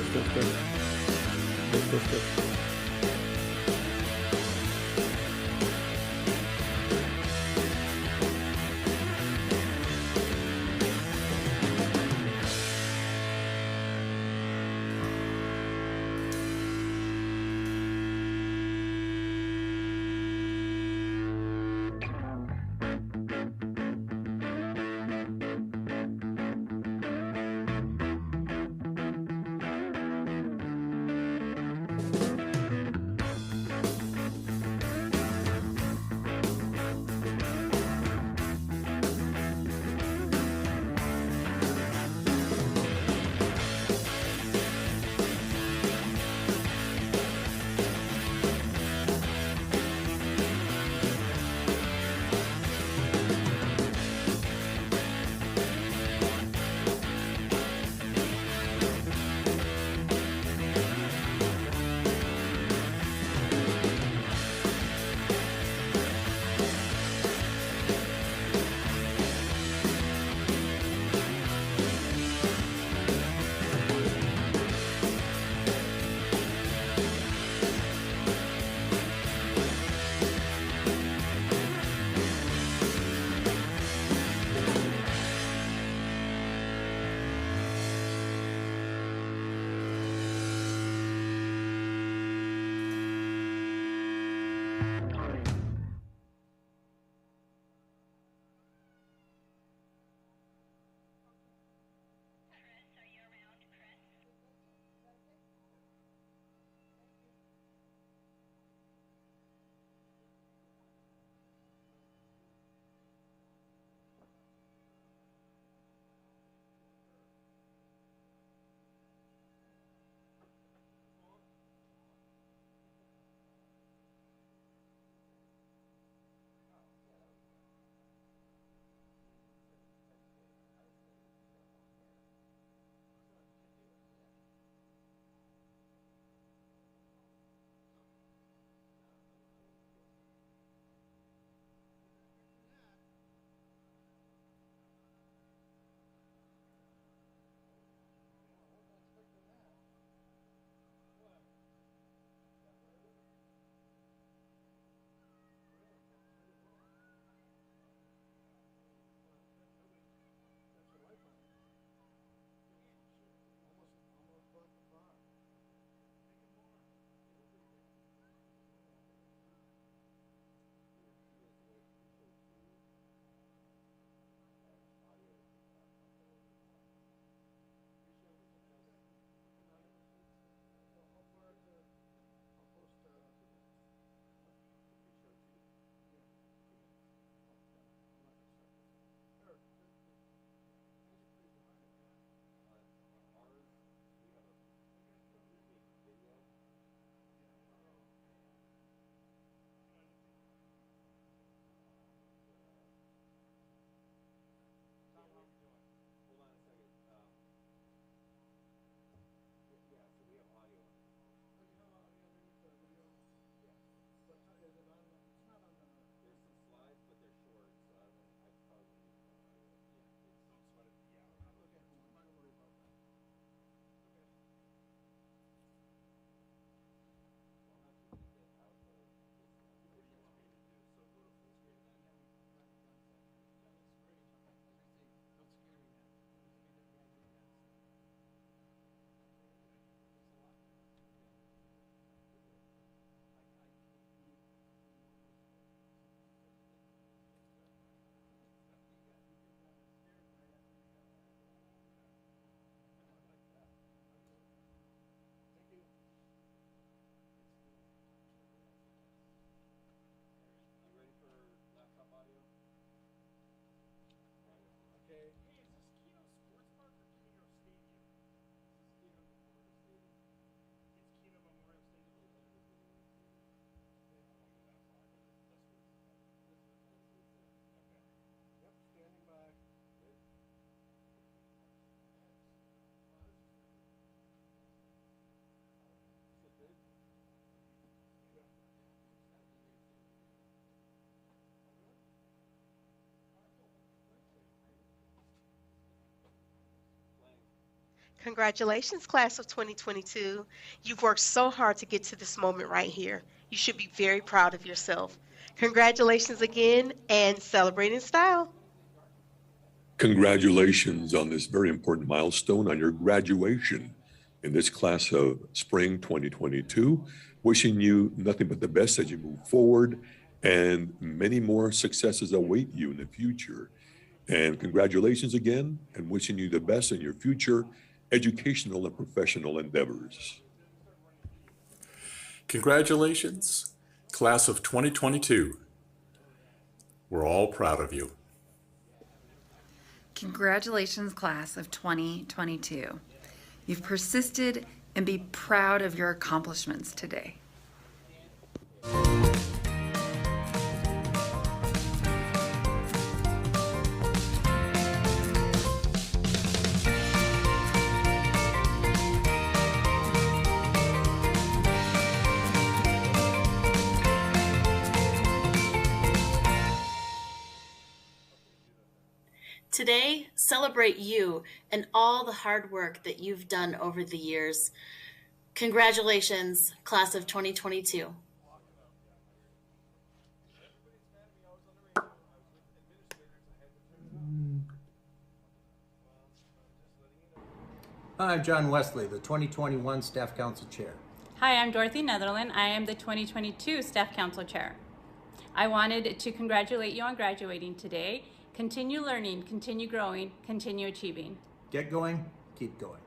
test. Test. Congratulations, class of 2022. You've worked so hard to get to this moment right here. You should be very proud of yourself. Congratulations again and celebrate in style. Congratulations on this very important milestone on your graduation in this class of spring 2022. Wishing you nothing but the best as you move forward, and many more successes await you in the future. And congratulations again, and wishing you the best in your future educational and professional endeavors. Congratulations, class of 2022. We're all proud of you. Congratulations, class of 2022. You've persisted, and be proud of your accomplishments today. Today, celebrate you and all the hard work that you've done over the years. Congratulations, class of 2022. Hi, I'm John Wesley, the 2021 Staff Council Chair. Hi, I'm Dorothy Netherland. I am the 2022 Staff Council Chair. I wanted to congratulate you on graduating today. Continue learning, continue growing, continue achieving. Get going, keep going.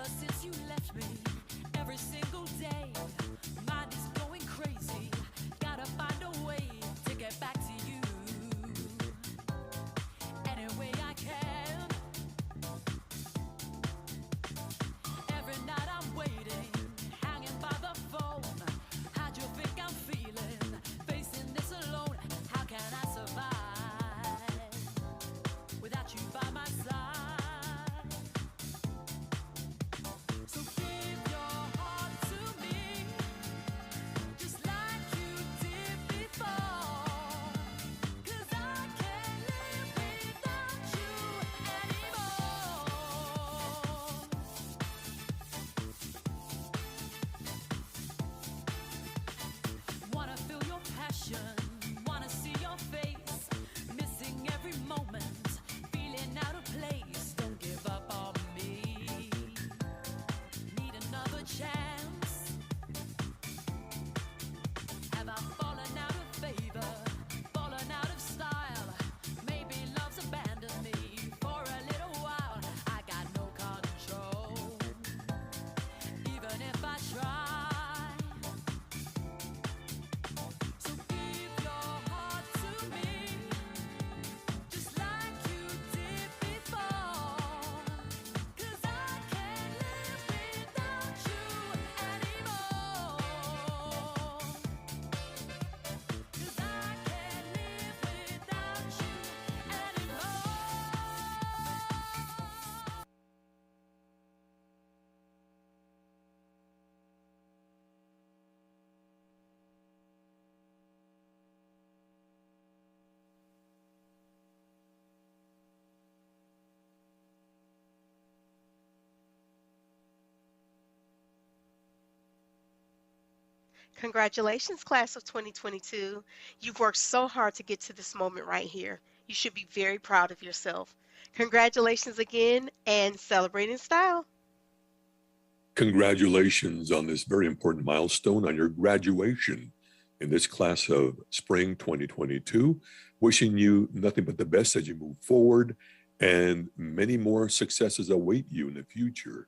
Ever since you left me, every single day, mind is going crazy. Gotta find a way to get back to you. Any way I can. Every night I'm waiting, hanging by the phone. How do you think I'm feeling? Facing this alone, how can I survive without you by my side? So give your heart to me, just like you did before. 'Cause I can't live without you anymore. Wanna feel your passion, wanna see your face, missing every moment, feeling out of place. Don't give up on me. Need another chance. Have I fallen out of favor, fallen out of style? Maybe love's abandoned me for a little while. I got no control, even if I try. So give your heart to me, just like you did before. 'Cause I can't live without you anymore. 'Cause I can't live without you anymore. Congratulations, class of 2022. You've worked so hard to get to this moment right here. You should be very proud of yourself. Congratulations again and celebrate in style. Congratulations on this very important milestone on your graduation in this class of spring 2022. Wishing you nothing but the best as you move forward, and many more successes await you in the future.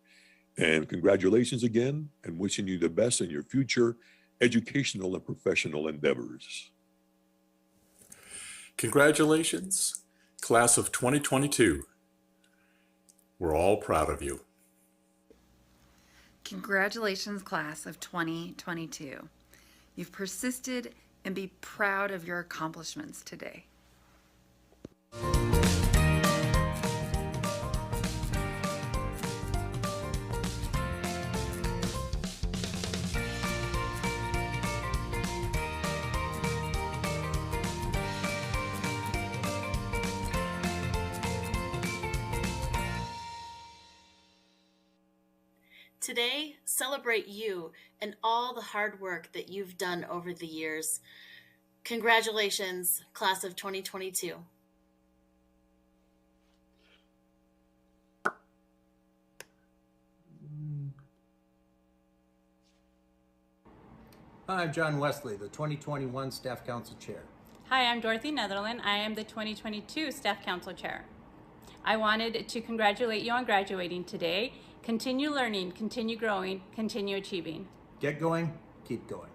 And congratulations again, and wishing you the best in your future educational and professional endeavors. Congratulations, class of 2022. We're all proud of you. Congratulations, class of 2022. You've persisted, and be proud of your accomplishments today. Today, celebrate you and all the hard work that you've done over the years. Congratulations, class of 2022. Hi, I'm John Wesley, the 2021 Staff Council Chair. Hi, I'm Dorothy Netherland. I am the 2022 Staff Council Chair. I wanted to congratulate you on graduating today. Continue learning, continue growing, continue achieving. Get going, keep going.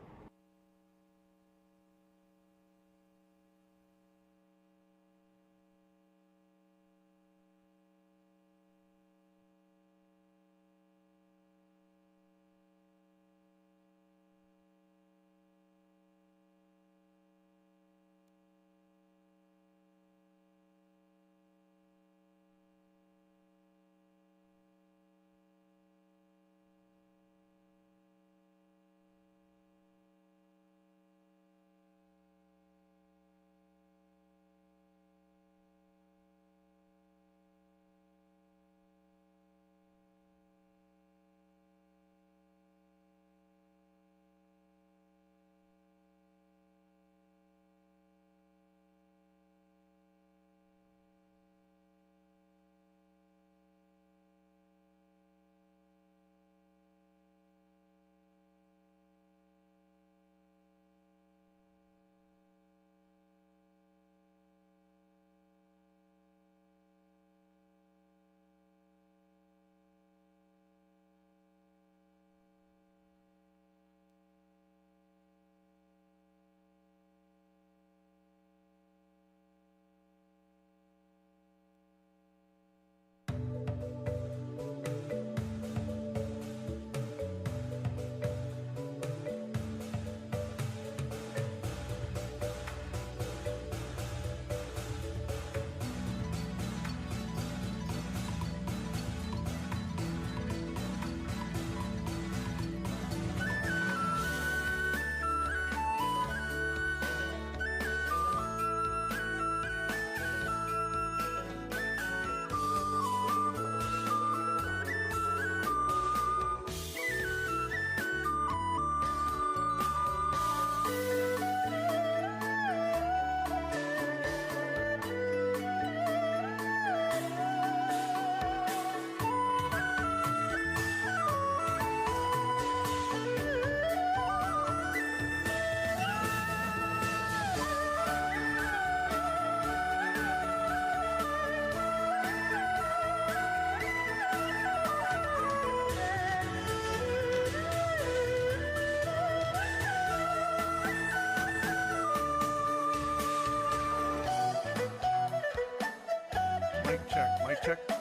check.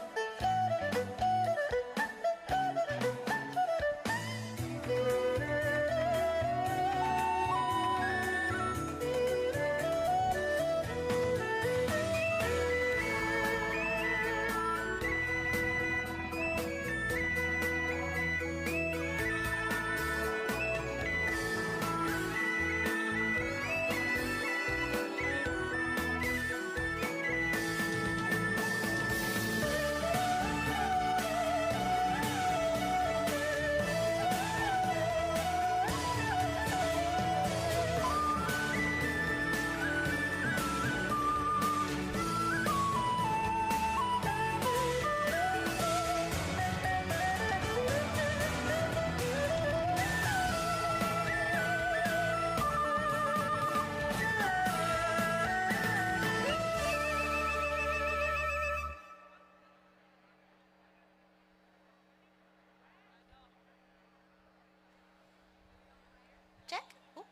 Check. Ooh.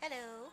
Hello.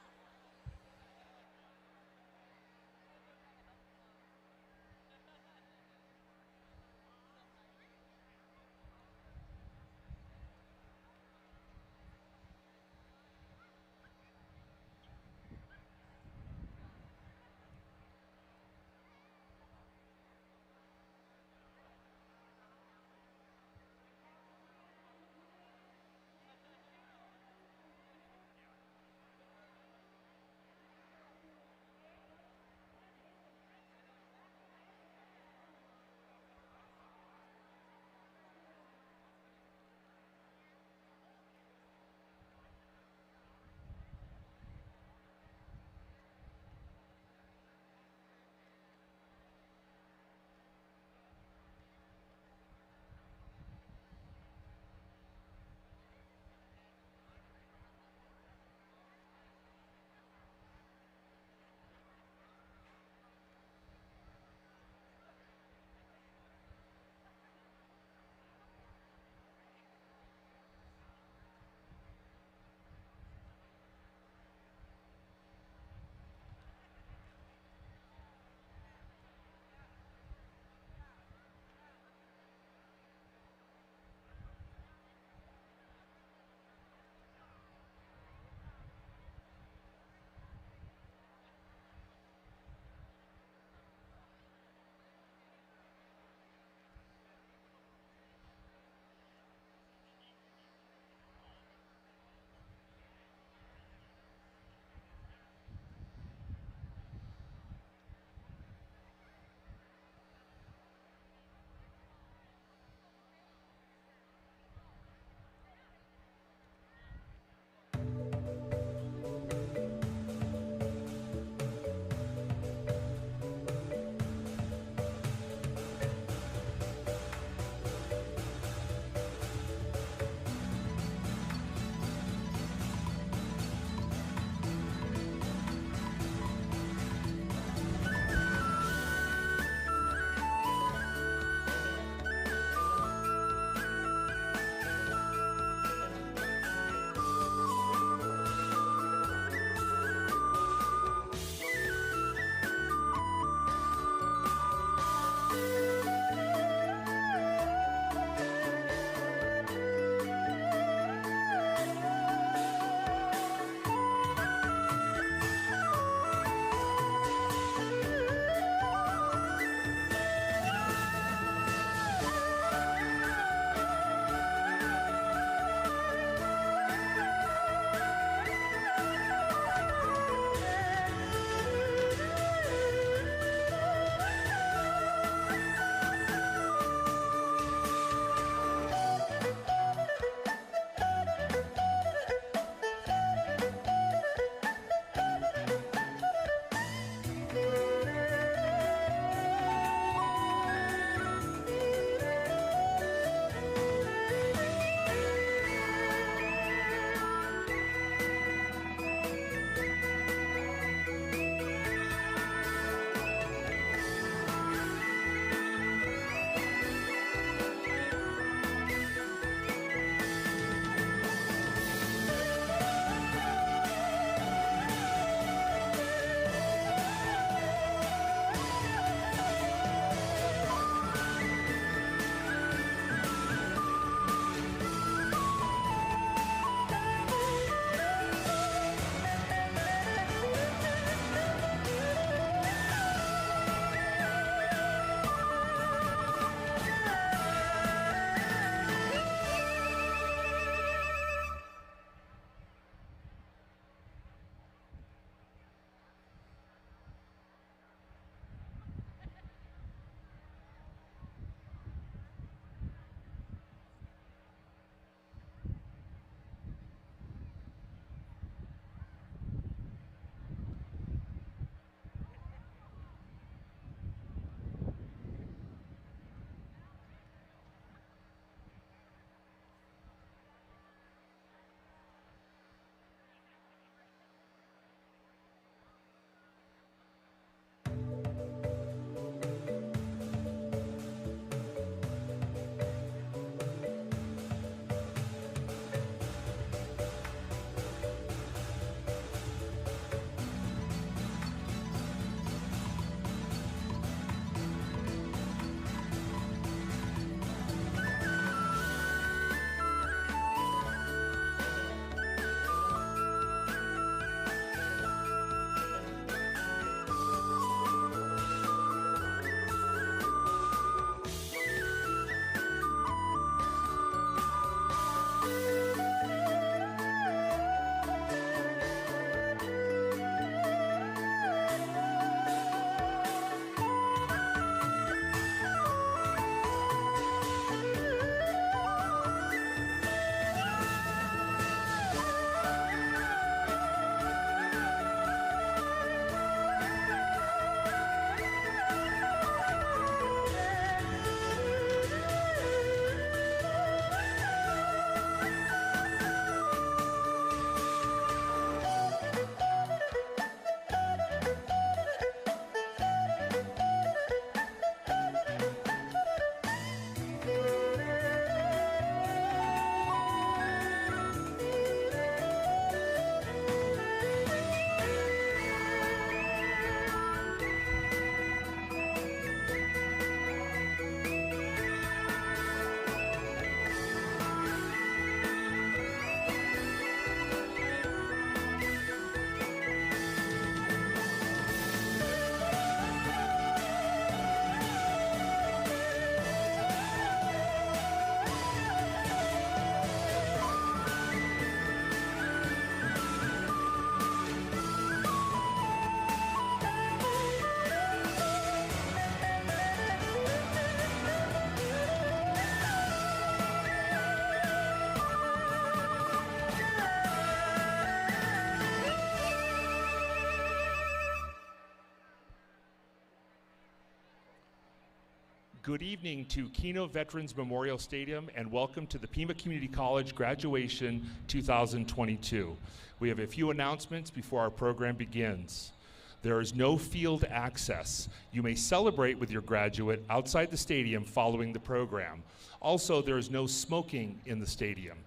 Good evening to Keynote Veterans Memorial Stadium and welcome to the Pima Community College Graduation 2022. We have a few announcements before our program begins. There is no field access. You may celebrate with your graduate outside the stadium following the program. Also, there is no smoking in the stadium.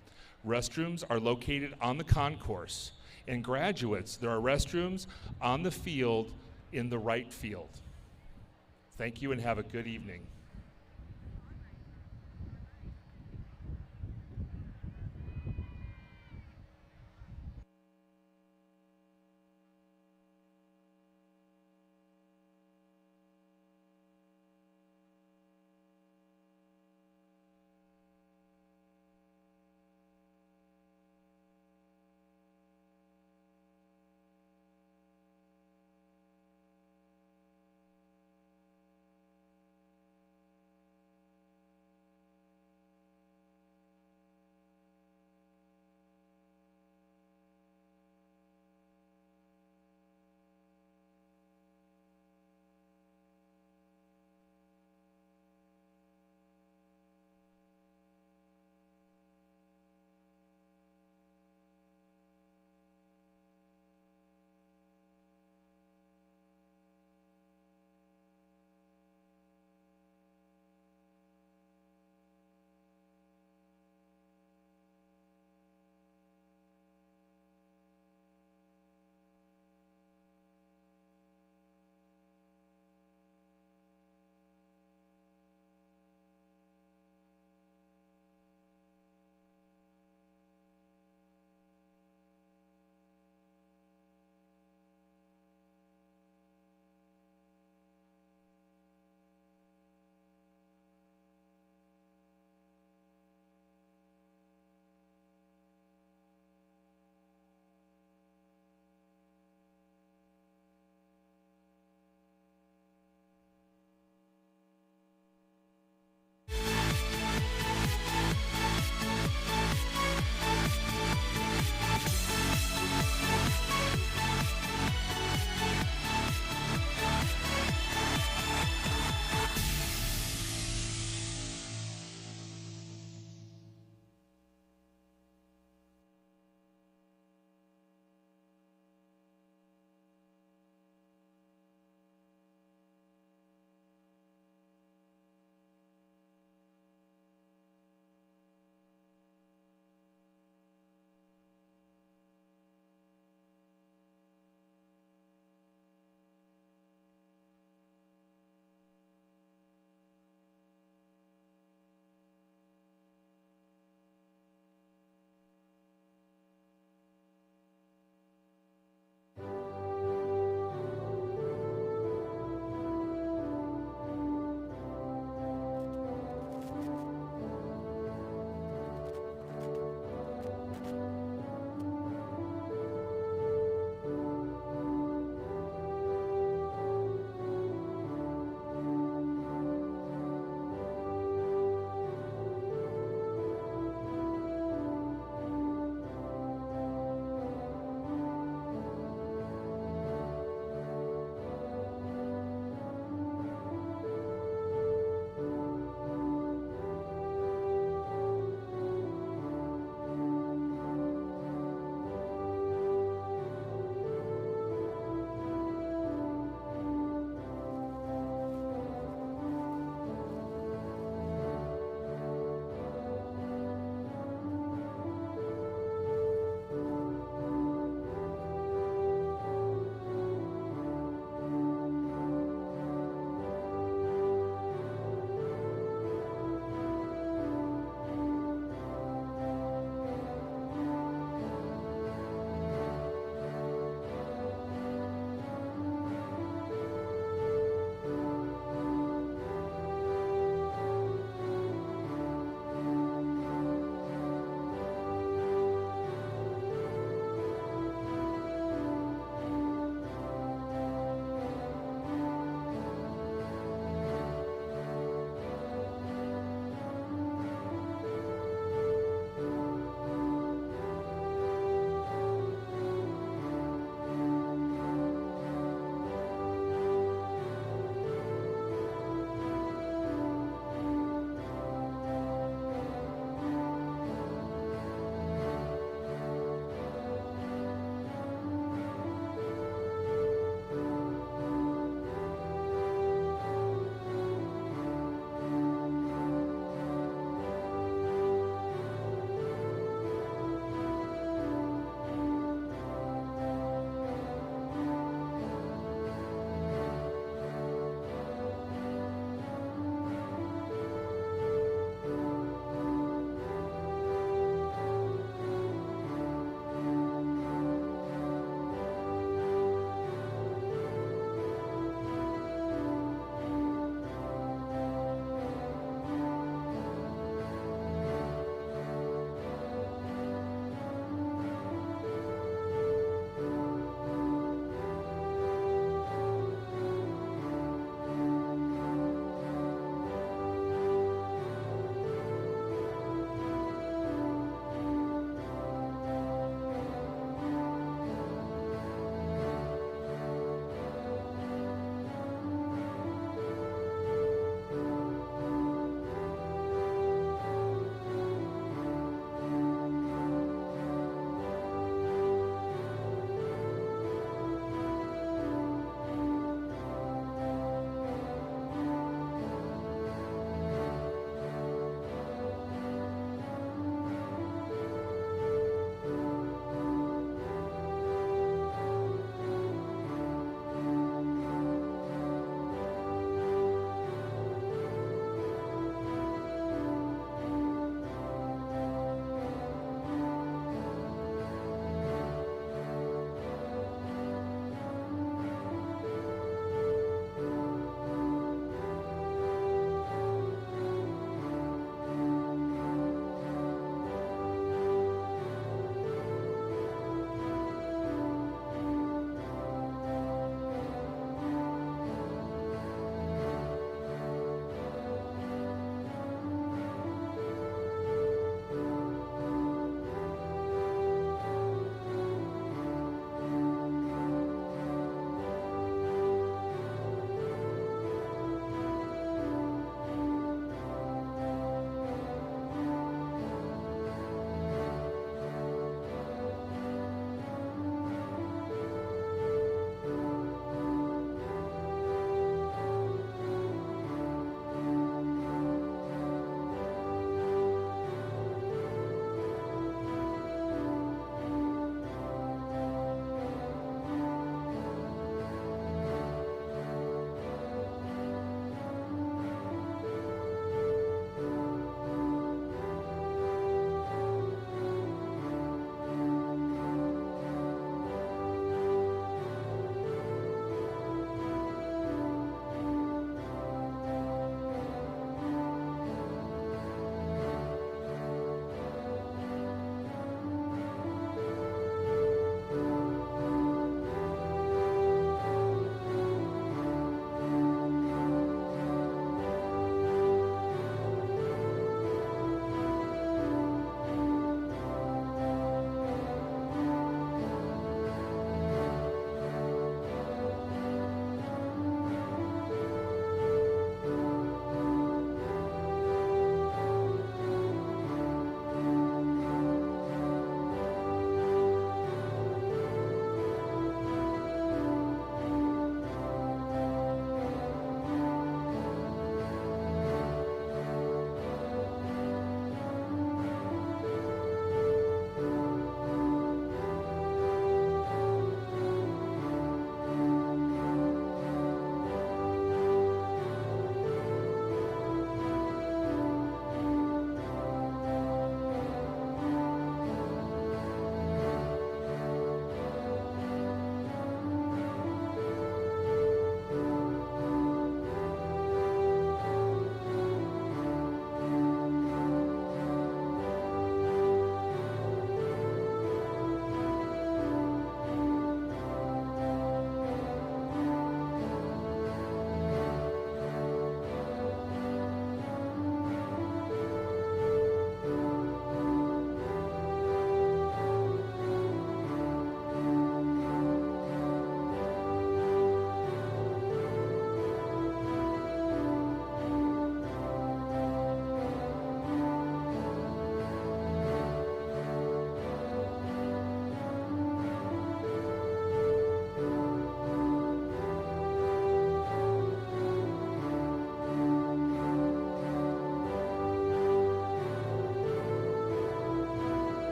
Restrooms are located on the concourse. And graduates, there are restrooms on the field in the right field. Thank you and have a good evening.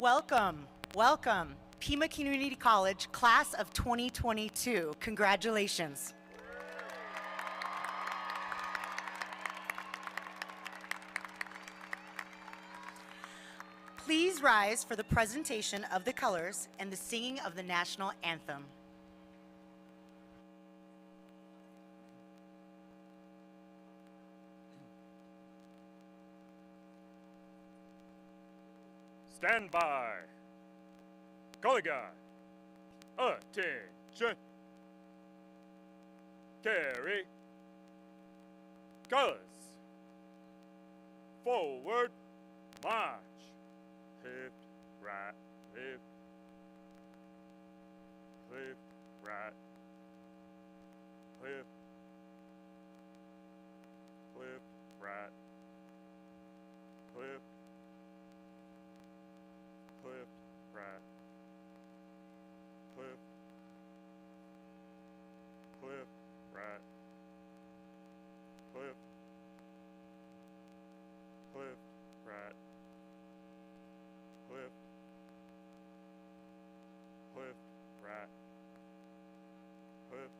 Welcome, welcome, Pima Community College, class of 2022. Congratulations. Please rise for the presentation of the colors and the singing of the national anthem. Stand by. Color guard. Attention. Carry. Colors. Forward. March. Left, right, left. Left, right. Left. Left, right. Left. Left, right. Left. Left, right. Left. Left, right. Left. Left, right. Left.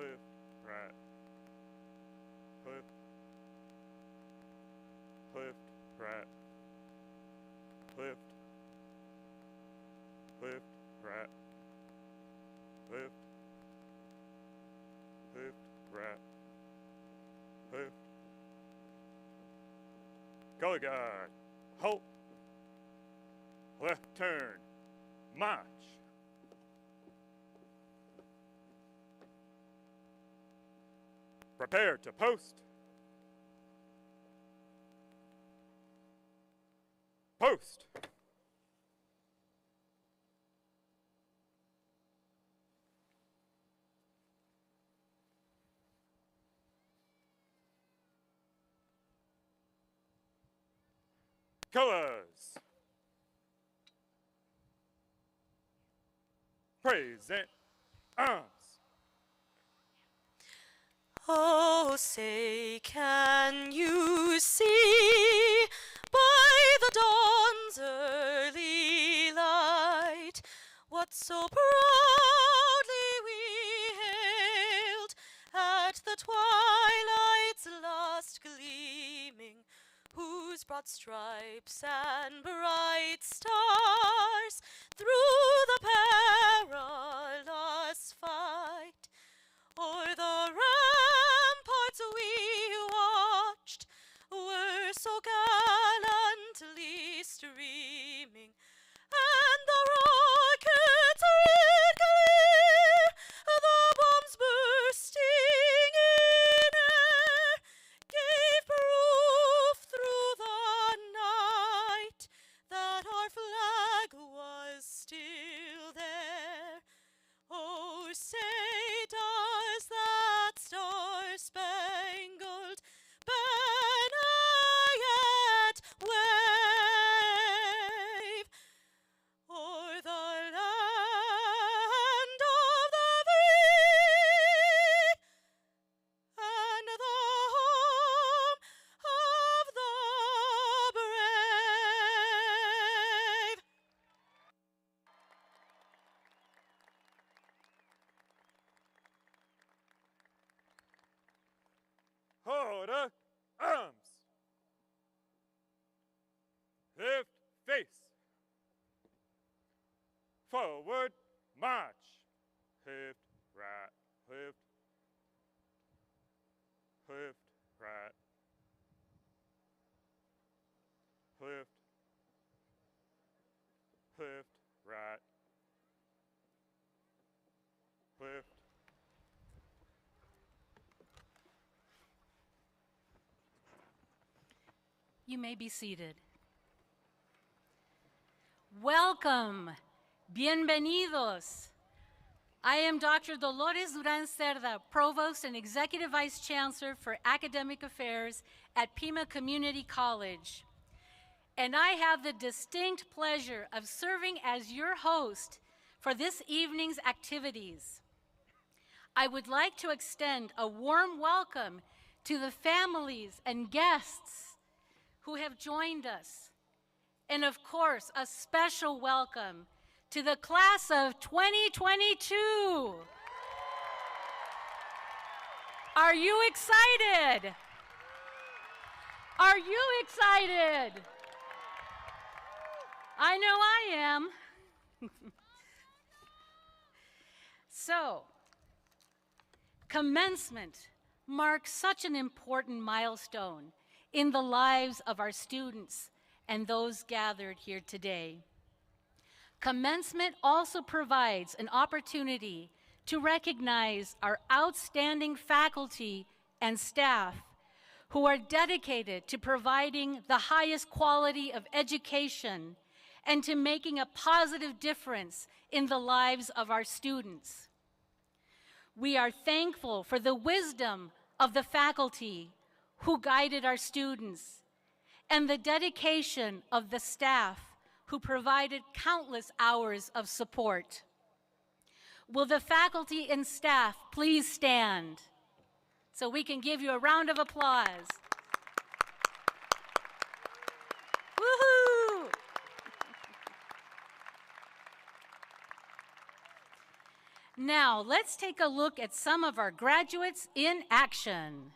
Left, right. Left. Left, right. Left. Left, right. Left. Left, right. Left. Color guard. Halt. Left turn. March. Prepare to post. Post. Colors. Present arms. Oh, say, can you see by the dawn's early light what so proudly we hailed at the twilight's last gleaming, whose broad stripes and bright stars through the perilous fight o'er the ramparts we watched were so gallantly streaming, and the rockets red clear, the bombs bursting in air, gave proof through the night that our flag was still there. Oh, say does that star-spangled banner yet wave o'er the land of the free and the home of the brave? Order. Arms. Left face. Forward. March. Left, right, left. Left, right. Left. Left, right. Left. You may be seated. Welcome. Bienvenidos. I am Dr. Dolores Duran Cerda, Provost and Executive Vice Chancellor for Academic Affairs at Pima Community College. And I have the distinct pleasure of serving as your host for this evening's activities. I would like to extend a warm welcome to the families and guests who have joined us, And of course, a special welcome to the class of 2022. Are you excited? Are you excited? I know I am. So, commencement marks such an important milestone in the lives of our students and those gathered here today. Commencement also provides an opportunity to recognize our outstanding faculty and staff who are dedicated to providing the highest quality of education and to making a positive difference in the lives of our students. We are thankful for the wisdom of the faculty who guided our students and the dedication of the staff who provided countless hours of support. Will the faculty and staff please stand so we can give you a round of applause? Woohoo! Now, let's take a look at some of our graduates in action.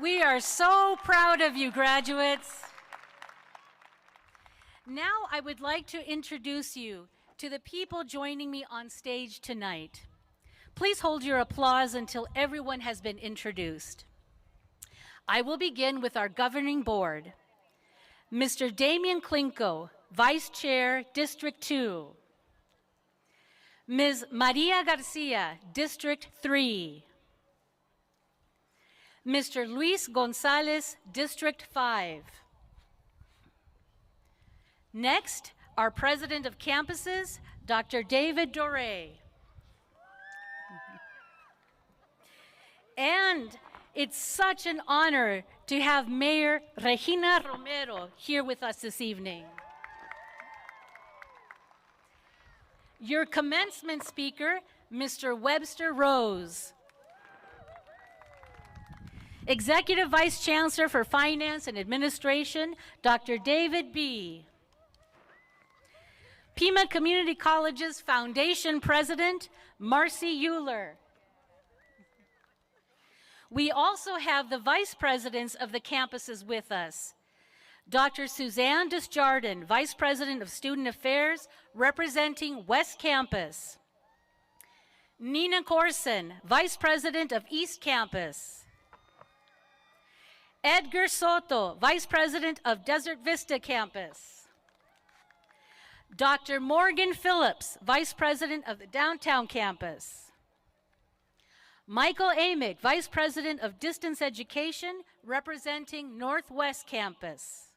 We are so proud of you, graduates. Now I would like to introduce you to the people joining me on stage tonight. Please hold your applause until everyone has been introduced. I will begin with our governing board. Mr. Damian Klinko, Vice Chair, District 2. Ms. Maria Garcia, District 3. Mr. Luis Gonzalez, District 5. Next, our President of Campuses, Dr. David Doré. And it's such an honor to have Mayor Regina Romero here with us this evening. Your commencement speaker, Mr. Webster Rose. Executive Vice Chancellor for Finance and Administration, Dr. David B. Pima Community College's Foundation President, Marcy Euler. We also have the Vice Presidents of the campuses with us. Dr. Suzanne Desjardins, Vice President of Student Affairs, representing West Campus. Nina Corson, Vice President of East Campus. Edgar Soto, Vice President of Desert Vista Campus. Dr. Morgan Phillips, Vice President of the Downtown Campus. Michael Amick, Vice President of Distance Education, representing Northwest Campus.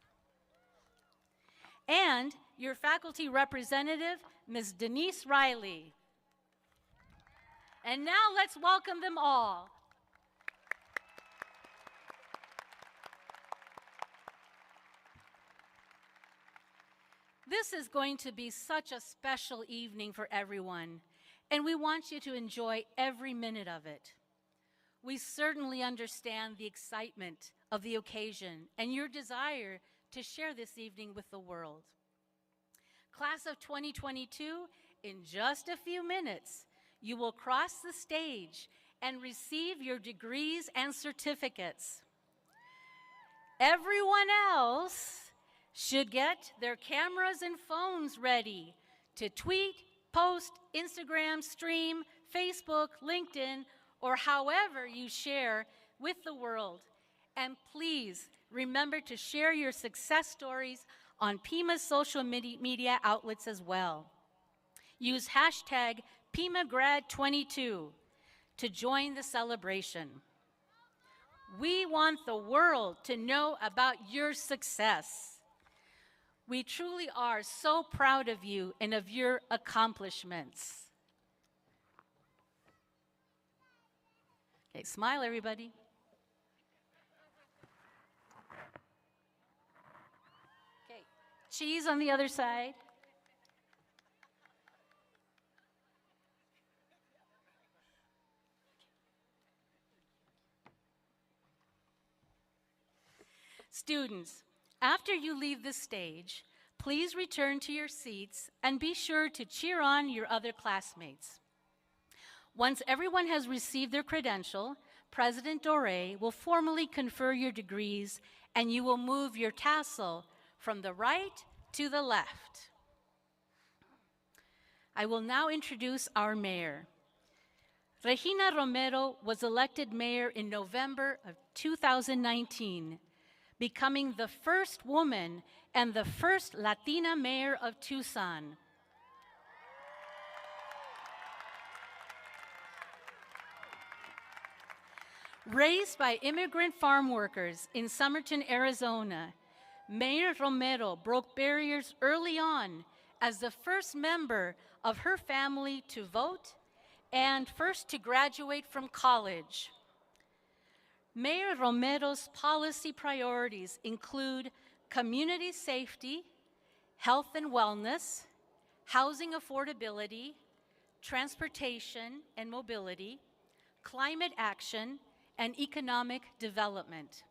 And your faculty representative, Ms. Denise Riley. And now let's welcome them all. This is going to be such a special evening for everyone, and we want you to enjoy every minute of it. We certainly understand the excitement of the occasion and your desire to share this evening with the world. Class of 2022, in just a few minutes, you will cross the stage and receive your degrees and certificates. Everyone else should get their cameras and phones ready to tweet, post, Instagram, stream, Facebook, LinkedIn, or however you share with the world. And please remember to share your success stories on Pima's social media outlets as well. Use hashtag PimaGrad22 to join the celebration. We want the world to know about your success. We truly are so proud of you and of your accomplishments. Okay, smile, everybody. Okay, cheese on the other side. Students, after you leave the stage, please return to your seats and be sure to cheer on your other classmates. Once everyone has received their credential, President Doré will formally confer your degrees and you will move your tassel from the right to the left. I will now introduce our mayor. Regina Romero was elected mayor in November of 2019, becoming the first woman and the first Latina mayor of Tucson. Raised by immigrant farm workers in Somerton, Arizona, Mayor Romero broke barriers early on as the first member of her family to vote and first to graduate from college. Mayor Romero's policy priorities include community safety, health and wellness, housing affordability, transportation and mobility, climate action, and economic development.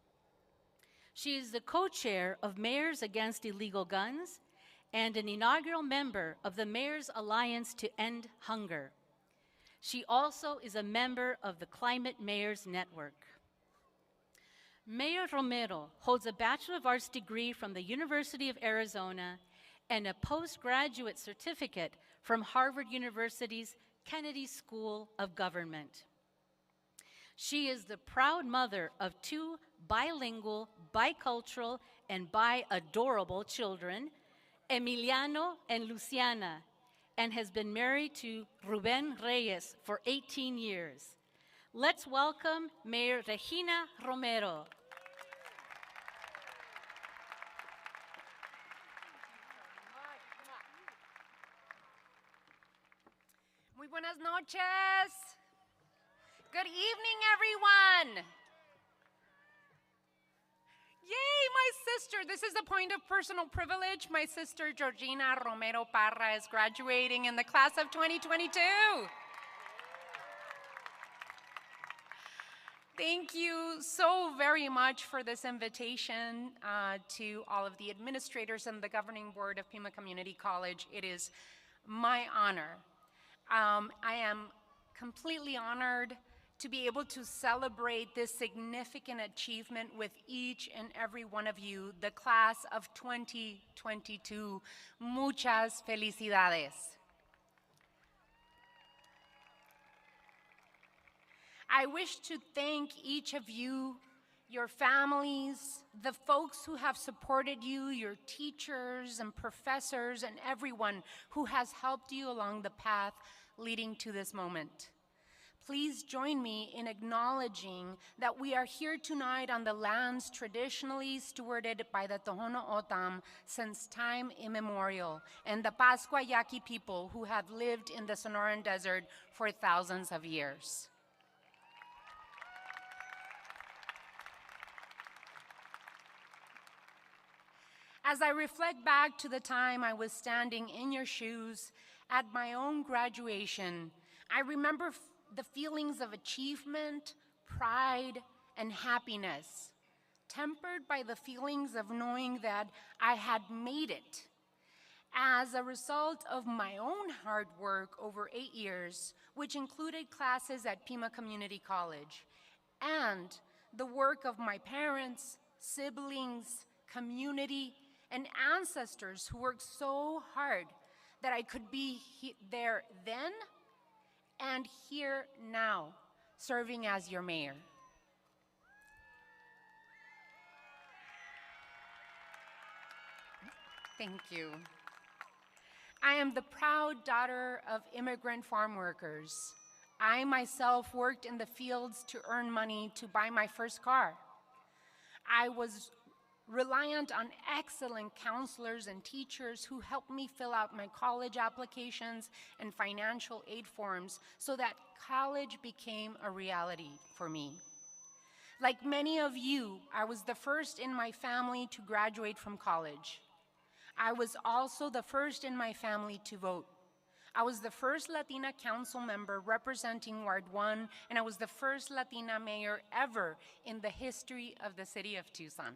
She is the co-chair of Mayors Against Illegal Guns and an inaugural member of the Mayors Alliance to End Hunger. She also is a member of the Climate Mayors Network. Mayor Romero holds a Bachelor of Arts degree from the University of Arizona and a postgraduate certificate from Harvard University's Kennedy School of Government. She is the proud mother of 2 bilingual, bicultural, and bi-adorable children, Emiliano and Luciana, and has been married to Ruben Reyes for 18 years. Let's welcome Mayor Regina Romero. Muy buenas noches. Good evening, everyone. Yay, my sister. This is a point of personal privilege. My sister, Georgina Romero Parra, is graduating in the class of 2022. Thank you so very much for this invitation to all of the administrators and the governing board of Pima Community College. It is my honor. I am completely honored to be able to celebrate this significant achievement with each and every one of you, the class of 2022. Muchas felicidades. I wish to thank each of you, your families, the folks who have supported you, your teachers and professors, and everyone who has helped you along the path leading to this moment. Please join me in acknowledging that we are here tonight on the lands traditionally stewarded by the Tohono O'odham since time immemorial, and the Pascua Yaqui people who have lived in the Sonoran Desert for thousands of years. As I reflect back to the time I was standing in your shoes at my own graduation, I remember the feelings of achievement, pride, and happiness, tempered by the feelings of knowing that I had made it as a result of my own hard work over 8 years, which included classes at Pima Community College, and the work of my parents, siblings, community, and ancestors who worked so hard that I could be there then and here now, serving as your mayor. Thank you. I am the proud daughter of immigrant farm workers. I myself worked in the fields to earn money to buy my first car. I was reliant on excellent counselors and teachers who helped me fill out my college applications and financial aid forms so that college became a reality for me. Like many of you, I was the first in my family to graduate from college. I was also the first in my family to vote. I was the first Latina council member representing Ward 1, and I was the first Latina mayor ever in the history of the city of Tucson.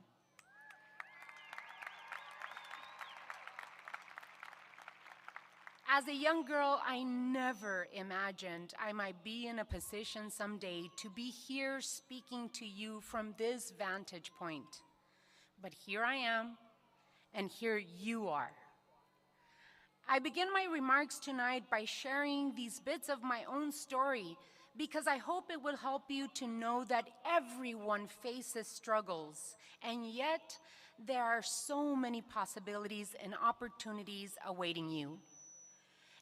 As a young girl, I never imagined I might be in a position someday to be here speaking to you from this vantage point. But here I am, and here you are. I begin my remarks tonight by sharing these bits of my own story because I hope it will help you to know that everyone faces struggles, and yet there are so many possibilities and opportunities awaiting you.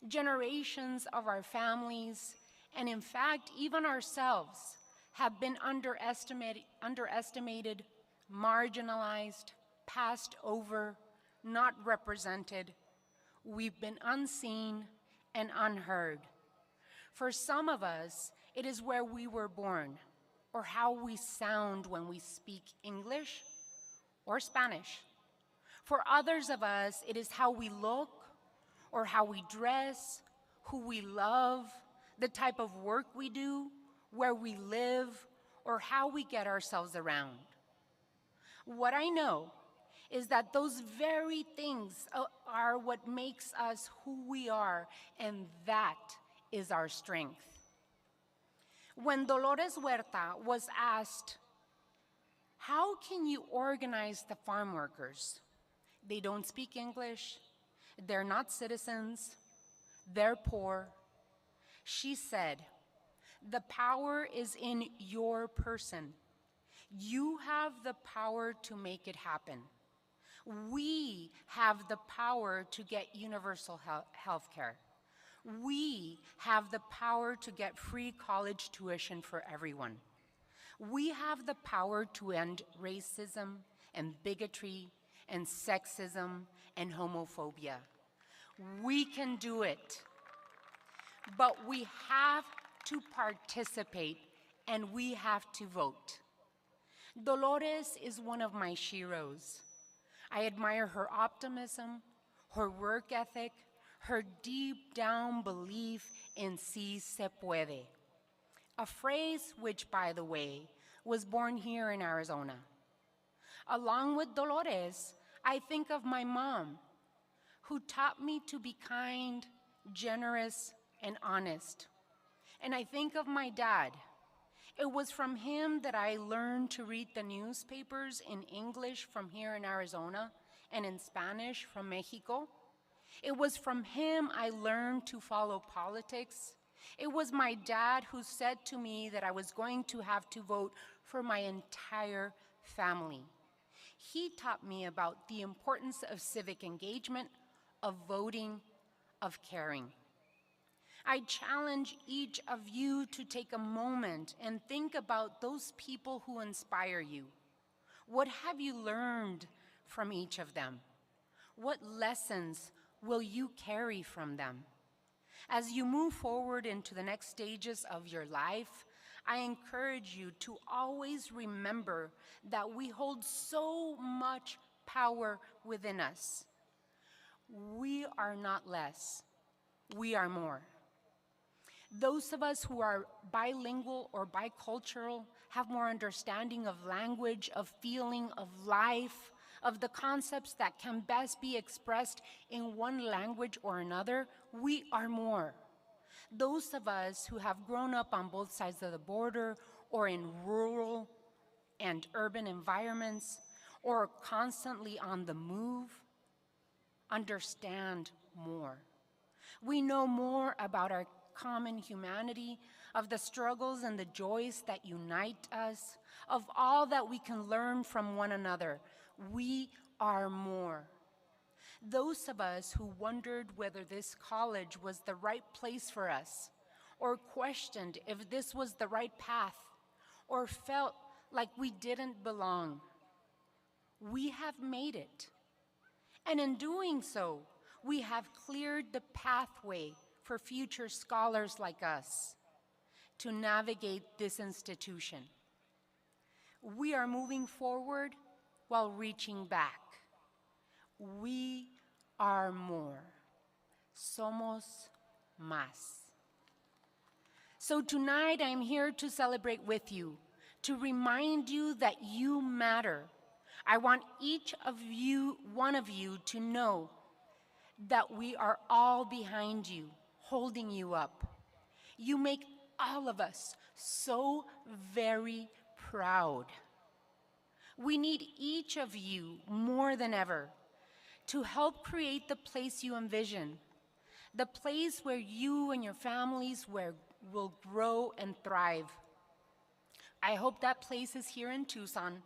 Generations of our families, and in fact, even ourselves, have been underestimated, marginalized, passed over, not represented. We've been unseen and unheard. For some of us, it is where we were born, or how we sound when we speak English or Spanish. For others of us, it is how we look, or how we dress, who we love, the type of work we do, where we live, or how we get ourselves around. What I know is that those very things are what makes us who we are, and that is our strength. When Dolores Huerta was asked, how can you organize the farm workers? They don't speak English, they're not citizens, they're poor. She said, the power is in your person. You have the power to make it happen. We have the power to get universal health care. We have the power to get free college tuition for everyone. We have the power to end racism and bigotry and sexism and homophobia. We can do it, but we have to participate and we have to vote. Dolores is one of my sheroes. I admire her optimism, her work ethic, her deep down belief in si se puede, a phrase which, by the way, was born here in Arizona. Along with Dolores, I think of my mom, who taught me to be kind, generous, and honest. And I think of my dad. It was from him that I learned to read the newspapers in English from here in Arizona and in Spanish from Mexico. It was from him I learned to follow politics. It was my dad who said to me that I was going to have to vote for my entire family. He taught me about the importance of civic engagement, of voting, of caring. I challenge each of you to take a moment and think about those people who inspire you. What have you learned from each of them? What lessons will you carry from them? As you move forward into the next stages of your life, I encourage you to always remember that we hold so much power within us. We are not less, we are more. Those of us who are bilingual or bicultural have more understanding of language, of feeling, of life, of the concepts that can best be expressed in one language or another. We are more. Those of us who have grown up on both sides of the border or in rural and urban environments or constantly on the move understand more. We know more about our common humanity, of the struggles and the joys that unite us, of all that we can learn from one another. We are more. Those of us who wondered whether this college was the right place for us, or questioned if this was the right path, or felt like we didn't belong, we have made it. And in doing so, we have cleared the pathway for future scholars like us to navigate this institution. We are moving forward while reaching back. We are more. Somos más. So tonight I'm here to celebrate with you, to remind you that you matter. I want each of you, one of you, to know that we are all behind you, holding you up. You make all of us so very proud. We need each of you more than ever to help create the place you envision, the place where you and your families will grow and thrive. I hope that place is here in Tucson,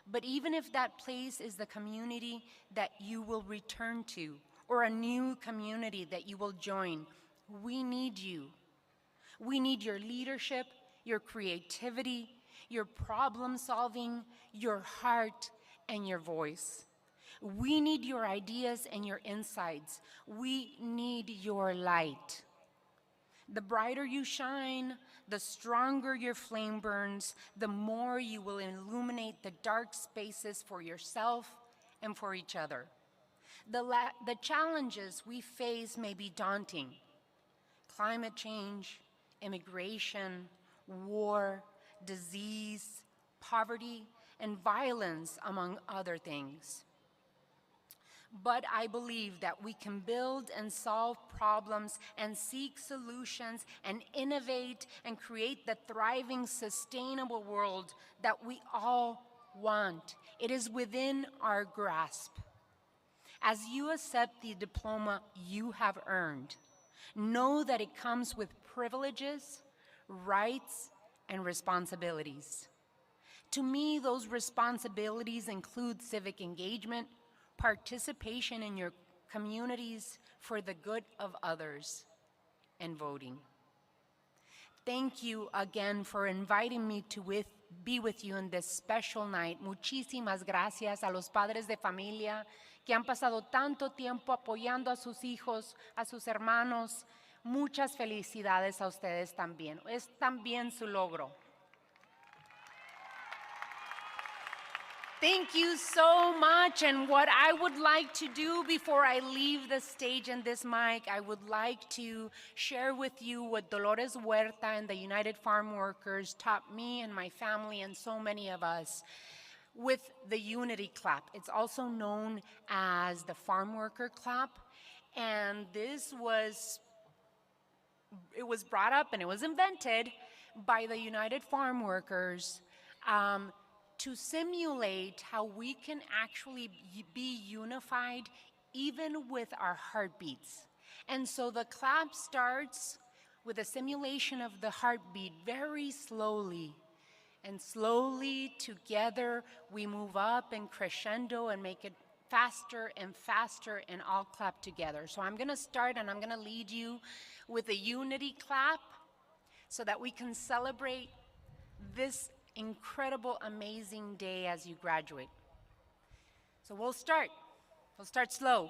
but even if that place is the community that you will return to, or a new community that you will join, we need you. We need your leadership, your creativity, your problem solving, your heart, and your voice. We need your ideas and your insights. We need your light. The brighter you shine, the stronger your flame burns, the more you will illuminate the dark spaces for yourself and for each other. The challenges we face may be daunting. Climate change, immigration, war, disease, poverty, and violence, among other things. But I believe that we can build and solve problems and seek solutions and innovate and create the thriving, sustainable world that we all want. It is within our grasp. As you accept the diploma you have earned, know that it comes with privileges, rights, and responsibilities. To me, those responsibilities include civic engagement, participation in your communities for the good of others, and voting. Thank you again for inviting me to be with you in this special night. Muchísimas gracias a los padres de familia que han pasado tanto tiempo apoyando a sus hijos, a sus hermanos. Muchas felicidades a ustedes también. Es también su logro. Thank you so much. And what I would like to do before I leave the stage and this mic, I would like to share with you what Dolores Huerta and the United Farm Workers taught me and my family and so many of us with the Unity Clap. It's also known as the Farm Worker Clap. And it was brought up and it was invented by the United Farm Workers to simulate how we can actually be unified even with our heartbeats. And so the clap starts with a simulation of the heartbeat very slowly. And slowly together we move up and crescendo and make it faster and faster and all clap together. So I'm gonna start and I'm gonna lead you with a unity clap so that we can celebrate this incredible, amazing day as you graduate. So we'll start slow.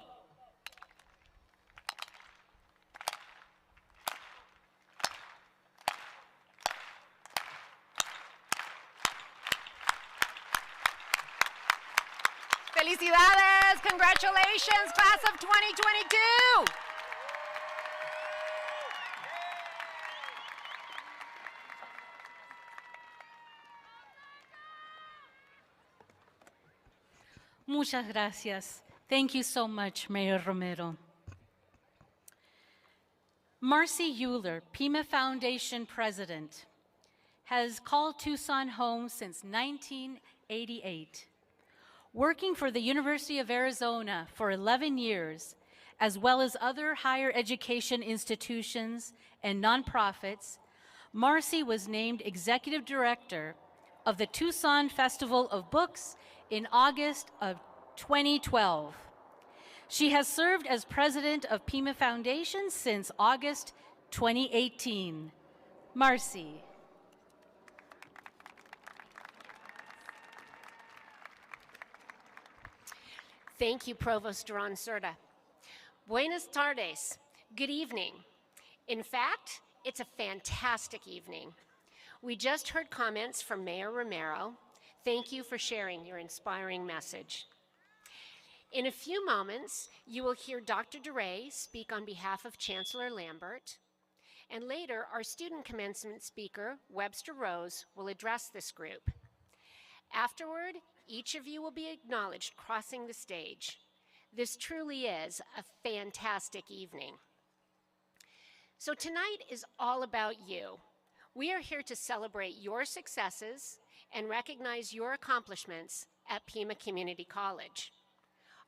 Felicidades, congratulations, class of 2022. Muchas gracias. Thank you so much, Mayor Romero. Marcy Euler, Pima Foundation President, has called Tucson home since 1988. Working for the University of Arizona for 11 years, as well as other higher education institutions and nonprofits, Marcy was named Executive Director of the Tucson Festival of Books in August of 2012. She has served as president of Pima Foundation since August 2018. Marcy. Thank you, Provost Duran Cerda. Buenas tardes. Good evening. In fact, it's a fantastic evening. We just heard comments from Mayor Romero. Thank you for sharing your inspiring message. In a few moments, you will hear Dr. DeRay speak on behalf of Chancellor Lambert, and later our student commencement speaker, Webster Rose, will address this group. Afterward, each of you will be acknowledged crossing the stage. This truly is a fantastic evening. So tonight is all about you. We are here to celebrate your successes and recognize your accomplishments at Pima Community College.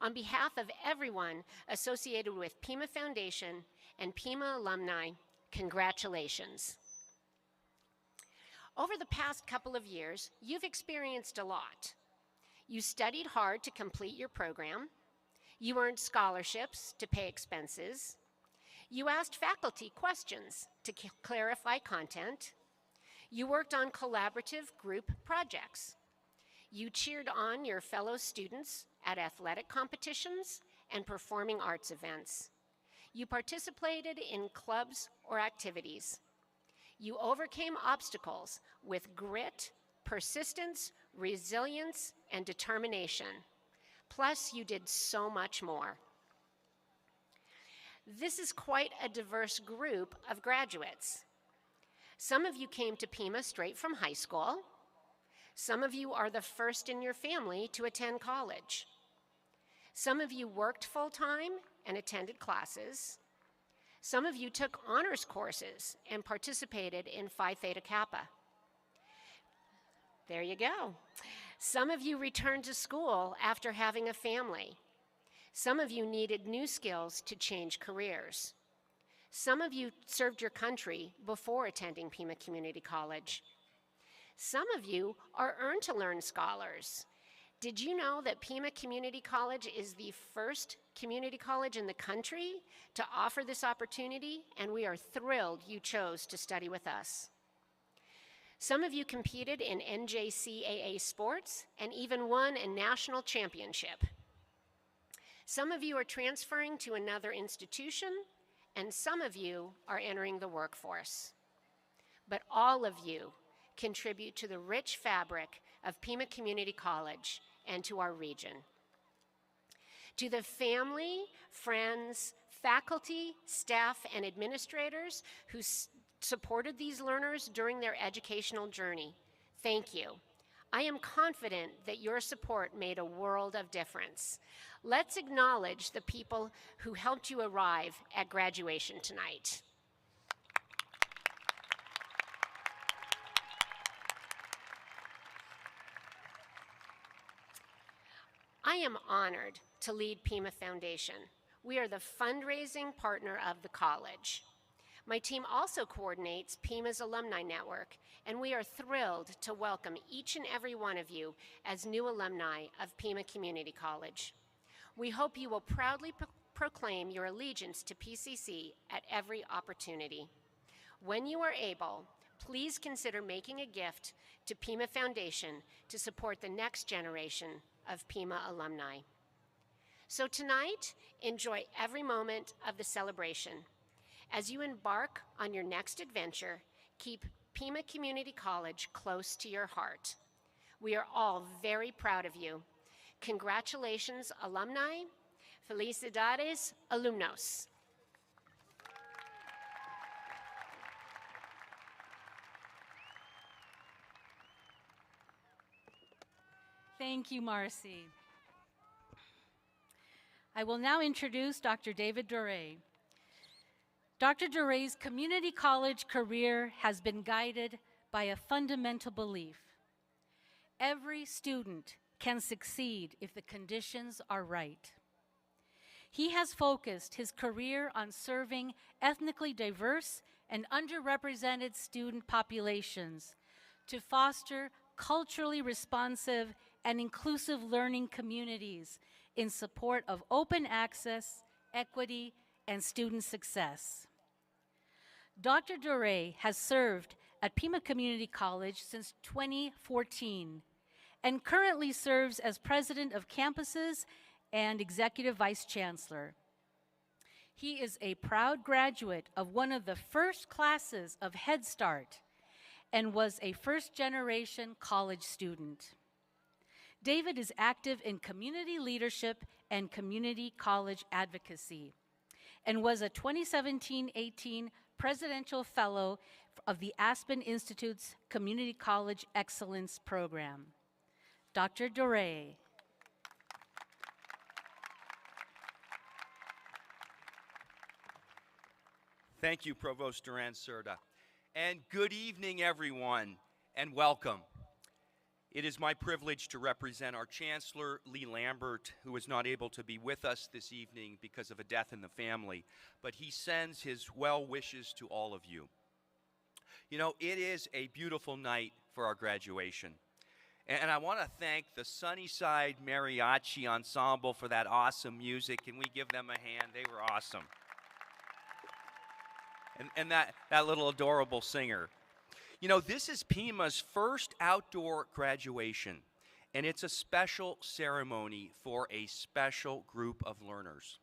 On behalf of everyone associated with Pima Foundation and Pima alumni, congratulations. Over the past couple of years, you've experienced a lot. You studied hard to complete your program. You earned scholarships to pay expenses. You asked faculty questions to clarify content. You worked on collaborative group projects. You cheered on your fellow students at athletic competitions and performing arts events. You participated in clubs or activities. You overcame obstacles with grit, persistence, resilience, and determination. Plus, you did so much more. This is quite a diverse group of graduates. Some of you came to Pima straight from high school. Some of you are the first in your family to attend college. Some of you worked full-time and attended classes. Some of you took honors courses and participated in Phi Theta Kappa. There you go. Some of you returned to school after having a family. Some of you needed new skills to change careers. Some of you served your country before attending Pima Community College. Some of you are earn-to-learn scholars. Did you know that Pima Community College is the first community college in the country to offer this opportunity, and we are thrilled you chose to study with us. Some of you competed in NJCAA sports and even won a national championship. Some of you are transferring to another institution, and some of you are entering the workforce. But all of you contribute to the rich fabric of Pima Community College and to our region. To the family, friends, faculty, staff, and administrators who supported these learners during their educational journey, thank you. I am confident that your support made a world of difference. Let's acknowledge the people who helped you arrive at graduation tonight. I am honored to lead Pima Foundation. We are the fundraising partner of the college. My team also coordinates Pima's alumni network, and we are thrilled to welcome each and every one of you as new alumni of Pima Community College. We hope you will proudly proclaim your allegiance to PCC at every opportunity. When you are able, please consider making a gift to Pima Foundation to support the next generation of Pima alumni. So tonight, enjoy every moment of the celebration. As you embark on your next adventure, keep Pima Community College close to your heart. We are all very proud of you. Congratulations, alumni. Felicidades, alumnos. Thank you, Marcy. I will now introduce Dr. David Doré. Dr. Doré's community college career has been guided by a fundamental belief. Every student can succeed if the conditions are right. He has focused his career on serving ethnically diverse and underrepresented student populations to foster culturally responsive and inclusive learning communities in support of open access, equity, and student success. Dr. Doré has served at Pima Community College since 2014 and currently serves as president of campuses and executive vice chancellor. He is a proud graduate of one of the first classes of Head Start and was a first-generation college student. David is active in community leadership and community college advocacy and was a 2017-18 Presidential Fellow of the Aspen Institute's Community College Excellence Program. Dr. Doré. Thank you, Provost Duran-Cerda. And good evening, everyone, and welcome. It is my privilege to represent our Chancellor, Lee Lambert, who is not able to be with us this evening because of a death in the family, but he sends his well wishes to all of you. You know, it is a beautiful night for our graduation. And I want to thank the Sunnyside Mariachi Ensemble for that awesome music. Can we give them a hand? They were awesome. And that little adorable singer. You know, this is Pima's first outdoor graduation, and it's a special ceremony for a special group of learners.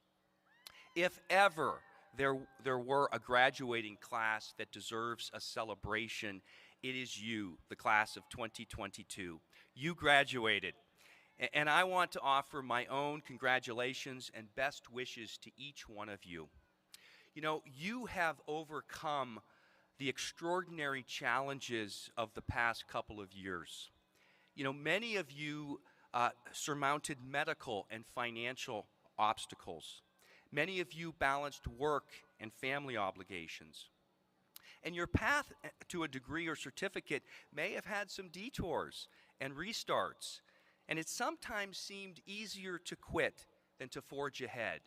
If ever there were a graduating class that deserves a celebration, it is you, the class of 2022. You graduated. And I want to offer my own congratulations and best wishes to each one of you. You know, you have overcome the extraordinary challenges of the past couple of years. You know, many of you surmounted medical and financial obstacles. Many of you balanced work and family obligations. And your path to a degree or certificate may have had some detours and restarts. And it sometimes seemed easier to quit than to forge ahead.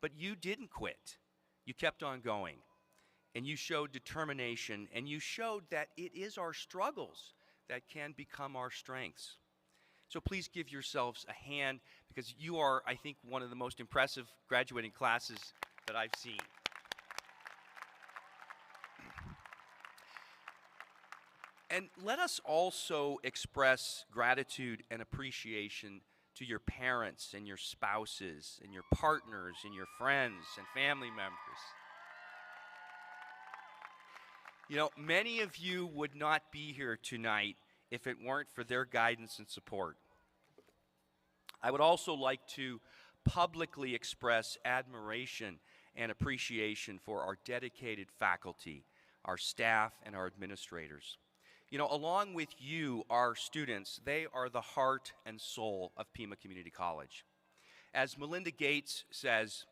But you didn't quit. You kept on going. And you showed determination, and you showed that it is our struggles that can become our strengths. So please give yourselves a hand, because you are, I think, one of the most impressive graduating classes that I've seen. And let us also express gratitude and appreciation to your parents and your spouses and your partners and your friends and family members. You know, many of you would not be here tonight if it weren't for their guidance and support. I would also like to publicly express admiration and appreciation for our dedicated faculty, our staff, and our administrators. You know, along with you, our students, they are the heart and soul of Pima Community College. As Melinda Gates says,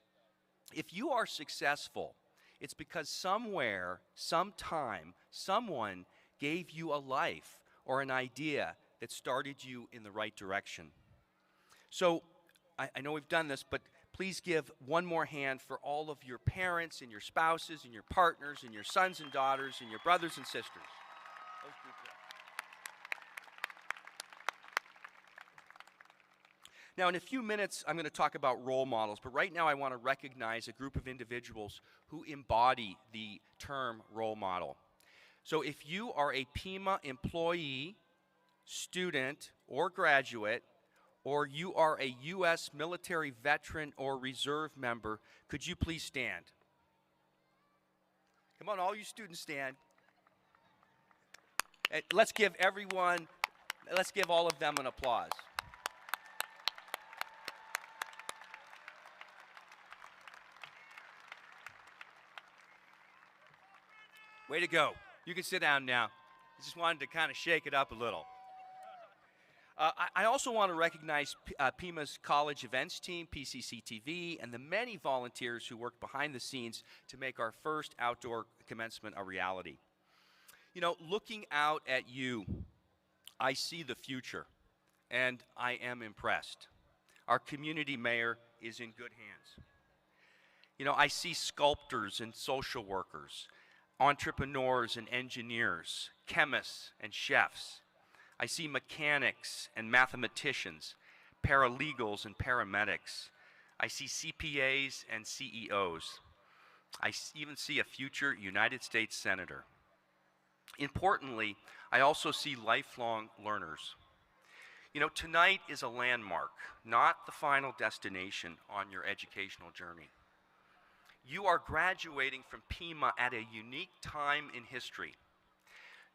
if you are successful, it's because somewhere, sometime, someone gave you a life or an idea that started you in the right direction. So, I know we've done this, but Please give one more hand for all of your parents and your spouses and your partners and your sons and daughters and your brothers and sisters. Those groups there. Now, in a few minutes, I'm going to talk about role models, but right now I want to recognize a group of individuals who embody the term role model. So if you are a Pima employee, student, or graduate, or you are a U.S. military veteran or reserve member, could you please stand? Come on, all you students stand. And let's give all of them an applause. Way to go. You can sit down now. I just wanted to kind of shake it up a little. I also want to recognize Pima's college events team, PCC-TV, and the many volunteers who worked behind the scenes to make our first outdoor commencement a reality. You know, looking out at you, I see the future, and I am impressed. Our community mayor is in good hands. You know, I see sculptors and social workers, entrepreneurs and engineers, chemists and chefs. I see mechanics and mathematicians, paralegals and paramedics. I see CPAs and CEOs. I even see a future United States Senator. Importantly, I also see lifelong learners. You know, tonight is a landmark, not the final destination on your educational journey. You are graduating from Pima at a unique time in history.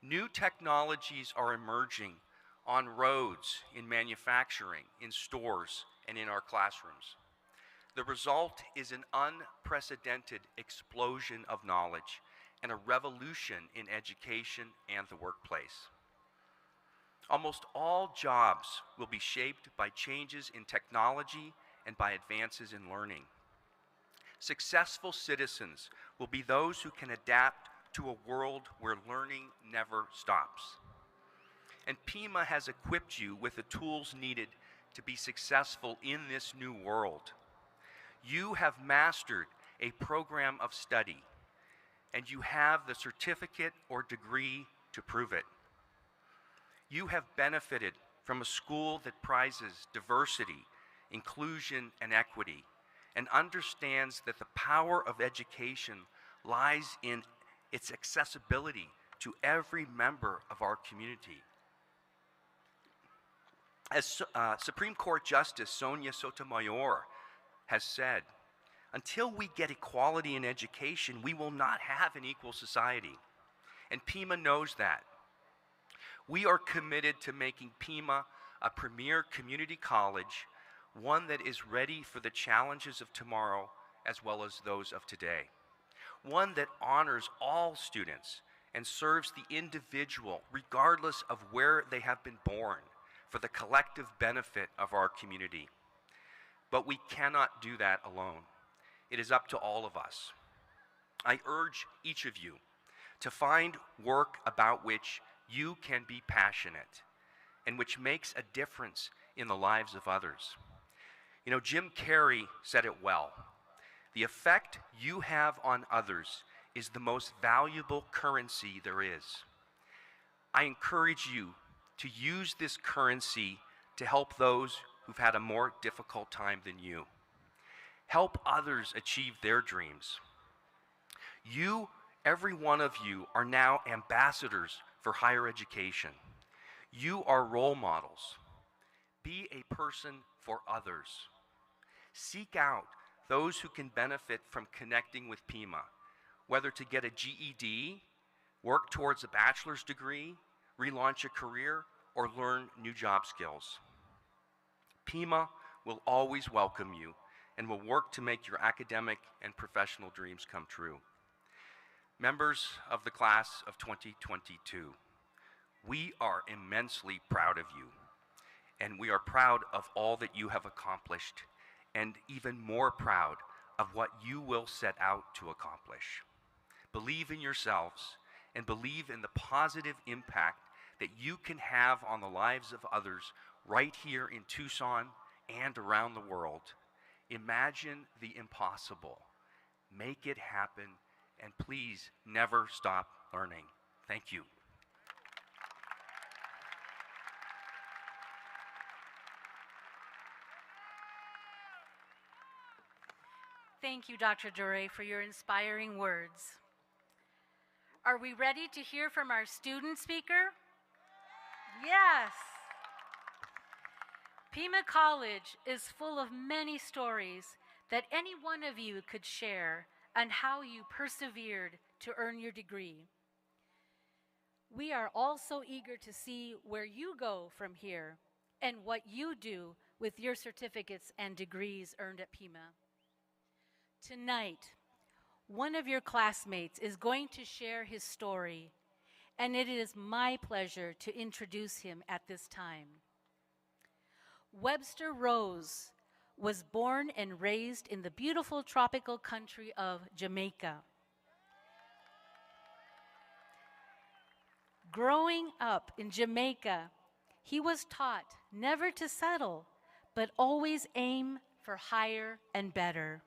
New technologies are emerging on roads, in manufacturing, in stores, and in our classrooms. The result is an unprecedented explosion of knowledge and a revolution in education and the workplace. Almost all jobs will be shaped by changes in technology and by advances in learning. Successful citizens will be those who can adapt to a world where learning never stops. And Pima has equipped you with the tools needed to be successful in this new world. You have mastered a program of study, and you have the certificate or degree to prove it. You have benefited from a school that prizes diversity, inclusion, and equity, and understands that the power of education lies in its accessibility to every member of our community. As Supreme Court Justice Sonia Sotomayor has said, until we get equality in education, we will not have an equal society. And Pima knows that. We are committed to making Pima a premier community college, one that is ready for the challenges of tomorrow as well as those of today. One that honors all students and serves the individual regardless of where they have been born for the collective benefit of our community. But we cannot do that alone. It is up to all of us. I urge each of you to find work about which you can be passionate and which makes a difference in the lives of others. You know, Jim Carrey said it well. The effect you have on others is the most valuable currency there is. I encourage you to use this currency to help those who've had a more difficult time than you. Help others achieve their dreams. You, every one of you, are now ambassadors for higher education. You are role models. Be a person for others. Seek out those who can benefit from connecting with Pima, whether to get a GED, work towards a bachelor's degree, relaunch a career, or learn new job skills. Pima will always welcome you and will work to make your academic and professional dreams come true. Members of the class of 2022, we are immensely proud of you, and we are proud of all that you have accomplished, and even more proud of what you will set out to accomplish. Believe in yourselves and believe in the positive impact that you can have on the lives of others right here in Tucson and around the world. Imagine the impossible. Make it happen, and please never stop learning. Thank you. Thank you, Dr. Dore, for your inspiring words. Are we ready to hear from our student speaker? Yes. Pima College is full of many stories that any one of you could share on how you persevered to earn your degree. We are also eager to see where you go from here and what you do with your certificates and degrees earned at Pima. Tonight, one of your classmates is going to share his story, and it is my pleasure to introduce him at this time. Webster Rose was born and raised in the beautiful tropical country of Jamaica. Growing up in Jamaica, he was taught never to settle, but always aim for higher and better.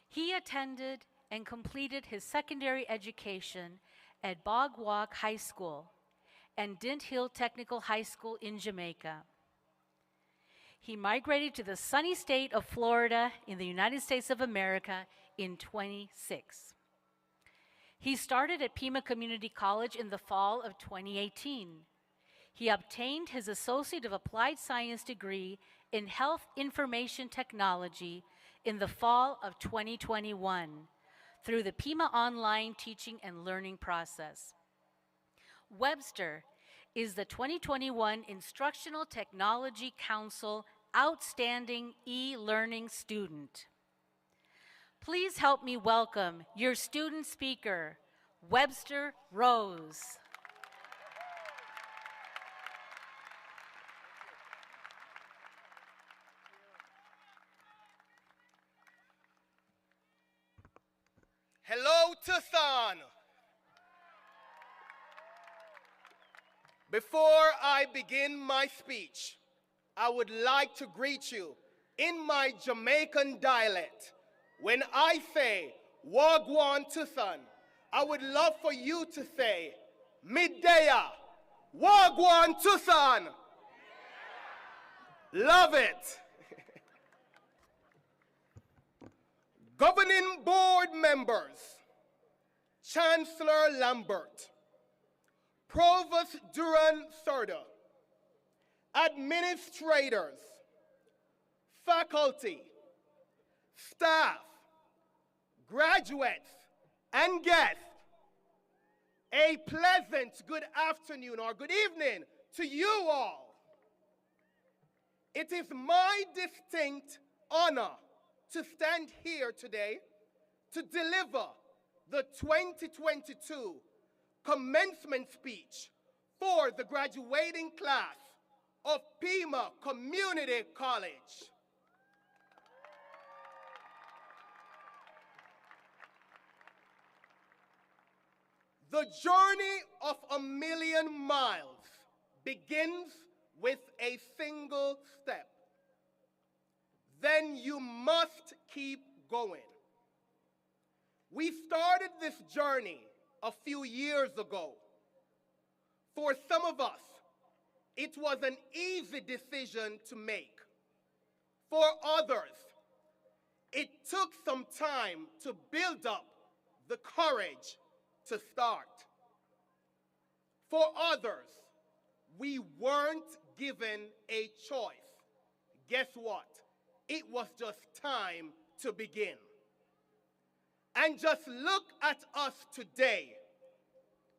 He attended and completed his secondary education at Bog Walk High School and Dint Hill Technical High School in Jamaica. He migrated to the sunny state of Florida in the United States of America in 26. He started at Pima Community College in the fall of 2018. He obtained his Associate of Applied Science degree in Health Information Technology in the fall of 2021 through the Pima online teaching and learning process. Webster is the 2021 Instructional Technology Council Outstanding E-Learning Student. Please help me welcome your student speaker, Webster Rose. Hello, Tucson. Before I begin my speech, I would like to greet you in my Jamaican dialect. When I say, Wagwan Tucson, I would love for you to say, Middaya, Wagwan Tucson. Love it. Governing board members, Chancellor Lambert, Provost Duran Serda, administrators, faculty, staff, graduates, and guests, a pleasant good afternoon or good evening to you all. It is my distinct honor to stand here today to deliver the 2022 commencement speech for the graduating class of Pima Community College. The journey of a million miles begins with a single step. Then you must keep going. We started this journey a few years ago. For some of us, it was an easy decision to make. For others, it took some time to build up the courage to start. For others, we weren't given a choice. Guess what? It was just time to begin. And just look at us today.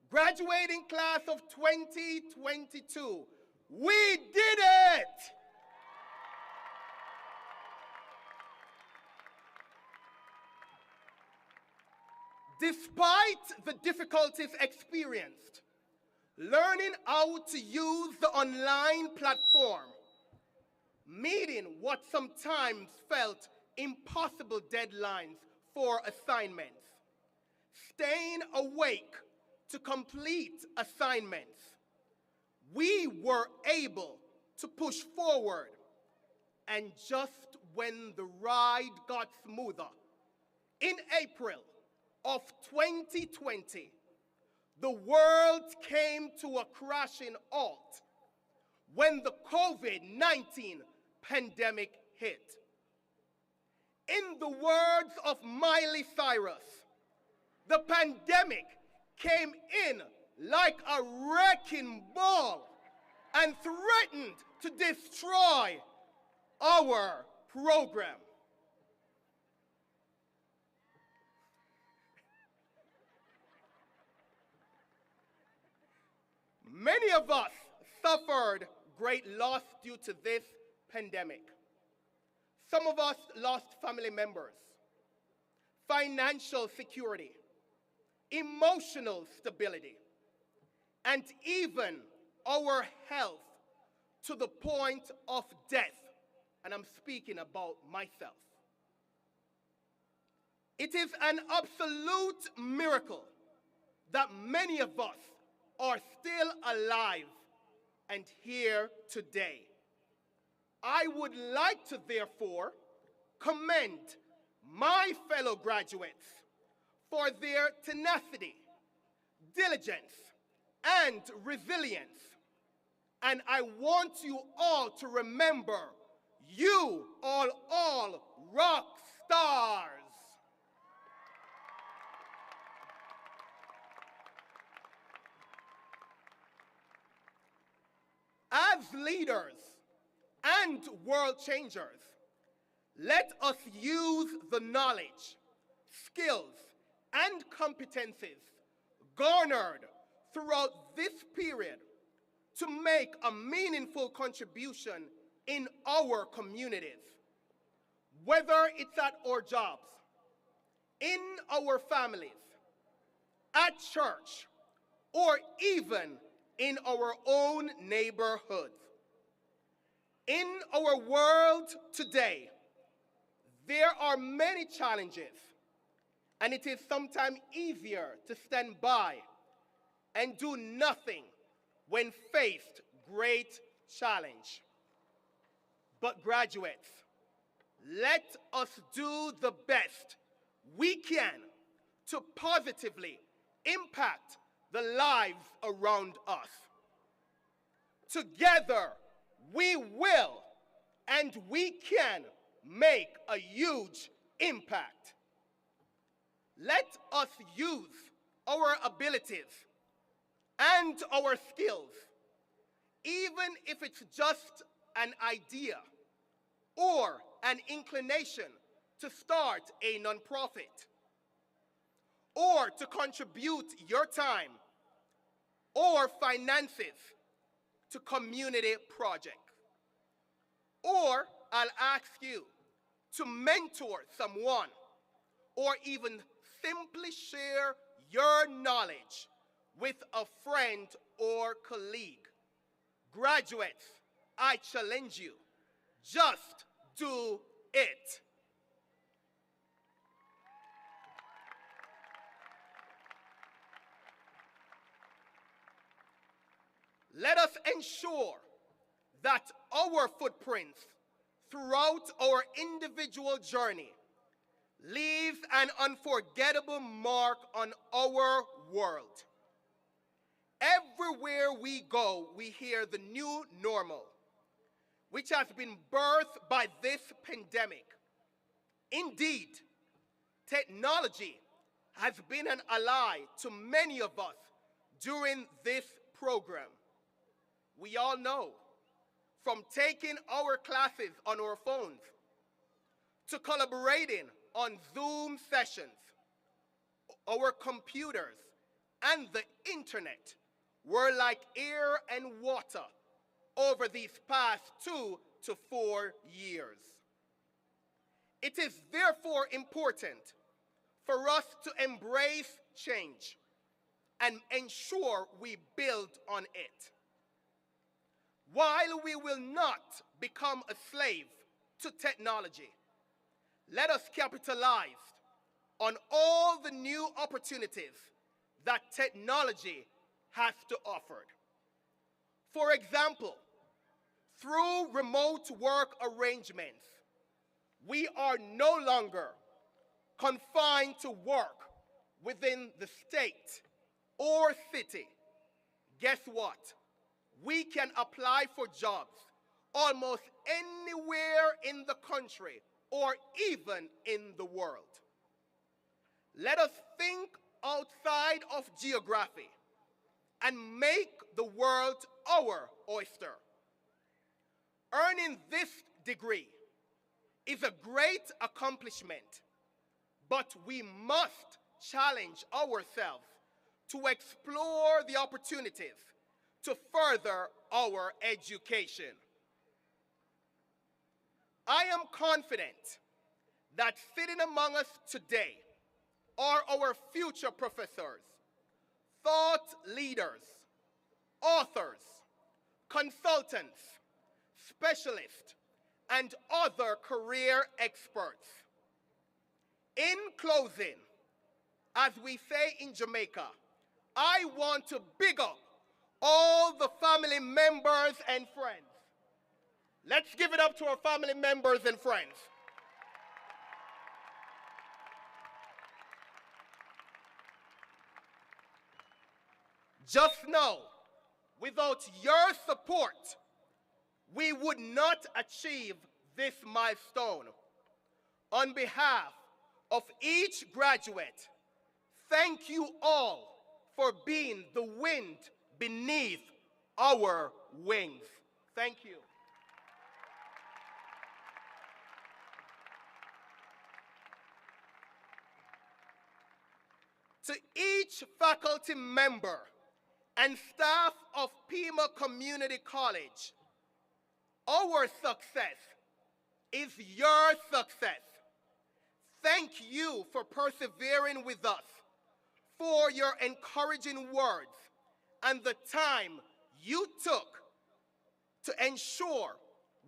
Graduating class of 2022. We did it! Despite the difficulties experienced, learning how to use the online platform, meeting what sometimes felt impossible deadlines for assignments, staying awake to complete assignments, we were able to push forward. And just when the ride got smoother. In April of 2020, the world came to a crashing halt when the COVID-19 pandemic hit. In the words of Miley Cyrus, the pandemic came in like a wrecking ball and threatened to destroy our program. Many of us suffered great loss due to this pandemic. Some of us lost family members, financial security, emotional stability, and even our health to the point of death. And I'm speaking about myself. It is an absolute miracle that many of us are still alive and here today. I would like to therefore commend my fellow graduates for their tenacity, diligence, and resilience. And I want you all to remember, you are all rock stars. As leaders and world changers, let us use the knowledge, skills, and competencies garnered throughout this period to make a meaningful contribution in our communities, whether it's at our jobs, in our families, at church, or even in our own neighborhoods. In our world today, there are many challenges, and it is sometimes easier to stand by and do nothing when faced great challenge. But graduates, let us do the best we can to positively impact the lives around us. Together, we will and we can make a huge impact. Let us use our abilities and our skills, even if it's just an idea or an inclination to start a nonprofit, or to contribute your time or finances to community projects. Or I'll ask you to mentor someone, or even simply share your knowledge with a friend or colleague. Graduates, I challenge you, just do it. Let us ensure that our footprints throughout our individual journey leaves an unforgettable mark on our world. Everywhere we go, we hear the new normal, which has been birthed by this pandemic. Indeed, technology has been an ally to many of us during this program. We all know, from taking our classes on our phones to collaborating on Zoom sessions, our computers and the internet were like air and water over these past 2 to 4 years. It is therefore important for us to embrace change and ensure we build on it. While we will not become a slave to technology, let us capitalize on all the new opportunities that technology has to offer. For example, through remote work arrangements, we are no longer confined to work within the state or city. Guess what? We can apply for jobs almost anywhere in the country or even in the world. Let us think outside of geography and make the world our oyster. Earning this degree is a great accomplishment, but we must challenge ourselves to explore the opportunities to further our education. I am confident that sitting among us today are our future professors, thought leaders, authors, consultants, specialists, and other career experts. In closing, as we say in Jamaica, I want to big up all the family members and friends. Let's give it up to our family members and friends. Just know, without your support, we would not achieve this milestone. On behalf of each graduate, thank you all for being the wind beneath our wings. Thank you. To each faculty member and staff of Pima Community College, our success is your success. Thank you for persevering with us, for your encouraging words, and the time you took to ensure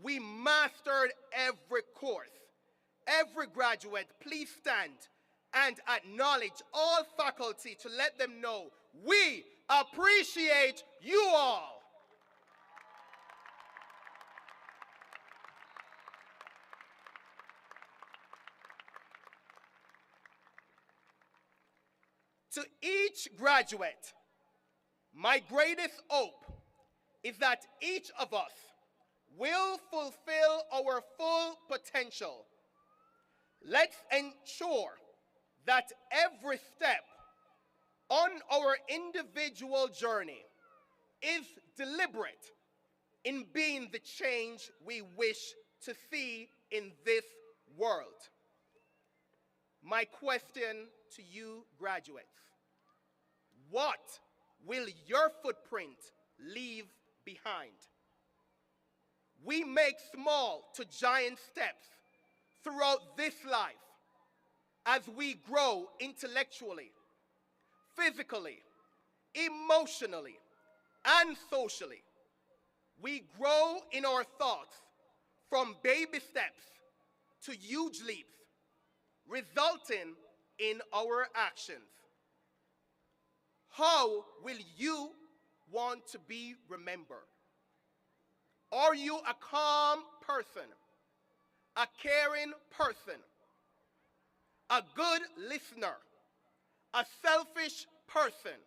we mastered every course. Every graduate, please stand and acknowledge all faculty to let them know we appreciate you all. To each graduate, my greatest hope is that each of us will fulfill our full potential. Let's ensure that every step on our individual journey is deliberate in being the change we wish to see in this world. My question to you graduates: what will your footprint leave behind? We make small to giant steps throughout this life as we grow intellectually, physically, emotionally, and socially. We grow in our thoughts from baby steps to huge leaps, resulting in our actions. How will you want to be remembered? Are you a calm person, a caring person, a good listener, a selfish person,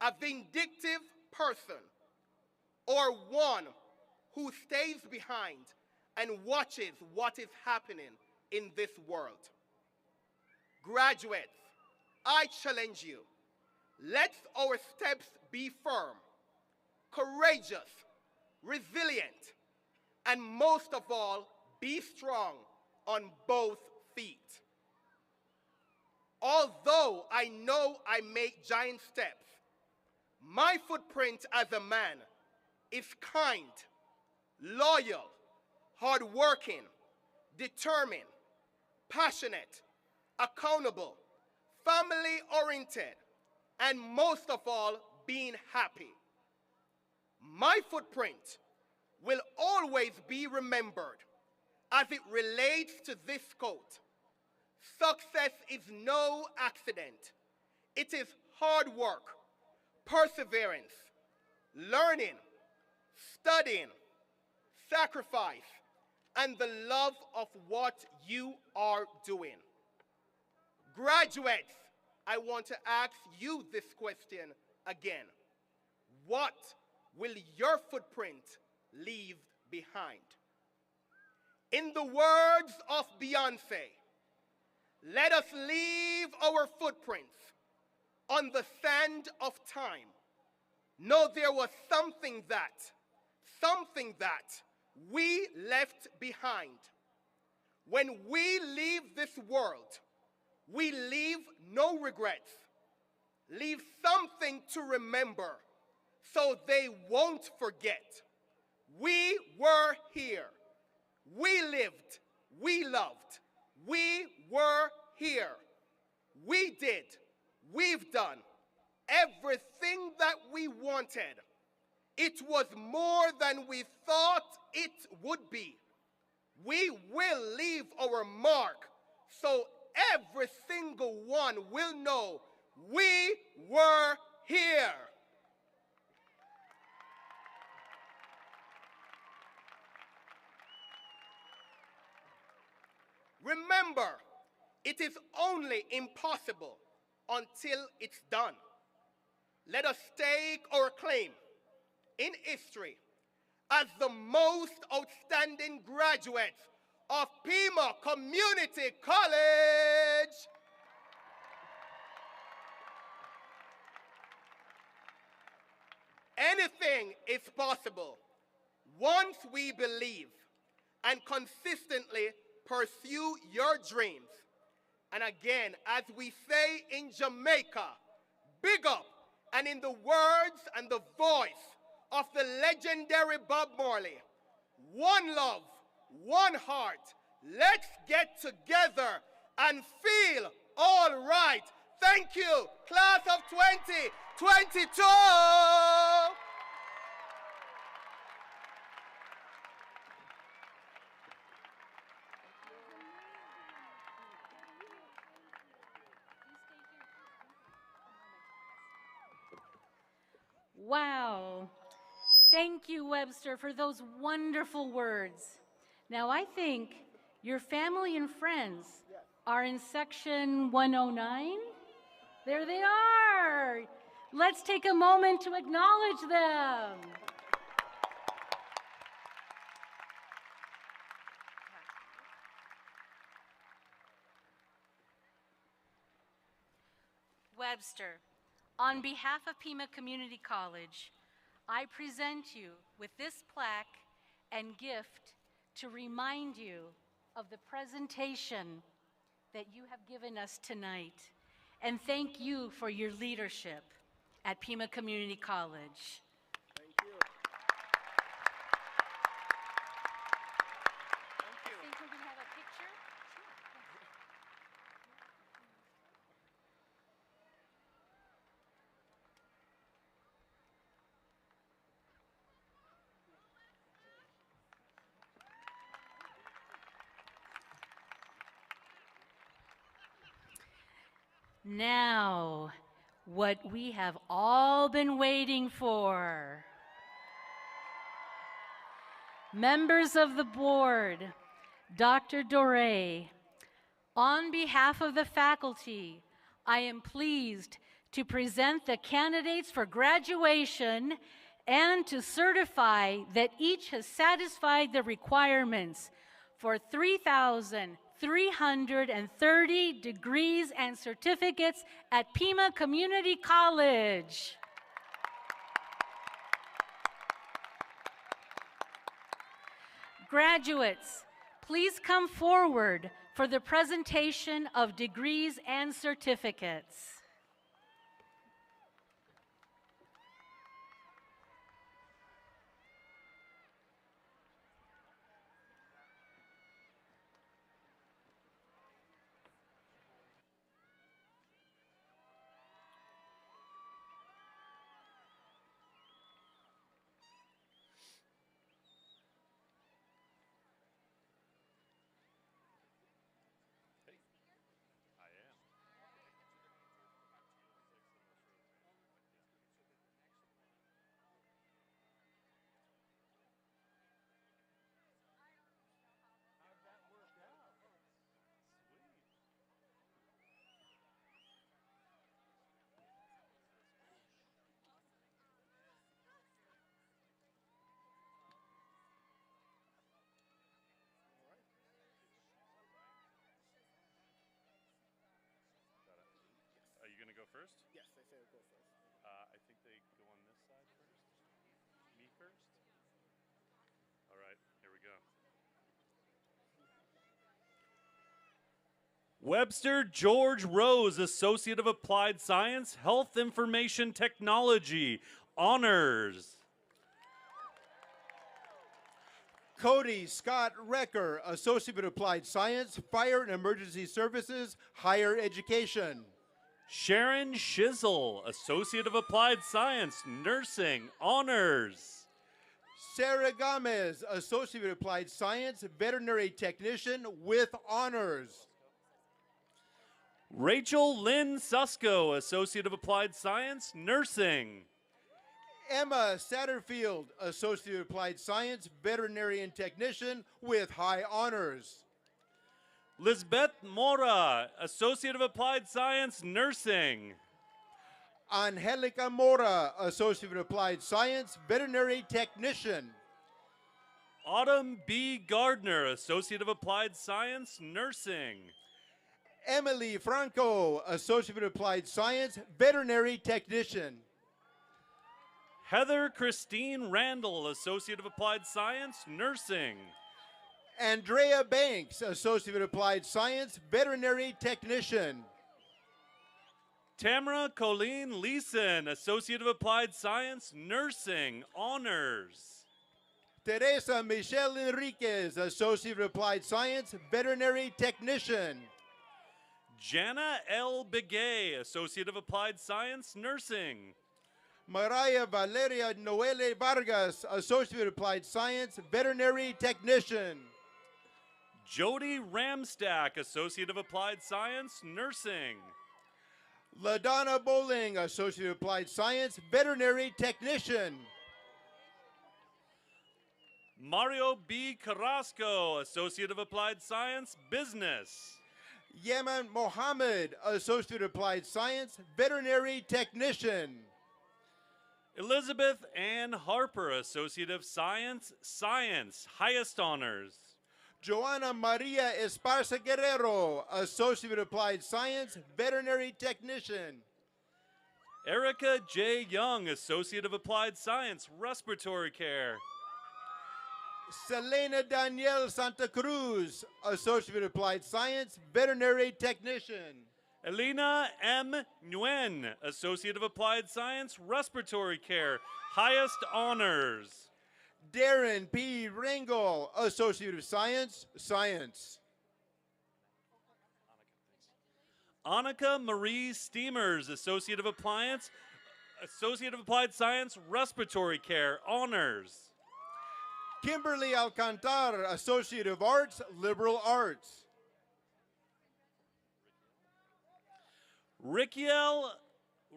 a vindictive person, or one who stays behind and watches what is happening in this world? Graduates, I challenge you. Let our steps be firm, courageous, resilient, and most of all, be strong on both feet. Although I know I make giant steps, my footprint as a man is kind, loyal, hardworking, determined, passionate, accountable, family-oriented, and most of all, being happy. My footprint will always be remembered as it relates to this quote: success is no accident. It is hard work, perseverance, learning, studying, sacrifice, and the love of what you are doing. Graduates, I want to ask you this question again. What will your footprint leave behind? In the words of Beyonce, let us leave our footprints on the sand of time. No, there was something that we left behind. When we leave this world, we leave no regrets. Leave something to remember so they won't forget. We were here. We lived. We loved. We were here. We did. We've done everything that we wanted. It was more than we thought it would be. We will leave our mark so every single one will know we were here. Remember, it is only impossible until it's done. Let us stake our claim in history as the most outstanding graduates of Pima Community College. Anything is possible once we believe and consistently pursue your dreams. And again, as we say in Jamaica, big up, and in the words and the voice of the legendary Bob Marley, one love, one heart, let's get together and feel all right. Thank you, class of 2022. Wow. Thank you, Webster, for those wonderful words. Now, I think your family and friends are in section 109. There they are. Let's take a moment to acknowledge them. Webster, on behalf of Pima Community College, I present you with this plaque and gift to remind you of the presentation that you have given us tonight, and thank you for your leadership at Pima Community College. Thank you. I think we can have a picture. Now, what we have all been waiting for. Members of the board, Dr. Doré, on behalf of the faculty, I am pleased to present the candidates for graduation and to certify that each has satisfied the requirements for 3,330 degrees and certificates at Pima Community College. Graduates, please come forward for the presentation of degrees and certificates. first? Yes, they say go first. I think they go on this side first. Me first? All right, here we go. Webster George Rose, Associate of Applied Science, Health Information Technology, Honors. Cody Scott Recker, Associate of Applied Science, Fire and Emergency Services, Higher Education. Sharon Shizzle, Associate of Applied Science, Nursing, Honors. Sarah Gomez, Associate of Applied Science, Veterinary Technician with Honors. Rachel Lynn Susko, Associate of Applied Science, Nursing. Emma Satterfield, Associate of Applied Science, Veterinarian Technician with High Honors. Lisbeth Mora, Associate of Applied Science, Nursing. Angelica Mora, Associate of Applied Science, Veterinary Technician. Autumn B. Gardner, Associate of Applied Science, Nursing. Emily Franco, Associate of Applied Science, Veterinary Technician. Heather Christine Randall, Associate of Applied Science, Nursing. Andrea Banks, Associate of Applied Science, Veterinary Technician. Tamara Colleen Leeson, Associate of Applied Science, Nursing, Honors. Teresa Michelle Enriquez, Associate of Applied Science, Veterinary Technician. Jana L. Begay, Associate of Applied Science, Nursing. Mariah Valeria Noele Vargas, Associate of Applied Science, Veterinary Technician. Jody Ramstack, Associate of Applied Science, Nursing. LaDonna Bowling, Associate of Applied Science, Veterinary Technician. Mario B. Carrasco, Associate of Applied Science, Business. Yemen Mohammed, Associate of Applied Science, Veterinary Technician. Elizabeth Ann Harper, Associate of Science, Science, highest honors. Joanna Maria Esparza Guerrero, Associate of Applied Science, Veterinary Technician. Erica J. Young, Associate of Applied Science, Respiratory Care. Selena Danielle Santa Cruz, Associate of Applied Science, Veterinary Technician. Elena M. Nguyen, Associate of Applied Science, Respiratory Care, highest honors. Darren P. Rangel, Associate of Science, Science. Annika Marie Steamers, Associate of Applied Science, Respiratory Care, honors. Kimberly Alcantar, Associate of Arts, Liberal Arts. Riquiel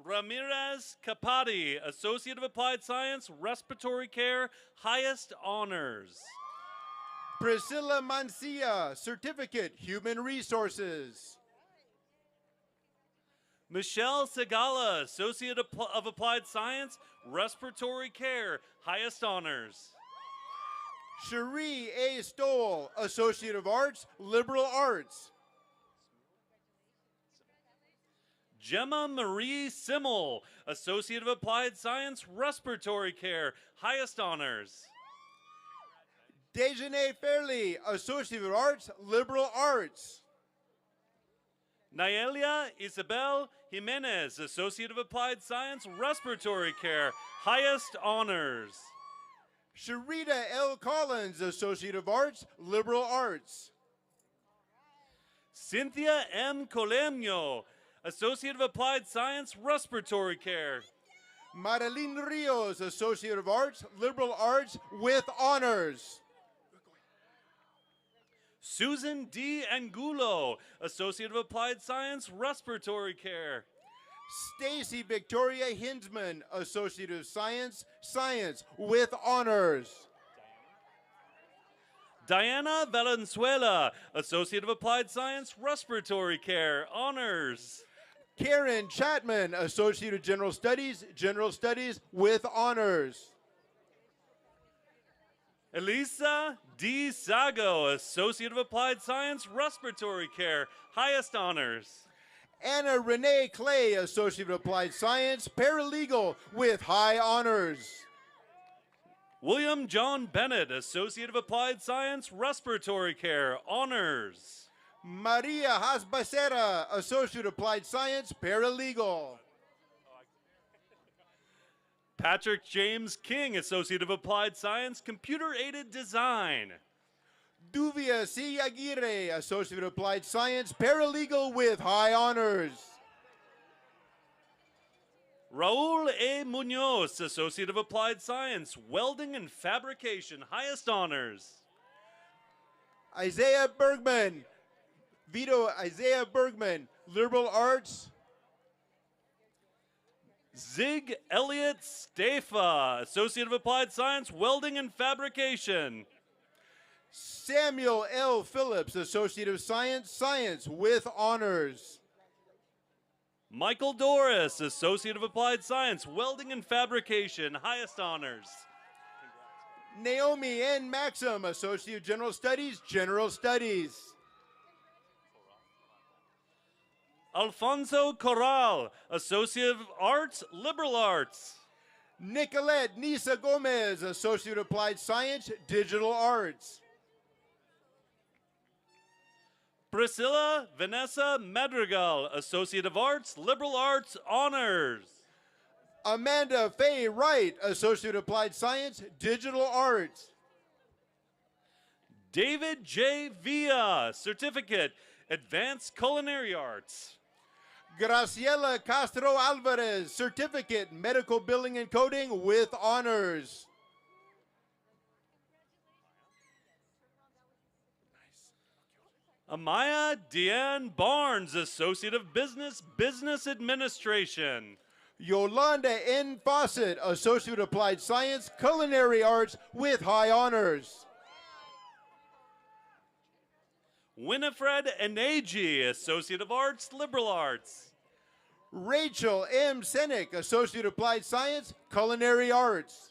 Ramirez Capati, Associate of Applied Science, Respiratory Care, highest honors. Priscilla Mancia, Certificate, Human Resources. Michelle Segala, Associate of Applied Science, Respiratory Care, highest honors. Cherie A. Stoll, Associate of Arts, Liberal Arts. Gemma Marie Simmel, Associate of Applied Science, Respiratory Care, highest honors. Dejanay Fairley, Associate of Arts, Liberal Arts. Naelia Isabel Jimenez, Associate of Applied Science, Respiratory Care, highest honors. Sharita L. Collins, Associate of Arts, Liberal Arts. Cynthia M. Colemio, Associate of Applied Science, Respiratory Care. Madeline Rios, Associate of Arts, Liberal Arts with honors. Susan D. Angulo, Associate of Applied Science, Respiratory Care. Stacy Victoria Hinsman, Associate of Science, Science with honors. Diana Valenzuela, Associate of Applied Science, Respiratory Care, honors. Karen Chapman, Associate of General Studies with honors. Elisa D. Sago, Associate of Applied Science, Respiratory Care, highest honors. Anna Renee Clay, Associate of Applied Science, Paralegal with high honors. William John Bennett, Associate of Applied Science, Respiratory Care, honors. Maria Hasbacera, Associate of Applied Science, Paralegal. Patrick James King, Associate of Applied Science, Computer-Aided Design. Duvia C. Aguirre, Associate of Applied Science, Paralegal with high honors. Raul A. Munoz, Associate of Applied Science, Welding and Fabrication, highest honors. Isaiah Bergman, Isaiah Bergman, Liberal Arts. Zig Elliott Stafa, Associate of Applied Science, Welding and Fabrication. Samuel L. Phillips, Associate of Science, Science with honors. Michael Doris, Associate of Applied Science, Welding and Fabrication, highest honors. Naomi N. Maxim, Associate of General Studies, General Studies. Alfonso Corral, Associate of Arts, Liberal Arts. Nicolette Nisa Gomez, Associate of Applied Science, Digital Arts. Priscilla Vanessa Madrigal, Associate of Arts, Liberal Arts, honors. Amanda Faye Wright, Associate of Applied Science, Digital Arts. David J. Villa, Certificate, Advanced Culinary Arts. Graciela Castro Alvarez, Certificate, Medical Billing and Coding with honors. Amaya Deanne Barnes, Associate of Business, Business Administration. Yolanda N. Fawcett, Associate of Applied Science, Culinary Arts with high honors. Winifred Enaji, Associate of Arts, Liberal Arts. Rachel M. Senick, Associate of Applied Science, Culinary Arts.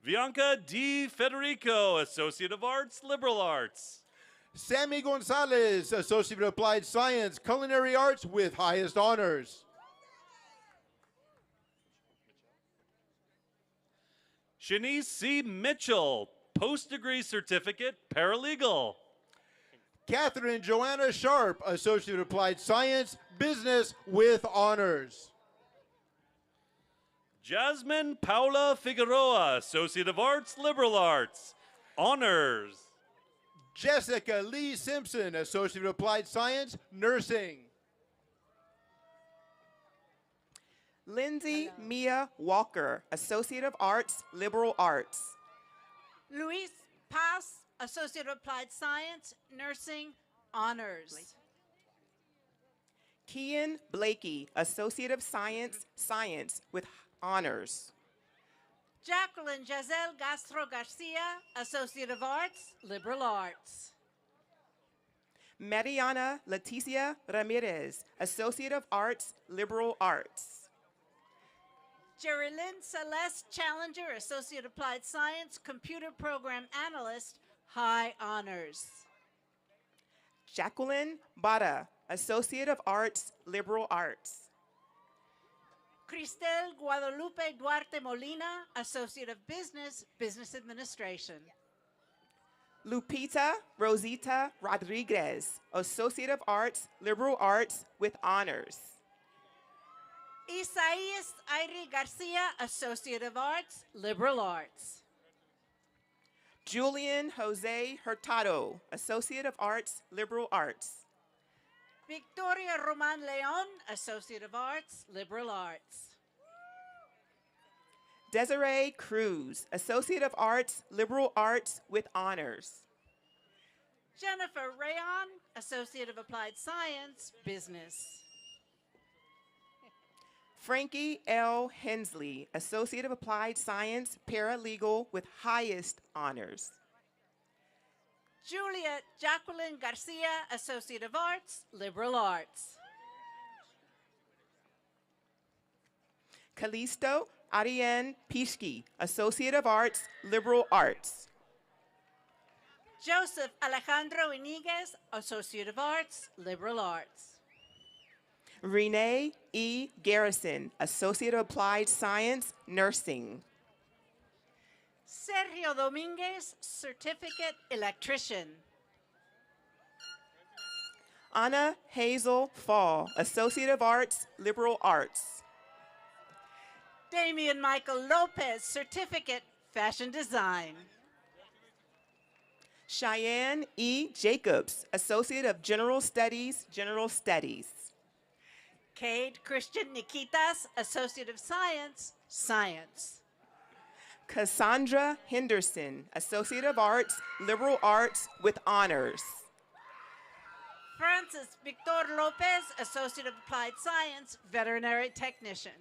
Bianca D. Federico, Associate of Arts, Liberal Arts. Sammy Gonzalez, Associate of Applied Science, Culinary Arts with highest honors. Shanice C. Mitchell, Post-Degree Certificate, Paralegal. Catherine Joanna Sharp, Associate of Applied Science, Business with honors. Jasmine Paula Figueroa, Associate of Arts, Liberal Arts, honors. Jessica Lee Simpson, Associate of Applied Science, Nursing. Lindsay Mia Walker, Associate of Arts, Liberal Arts. Luis Paz, Associate of Applied Science, Nursing, honors. Kian Blakey, Associate of Science, Science with honors. Jacqueline Giselle Castro Garcia, Associate of Arts, Liberal Arts. Mariana Leticia Ramirez, Associate of Arts, Liberal Arts. Jerilyn Celeste Challenger, Associate Applied Science, Computer Program Analyst, high honors. Jacqueline Bada, Associate of Arts, Liberal Arts. Cristel Guadalupe Duarte Molina, Associate of Business, Business Administration. Lupita Rosita Rodriguez, Associate of Arts, Liberal Arts with honors. Isaias Airi Garcia, Associate of Arts, Liberal Arts. Julian Jose Hurtado, Associate of Arts, Liberal Arts. Victoria Roman Leon, Associate of Arts, Liberal Arts. Desiree Cruz, Associate of Arts, Liberal Arts with honors. Jennifer Rayon, Associate of Applied Science, Business. Frankie L. Hensley, Associate of Applied Science, Paralegal with highest honors. Julia Jacqueline Garcia, Associate of Arts, Liberal Arts. Callisto Ariane Pishki, Associate of Arts, Liberal Arts. Joseph Alejandro Iniguez, Associate of Arts, Liberal Arts. Renee E. Garrison, Associate of Applied Science, Nursing. Sergio Dominguez, Certificate Electrician. Anna Hazel Fall, Associate of Arts, Liberal Arts. Damian Michael Lopez, Certificate Fashion Design. Cheyenne E. Jacobs, Associate of General Studies, General Studies. Cade Christian Nikitas, Associate of Science, Science. Cassandra Henderson, Associate of Arts, Liberal Arts with honors. Francis Victor Lopez, Associate of Applied Science, Veterinary Technician.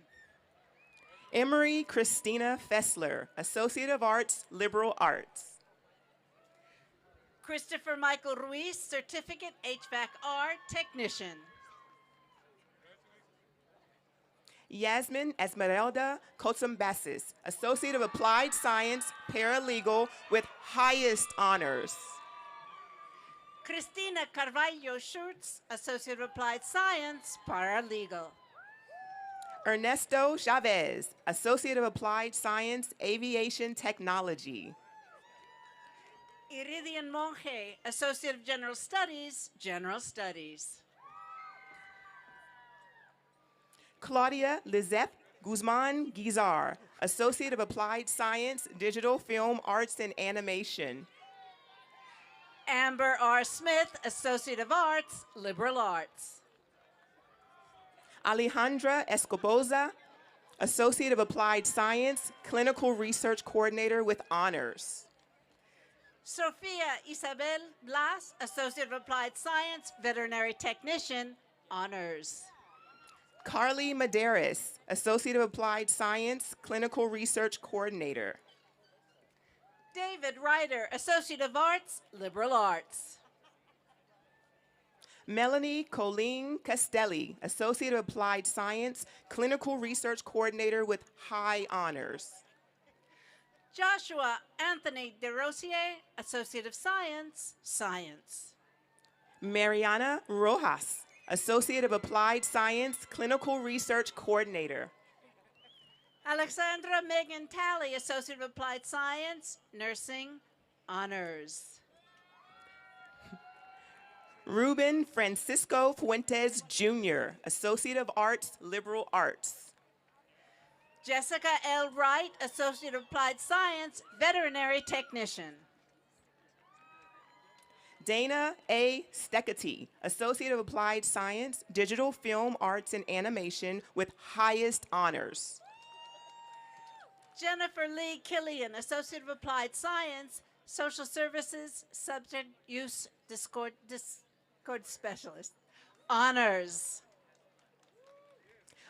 Emery Christina Fessler, Associate of Arts, Liberal Arts. Christopher Michael Ruiz, Certificate HVAC-R Technician. Yasmin Esmeralda Cotzumbasis, Associate of Applied Science, Paralegal with highest honors. Cristina Carvalho Schurtz, Associate of Applied Science, Paralegal. Ernesto Chavez, Associate of Applied Science, Aviation Technology. Iridian Monge, Associate of General Studies, General Studies. Claudia Lizeth Guzman Guizar, Associate of Applied Science, Digital Film Arts and Animation. Amber R. Smith, Associate of Arts, Liberal Arts. Alejandra Escoboza, Associate of Applied Science, Clinical Research Coordinator with honors. Sofia Isabel Blas, Associate of Applied Science, Veterinary Technician, honors. Carly Medeiros, Associate of Applied Science, Clinical Research Coordinator. David Ryder, Associate of Arts, Liberal Arts. Melanie Colleen Castelli, Associate of Applied Science, Clinical Research Coordinator with high honors. Joshua Anthony DeRosier, Associate of Science, Science. Mariana Rojas, Associate of Applied Science, Clinical Research Coordinator. Alexandra Megan Talley, Associate of Applied Science, Nursing, honors. Ruben Francisco Fuentes Jr., Associate of Arts, Liberal Arts. Jessica L. Wright, Associate of Applied Science, Veterinary Technician. Dana A. Steckety, Associate of Applied Science, Digital Film Arts and Animation with highest honors. Jennifer Lee Killian, Associate of Applied Science, Social Services, Subject Use Discord Specialist, honors.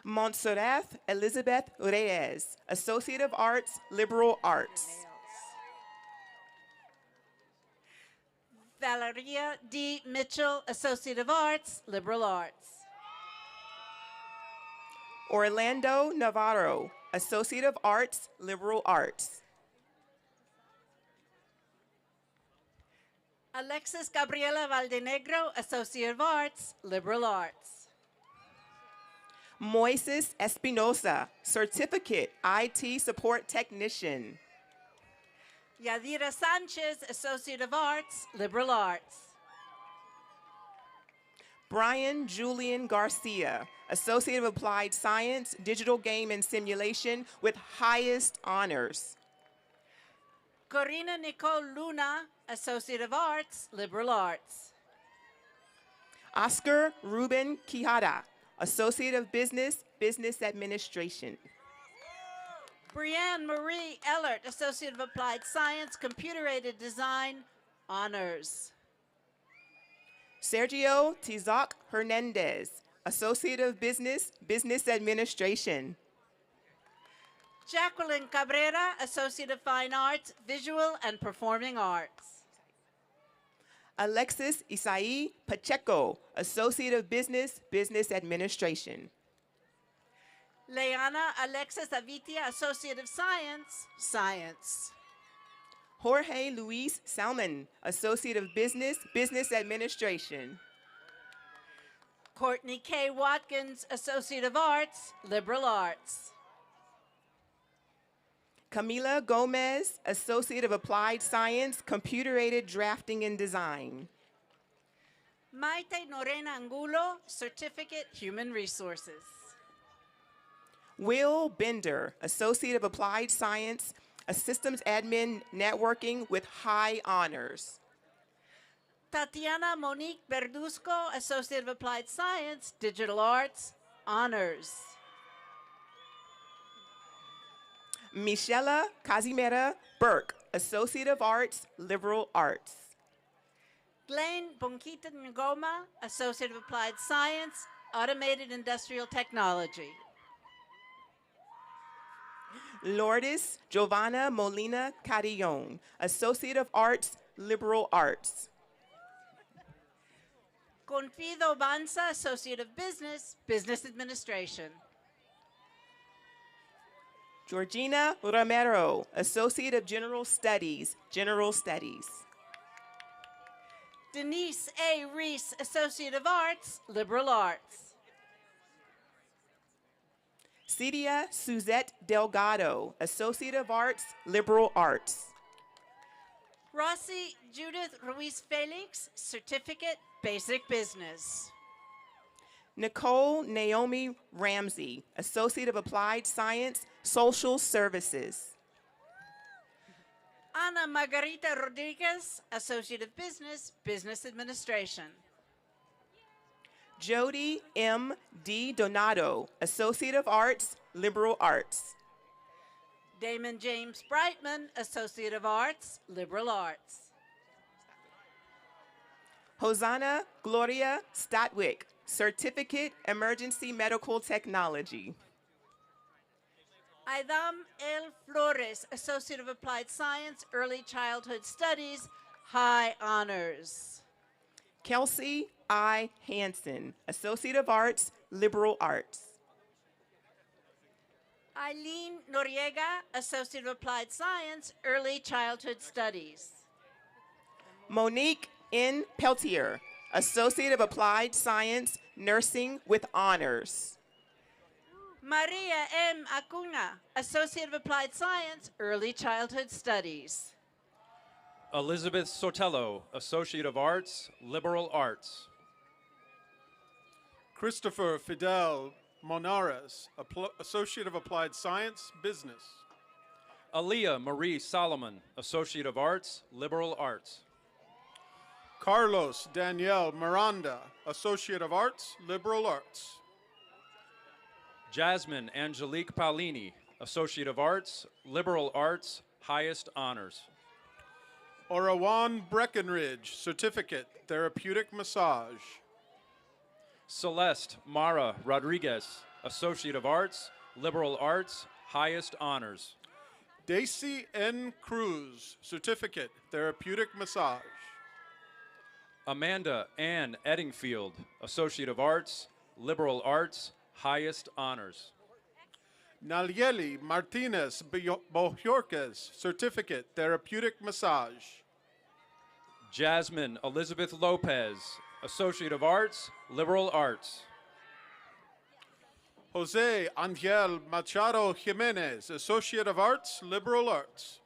Montserrat Elizabeth Reyes, Associate of Arts, Liberal Arts. Valeria D. Mitchell, Associate of Arts, Liberal Arts. Orlando Navarro, Associate of Arts, Liberal Arts. Alexis Gabriela Valdenegro, Associate of Arts, Liberal Arts. Moises Espinosa, Certificate IT Support Technician. Yadira Sanchez, Associate of Arts, Liberal Arts. Brian Julian Garcia, Associate of Applied Science, Digital Game and Simulation with highest honors. Corina Nicole Luna, Associate of Arts, Liberal Arts. Oscar Ruben Quijada, Associate of Business, Business Administration. Brianne Marie Ellert, Associate of Applied Science, Computer-Aided Design, honors. Sergio Tizoc Hernandez, Associate of Business, Business Administration. Jacqueline Cabrera, Associate of Fine Arts, Visual and Performing Arts. Alexis Isai Pacheco, Associate of Business, Business Administration. Leana Alexis Avitia, Associate of Science, Science. Jorge Luis Salmon, Associate of Business, Business Administration. Courtney K. Watkins, Associate of Arts, Liberal Arts. Camila Gomez, Associate of Applied Science, Computer-Aided Drafting and Design. Maite Norena Angulo, Certificate, Human Resources. Will Bender, Associate of Applied Science, a Systems Admin Networking with high honors. Tatiana Monique Verduzco, Associate of Applied Science, Digital Arts, Honors. Michela Casimera Burke, Associate of Arts, Liberal Arts. Glenn Bonquita Ngoma, Associate of Applied Science, Automated Industrial Technology. Lourdes Giovanna Molina Carillon, Associate of Arts, Liberal Arts. Confido Banza, Associate of Business, Business Administration. Georgina Romero, Associate of General Studies, General Studies. Denise A. Reese, Associate of Arts, Liberal Arts. Cedia Suzette Delgado, Associate of Arts, Liberal Arts. Rossi Judith Ruiz Felix, Certificate, Basic Business. Nicole Naomi Ramsey, Associate of Applied Science, Social Services. Ana Margarita Rodriguez, Associate of Business, Business Administration. Jody M. D. Donato, Associate of Arts, Liberal Arts. Damon James Brightman, Associate of Arts, Liberal Arts. Hosanna Gloria Statwick, Certificate, Emergency Medical Technology. Aidam L. Flores, Associate of Applied Science, Early Childhood Studies, High Honors. Kelsey I. Hansen, Associate of Arts, Liberal Arts. Eileen Noriega, Associate of Applied Science, Early Childhood Studies. Monique N. Peltier, Associate of Applied Science, Nursing with Honors. Maria M. Acuna, Associate of Applied Science, Early Childhood Studies. Elizabeth Sotelo, Associate of Arts, Liberal Arts. Christopher Fidel Monares, Associate of Applied Science, Business. Aaliyah Marie Solomon, Associate of Arts, Liberal Arts. Carlos Danielle Miranda, Associate of Arts, Liberal Arts. Jasmine Angelique Paolini, Associate of Arts, Liberal Arts, highest honors. Orawan Breckenridge, Certificate, Therapeutic Massage. Celeste Mara Rodriguez, Associate of Arts, Liberal Arts, highest honors. Daisy N. Cruz, Certificate, Therapeutic Massage. Amanda Ann Eddingfield, Associate of Arts, Liberal Arts, highest honors. Nalieli Martinez Bojorquez, Certificate, Therapeutic Massage. Jasmine Elizabeth Lopez, Associate of Arts, Liberal Arts. Jose Angel Machado Jimenez, Associate of Arts, Liberal Arts.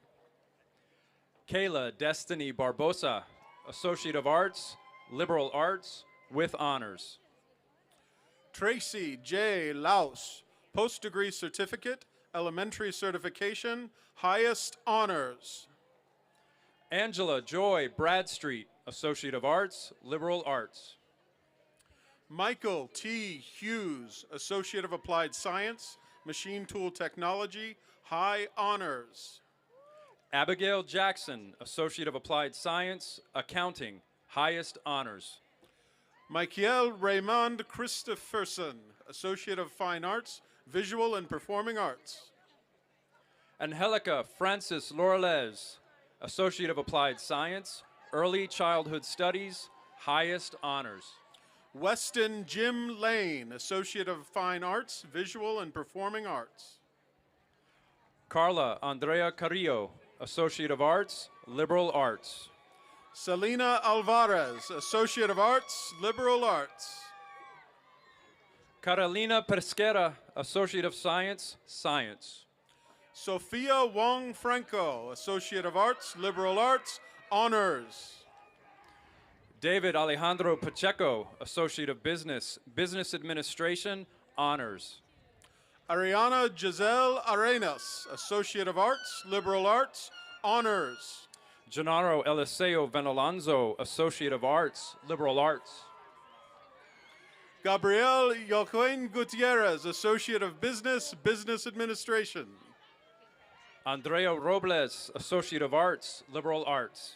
Kayla Destiny Barbosa, Associate of Arts, Liberal Arts, with honors. Tracy J. Laus, Post-Degree Certificate, Elementary Certification, Highest Honors. Angela Joy Bradstreet, Associate of Arts, Liberal Arts. Michael T. Hughes, Associate of Applied Science, Machine Tool Technology, High Honors. Abigail Jackson, Associate of Applied Science, Accounting, highest honors. Michael Raymond Christopherson, Associate of Fine Arts, Visual and Performing Arts. Angelica Francis Lorelez, Associate of Applied Science, Early Childhood Studies, highest honors. Weston Jim Lane, Associate of Fine Arts, Visual and Performing Arts. Carla Andrea Carrillo, Associate of Arts, Liberal Arts. Selena Alvarez, Associate of Arts, Liberal Arts. Carolina Pesquera, Associate of Science, Science. Sophia Wong Franco, Associate of Arts, Liberal Arts, Honors. David Alejandro Pacheco, Associate of Business, Business Administration, Honors. Ariana Giselle Arenas, Associate of Arts, Liberal Arts, Honors. Gennaro Eliseo Venalonzo, Associate of Arts, Liberal Arts. Gabriel Joaquin Gutierrez, Associate of Business, Business Administration. Andrea Robles, Associate of Arts, Liberal Arts.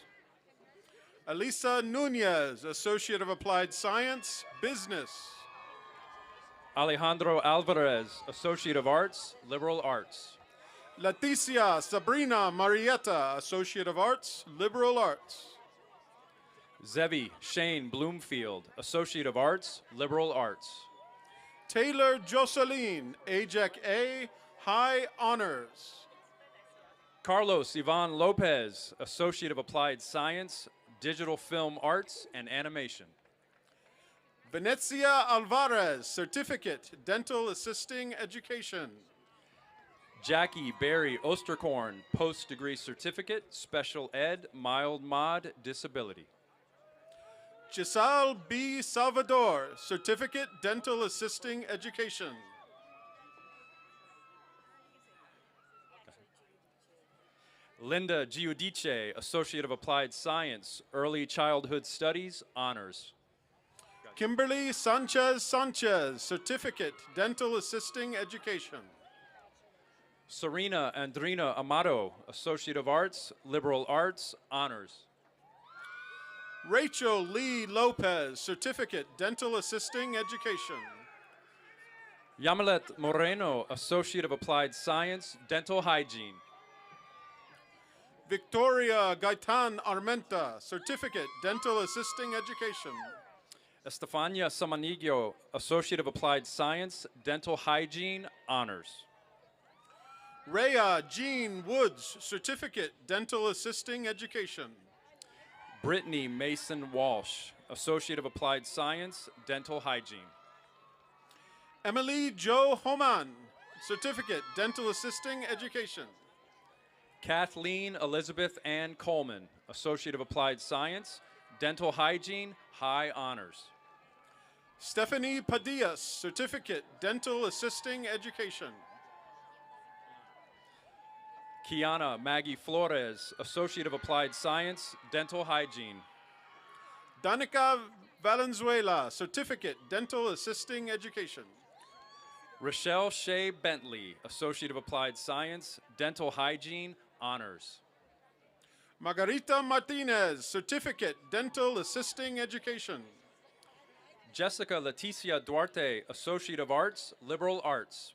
Elisa Nunez, Associate of Applied Science, Business. Alejandro Alvarez, Associate of Arts, Liberal Arts. Leticia Sabrina Marietta, Associate of Arts, Liberal Arts. Zevi Shane Bloomfield, Associate of Arts, Liberal Arts. Taylor Jocelyn, AJEC A, High Honors. Carlos Ivan Lopez, Associate of Applied Science, Digital Film Arts and Animation. Venezia Alvarez, Certificate, Dental Assisting Education. Jackie Barry Osterkorn, Post-Degree Certificate, Special Ed, Mild Mod, Disability. Chisal B. Salvador, Certificate, Dental Assisting Education. Linda Giudice, Associate of Applied Science, Early Childhood Studies, Honors. Kimberly Sanchez Sanchez, Certificate, Dental Assisting Education. Serena Andrina Amato, Associate of Arts, Liberal Arts, Honors. Rachel Lee Lopez, Certificate, Dental Assisting Education. Yamilet Moreno, Associate of Applied Science, Dental Hygiene. Victoria Gaitan Armenta, Certificate, Dental Assisting Education. Estefania Samanigio, Associate of Applied Science, Dental Hygiene, Honors. Rhea Jean Woods, Certificate, Dental Assisting Education. Brittany Mason Walsh, Associate of Applied Science, Dental Hygiene. Emily Jo Homan, Certificate, Dental Assisting Education. Kathleen Elizabeth Ann Coleman, Associate of Applied Science, Dental Hygiene, High Honors. Stephanie Padillas, Certificate, Dental Assisting Education. Kiana Maggie Flores, Associate of Applied Science, Dental Hygiene. Danica Valenzuela, Certificate, Dental Assisting Education. Rochelle Shea Bentley, Associate of Applied Science, Dental Hygiene, Honors. Margarita Martinez, Certificate, Dental Assisting Education. Jessica Leticia Duarte, Associate of Arts, Liberal Arts.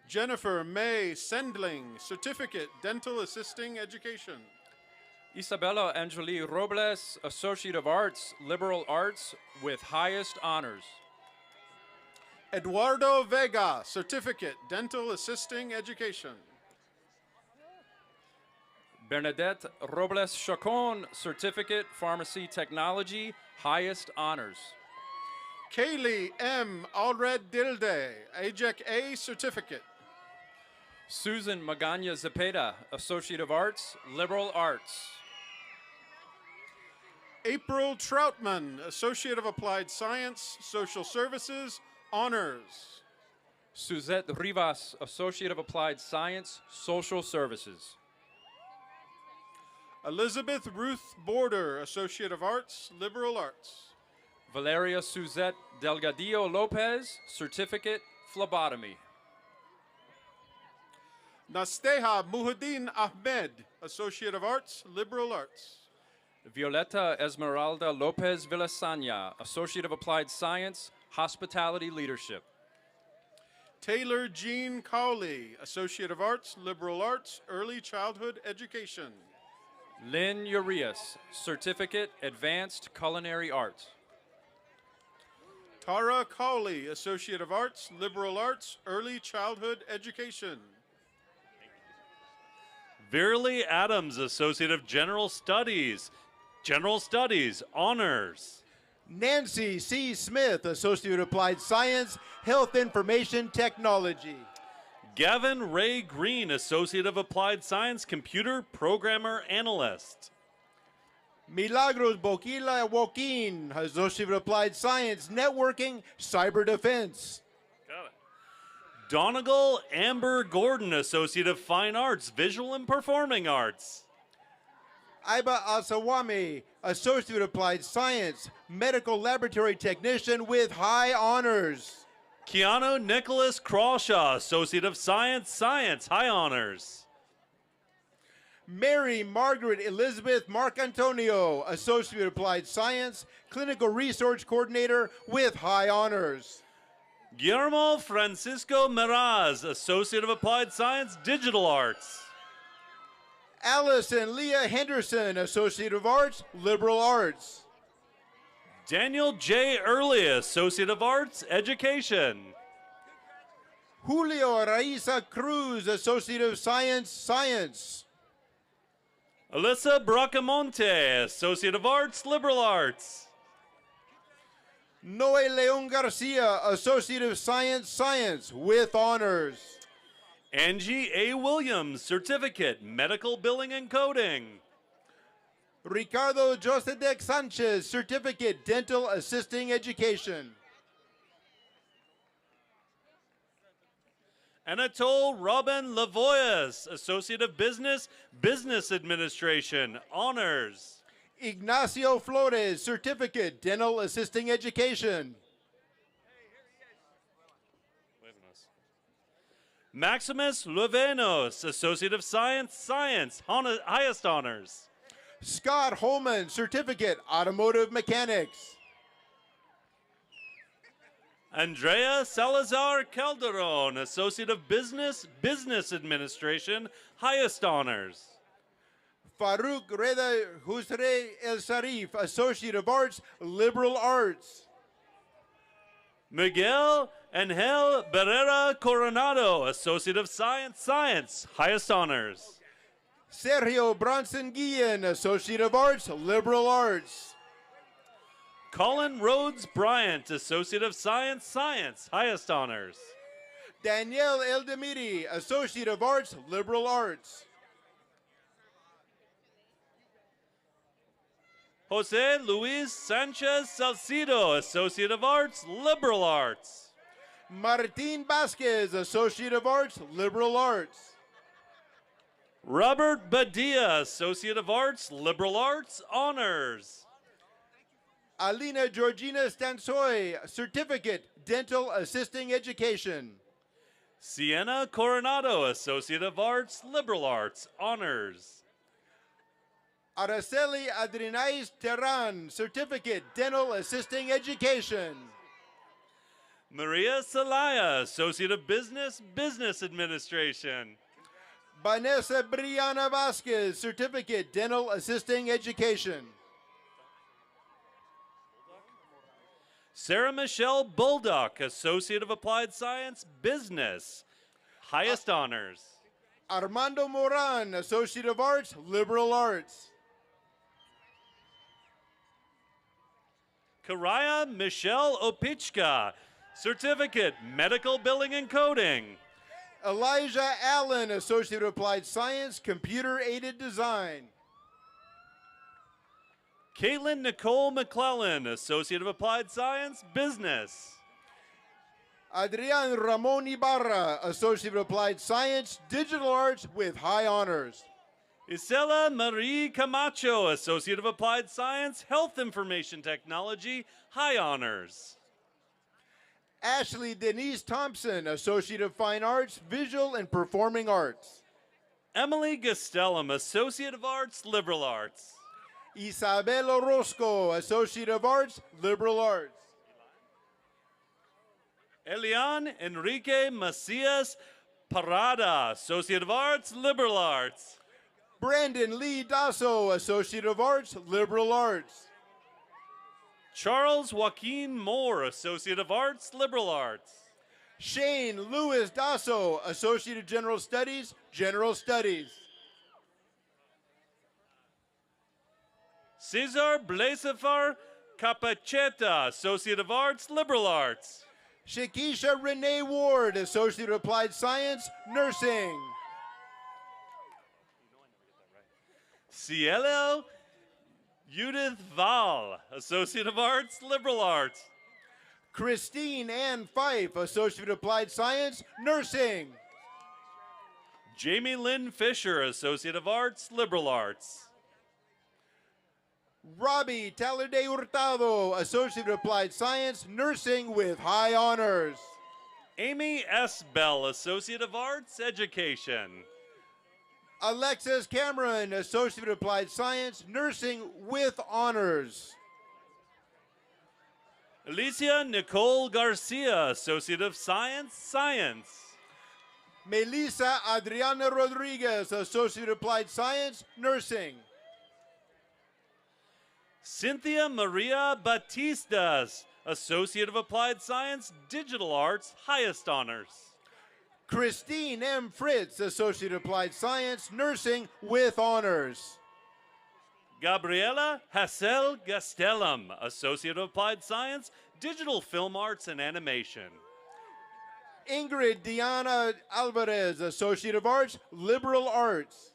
Jennifer May Sendling, Certificate, Dental Assisting Education. Isabella Angeli Robles, Associate of Arts, Liberal Arts, with highest honors. Eduardo Vega, Certificate, Dental Assisting Education. Bernadette Robles Chacon, Certificate, Pharmacy Technology, highest honors. Kaylee M. Alred Dilde, AJEC A Certificate. Susan Magana Zepeda, Associate of Arts, Liberal Arts. April Troutman, Associate of Applied Science, Social Services, Honors. Suzette Rivas, Associate of Applied Science, Social Services. Elizabeth Ruth Border, Associate of Arts, Liberal Arts. Valeria Suzette Delgadillo Lopez, Certificate, Phlebotomy. Nasteha Muhuddin Ahmed, Associate of Arts, Liberal Arts. Violeta Esmeralda Lopez Villasana, Associate of Applied Science, Hospitality Leadership. Taylor Jean Cowley, Associate of Arts, Liberal Arts, Early Childhood Education. Lynn Urias, Certificate, Advanced Culinary Arts. Tara Cowley, Associate of Arts, Liberal Arts, Early Childhood Education. Virley Adams, Associate of General Studies, Honors. Nancy C. Smith, Associate of Applied Science, Health Information Technology. Gavin Ray Green, Associate of Applied Science, Computer Programmer Analyst. Milagros Boquila Joaquin, Associate of Applied Science, Networking, Cyber Defense. Got it. Donegal Amber Gordon, Associate of Fine Arts, Visual and Performing Arts. Iba Asawami, Associate of Applied Science, Medical Laboratory Technician with high honors. Keanu Nicholas Crawshaw, Associate of Science, high honors. Mary Margaret Elizabeth Marcantonio, Associate of Applied Science, Clinical Research Coordinator with high honors. Guillermo Francisco Meraz, Associate of Applied Science, Digital Arts. Allison Leah Henderson, Associate of Arts, Liberal Arts. Daniel J. Early, Associate of Arts, Education. Julio Raiza Cruz, Associate of Science. Alyssa Bracamonte, Associate of Arts, Liberal Arts. Noe Leon Garcia, Associate of Science with honors. Angie A. Williams, Certificate, Medical Billing and Coding. Ricardo Josedek Sanchez, Certificate, Dental Assisting Education. Anatole Robin Lavoyas, Associate of Business, Business Administration, Honors. Ignacio Flores, Certificate, Dental Assisting Education. Maximus Luvenos, Associate of Science, highest honors. Scott Holman, Certificate, Automotive Mechanics. Andrea Salazar Calderon, Associate of Business, Business Administration, highest honors. Farouk Reda Husre El Sarif, Associate of Arts, Liberal Arts. Miguel Angel Barrera Coronado, Associate of Science, highest honors. Sergio Bronson Guillen, Associate of Arts, Liberal Arts. Colin Rhodes Bryant, Associate of Science, highest honors. Danielle Eldemiri, Associate of Arts, Liberal Arts. Jose Luis Sanchez Salcido, Associate of Arts, Liberal Arts. Martin Vasquez, Associate of Arts, Liberal Arts. Robert Badia, Associate of Arts, Liberal Arts, Honors. Alina Georgina Stansoy, Certificate, Dental Assisting Education. Sienna Coronado, Associate of Arts, Liberal Arts, Honors. Araceli Adrinais Terran, Certificate, Dental Assisting Education. Maria Celaya, Associate of Business, Business Administration. Vanessa Brianna Vasquez, Certificate, Dental Assisting Education. Sarah Michelle Bulldog, Associate of Applied Science, Business, highest honors. Armando Moran, Associate of Arts, Liberal Arts. Karaya Michelle Opichka, Certificate, Medical Billing and Coding. Elijah Allen, Associate of Applied Science, Computer Aided Design. Caitlin Nicole McClellan, Associate of Applied Science, Business. Adrian Ramon Ibarra, Associate of Applied Science, Digital Arts with high honors. Isela Marie Camacho, Associate of Applied Science, Health Information Technology, high honors. Ashley Denise Thompson, Associate of Fine Arts, Visual and Performing Arts. Emily Gastelum, Associate of Arts, Liberal Arts. Isabel Orozco, Associate of Arts, Liberal Arts. Elian Enrique Macias Parada, Associate of Arts, Liberal Arts. Brandon Lee Dasso, Associate of Arts, Liberal Arts. Charles Joaquin Moore, Associate of Arts, Liberal Arts. Shane Lewis Dasso, Associate of General Studies, General Studies. Cesar Blazafar Capacheta, Associate of Arts, Liberal Arts. Shakisha Renee Ward, Associate of Applied Science, Nursing. Cielo Judith Val, Associate of Arts, Liberal Arts. Christine Ann Fife, Associate of Applied Science, Nursing. Jamie Lynn Fisher, Associate of Arts, Liberal Arts. Robbie Talade Hurtado, Associate of Applied Science, Nursing with high honors. Amy S. Bell, Associate of Arts, Education. Alexis Cameron, Associate of Applied Science, Nursing with honors. Alicia Nicole Garcia, Associate of Science, Science. Melissa Adriana Rodriguez, Associate of Applied Science, Nursing. Cynthia Maria Batistas, Associate of Applied Science, Digital Arts, highest honors. Christine M. Fritz, Associate of Applied Science, Nursing with honors. Gabriela Hassel Gastelum, Associate of Applied Science, Digital Film Arts and Animation. Ingrid Diana Alvarez, Associate of Arts, Liberal Arts.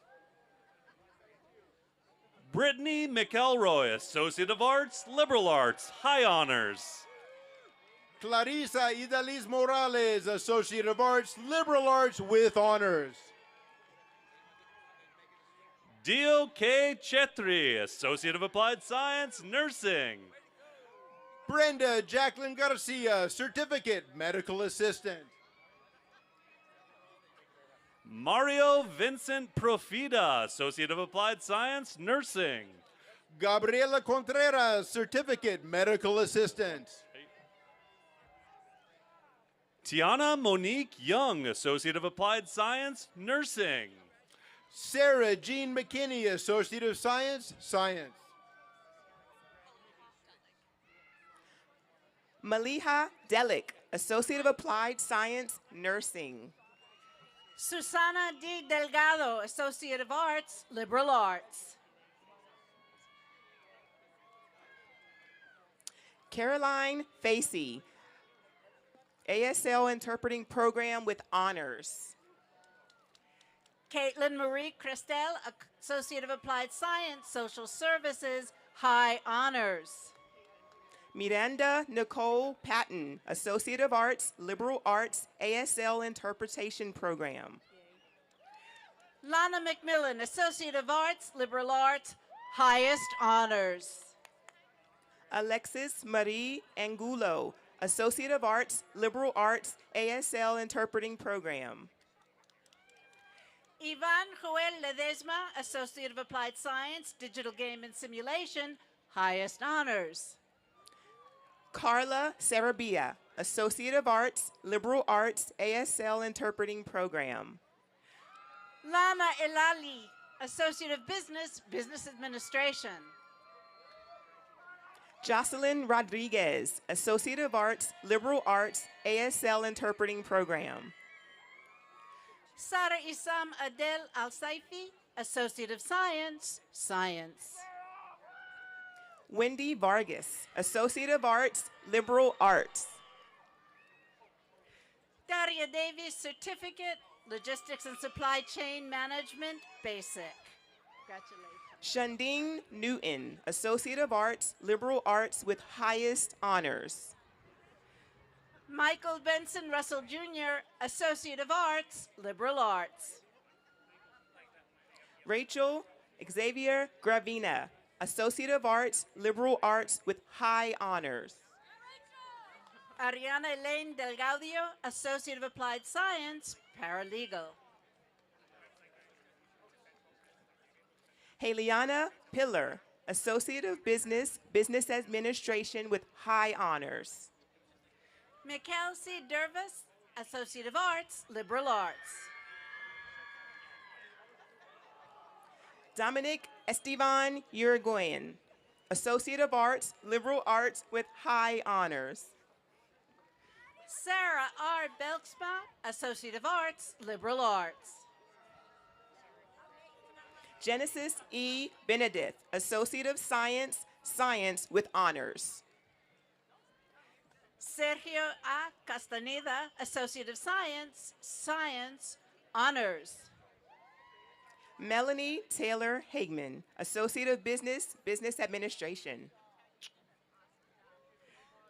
Brittany McElroy, Associate of Arts, Liberal Arts, high honors. Clarissa Idalis Morales, Associate of Arts, Liberal Arts with honors. Dio K. Chetri, Associate of Applied Science, Nursing. Brenda Jacqueline Garcia, Certificate, Medical Assistant. Mario Vincent Profita, Associate of Applied Science, Nursing. Gabriela Contreras, Certificate, Medical Assistant. Tiana Monique Young, Associate of Applied Science, Nursing. Sarah Jean McKinney, Associate of Science, Science. Maliha Delic, Associate of Applied Science, Nursing. Susana D. Delgado, Associate of Arts, Liberal Arts. Caroline Facey, ASL Interpreting Program with honors. Caitlin Marie Cristel, Associate of Applied Science, Social Services, high honors. Miranda Nicole Patton, Associate of Arts, Liberal Arts, ASL Interpretation Program. Lana McMillan, Associate of Arts, Liberal Arts, highest honors. Alexis Marie Angulo, Associate of Arts, Liberal Arts, ASL Interpreting Program. Ivan Joel Ledesma, Associate of Applied Science, Digital Game and Simulation, highest honors. Carla Sarabia, Associate of Arts, Liberal Arts, ASL Interpreting Program. Lana Elali, Associate of Business, Business Administration. Jocelyn Rodriguez, Associate of Arts, Liberal Arts, ASL Interpreting Program. Sara Isam Adel Al-Saifi, Associate of Science, Science. Wendy Vargas, Associate of Arts, Liberal Arts. Daria Davies, Certificate, Logistics and Supply Chain Management, Basic. Congratulations. Shandine Newton, Associate of Arts, Liberal Arts with highest honors. Michael Benson Russell Jr., Associate of Arts, Liberal Arts. Rachel Xavier Gravina, Associate of Arts, Liberal Arts with high honors. Ariana Elaine Del Gaudio, Associate of Applied Science, Paralegal. Heliana Pillar, Associate of Business, Business Administration with high honors. Mikkel C. Dervis, Associate of Arts, Liberal Arts. Dominic Esteban Uruguayan, Associate of Arts, Liberal Arts with high honors. Sarah R. Belksma, Associate of Arts, Liberal Arts. Genesis E. Benedict, Associate of Science, Science with Honors. Sergio A. Castaneda, Associate of Science, Science, Honors. Melanie Taylor Hagman, Associate of Business, Business Administration.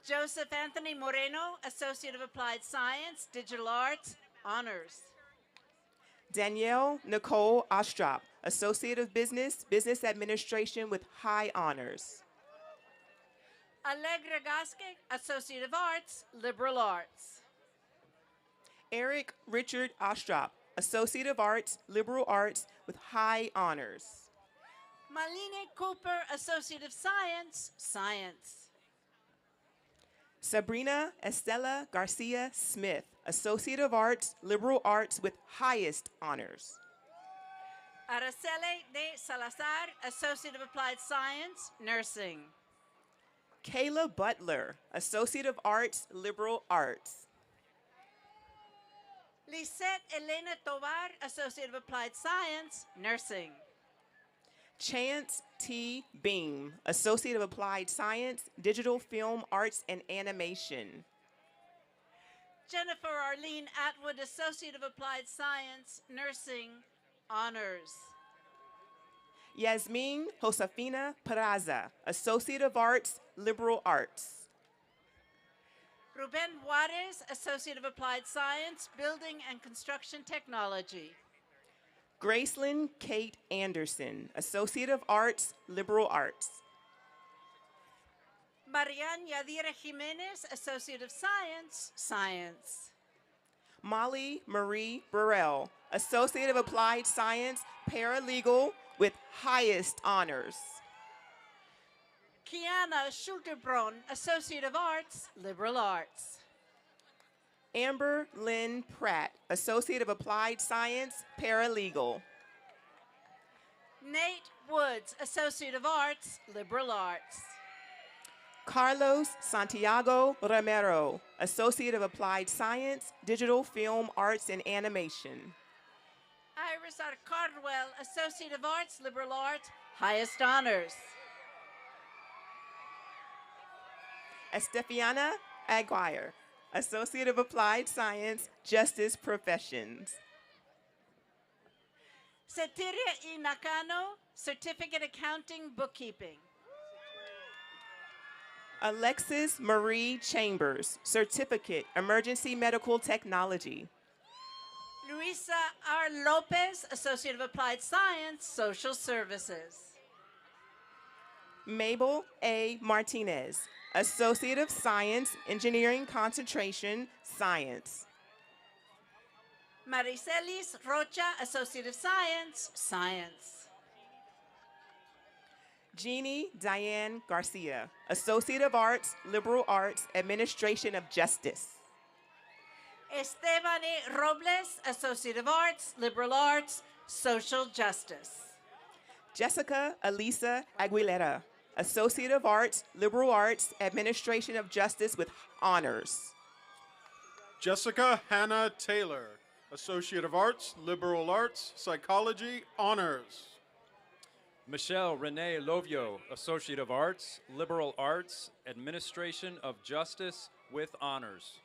Joseph Anthony Moreno, Associate of Applied Science, Digital Arts, Honors. Danielle Nicole Ostrop, Associate of Business, Business Administration with high honors. Allegra Gasque, Associate of Arts, Liberal Arts. Eric Richard Ostrop, Associate of Arts, Liberal Arts with high honors. Malene Cooper, Associate of Science, Science. Sabrina Estela Garcia Smith, Associate of Arts, Liberal Arts with highest honors. Araceli de Salazar, Associate of Applied Science, Nursing. Kayla Butler, Associate of Arts, Liberal Arts. Lisette Elena Tovar, Associate of Applied Science, Nursing. Chance T. Beam, Associate of Applied Science, Digital Film Arts and Animation. Jennifer Arlene Atwood, Associate of Applied Science, Nursing, Honors. Yasmin Josefina Peraza, Associate of Arts, Liberal Arts. Ruben Juarez, Associate of Applied Science, Building and Construction Technology. Gracelyn Kate Anderson, Associate of Arts, Liberal Arts. Marian Yadira Jimenez, Associate of Science, Science. Molly Marie Burrell, Associate of Applied Science, Paralegal with highest honors. Kiana Schulterbron, Associate of Arts, Liberal Arts. Amber Lynn Pratt, Associate of Applied Science, Paralegal. Nate Woods, Associate of Arts, Liberal Arts. Carlos Santiago Romero, Associate of Applied Science, Digital Film Arts and Animation. Iris R. Cardwell, Associate of Arts, Liberal Arts, highest honors. Estefiana Aguirre, Associate of Applied Science, Justice Professions. Setiria E. Nakano, Certificate Accounting, Bookkeeping. Alexis Marie Chambers, Certificate, Emergency Medical Technology. Luisa R. Lopez, Associate of Applied Science, Social Services. Mabel A. Martinez, Associate of Science, Engineering Concentration, Science. Maricelis Rocha, Associate of Science, Science. Jeannie Diane Garcia, Associate of Arts, Liberal Arts, Administration of Justice. Estebany Robles, Associate of Arts, Liberal Arts, Social Justice. Jessica Elisa Aguilera, Associate of Arts, Liberal Arts, Administration of Justice with honors. Jessica Hannah Taylor, Associate of Arts, Liberal Arts, Psychology, Honors. Michelle Renee Lovio, Associate of Arts, Liberal Arts, Administration of Justice with honors.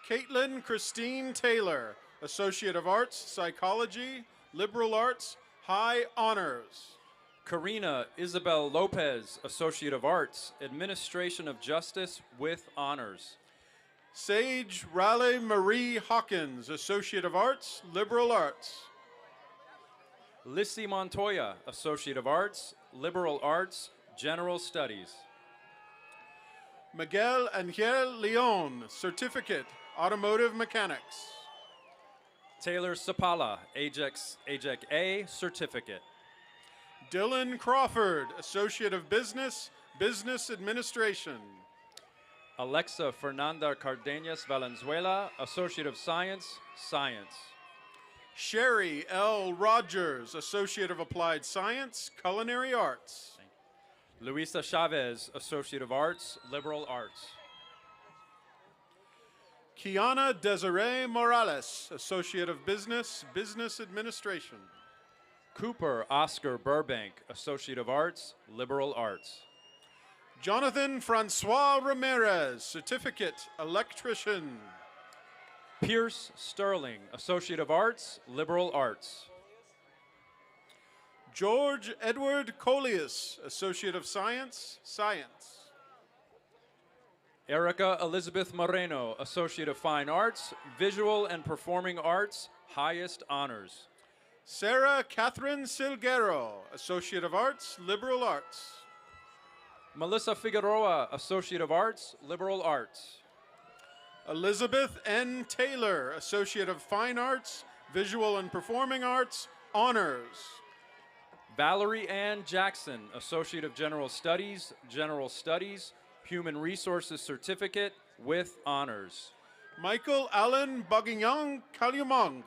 Caitlin Christine Taylor, Associate of Arts, Psychology, Liberal Arts, High Honors. Karina Isabel Lopez, Associate of Arts, Administration of Justice with honors. Sage Raleigh Marie Hawkins, Associate of Arts, Liberal Arts. Lissy Montoya, Associate of Arts, Liberal Arts, General Studies. Miguel Angel Leon, Certificate, Automotive Mechanics. Taylor Sapala, AJEC A, Certificate. Dylan Crawford, Associate of Business, Business Administration. Alexa Fernanda Cardenas Valenzuela, Associate of Science, Science. Sherry L. Rogers, Associate of Applied Science, Culinary Arts. Luisa Chavez, Associate of Arts, Liberal Arts. Kiana Desiree Morales, Associate of Business, Business Administration. Cooper Oscar Burbank, Associate of Arts, Liberal Arts. Jonathan Francois Ramirez, Certificate, Electrician. Pierce Sterling, Associate of Arts, Liberal Arts. George Edward Coleus, Associate of Science, Science. Erica Elizabeth Moreno, Associate of Fine Arts, Visual and Performing Arts, highest honors. Sarah Catherine Silguero, Associate of Arts, Liberal Arts. Melissa Figueroa, Associate of Arts, Liberal Arts. Elizabeth N. Taylor, Associate of Fine Arts, Visual and Performing Arts, Honors. Valerie Ann Jackson, Associate of General Studies, Human Resources Certificate with honors. Michael Allen Baginyang Kalyumang,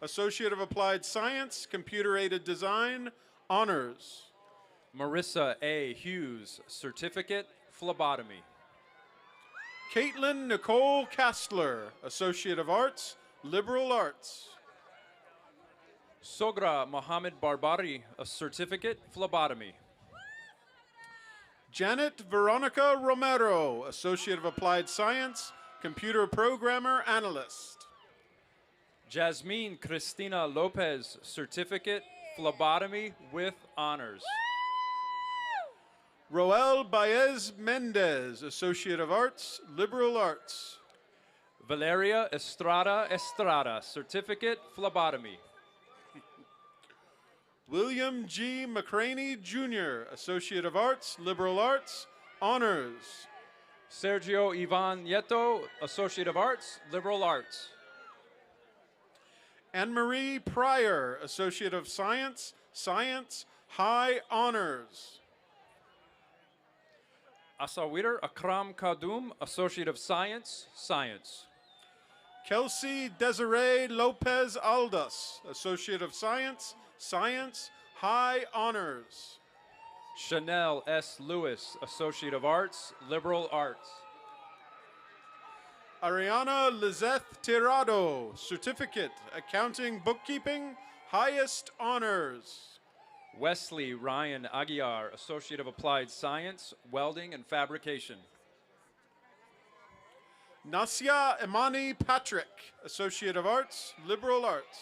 Associate of Applied Science, Computer-Aided Design, Honors. Marissa A. Hughes, Certificate, Phlebotomy. Caitlin Nicole Kastler, Associate of Arts, Liberal Arts. Sogra Mohammed Barbari, a Certificate, Phlebotomy. Janet Veronica Romero, Associate of Applied Science, Computer Programmer Analyst. Jasmine Cristina Lopez, Certificate, Phlebotomy with honors. Roel Baez Mendez, Associate of Arts, Liberal Arts. Valeria Estrada, Certificate, Phlebotomy. William G. McCraney, Jr., Associate of Arts, Liberal Arts, Honors. Sergio Ivan Nieto, Associate of Arts, Liberal Arts. Anne-Marie Pryor, Associate of Science, High Honors. Asawir Akram Kadum, Associate of Science. Kelsey Desiree Lopez Aldas, Associate of Science, High Honors. Chanel S. Lewis, Associate of Arts, Liberal Arts. Ariana Lizeth Tirado, Certificate, Accounting, Bookkeeping, Highest Honors. Wesley Ryan Aguiar, Associate of Applied Science, Welding and Fabrication. Nasya Imani Patrick, Associate of Arts, Liberal Arts.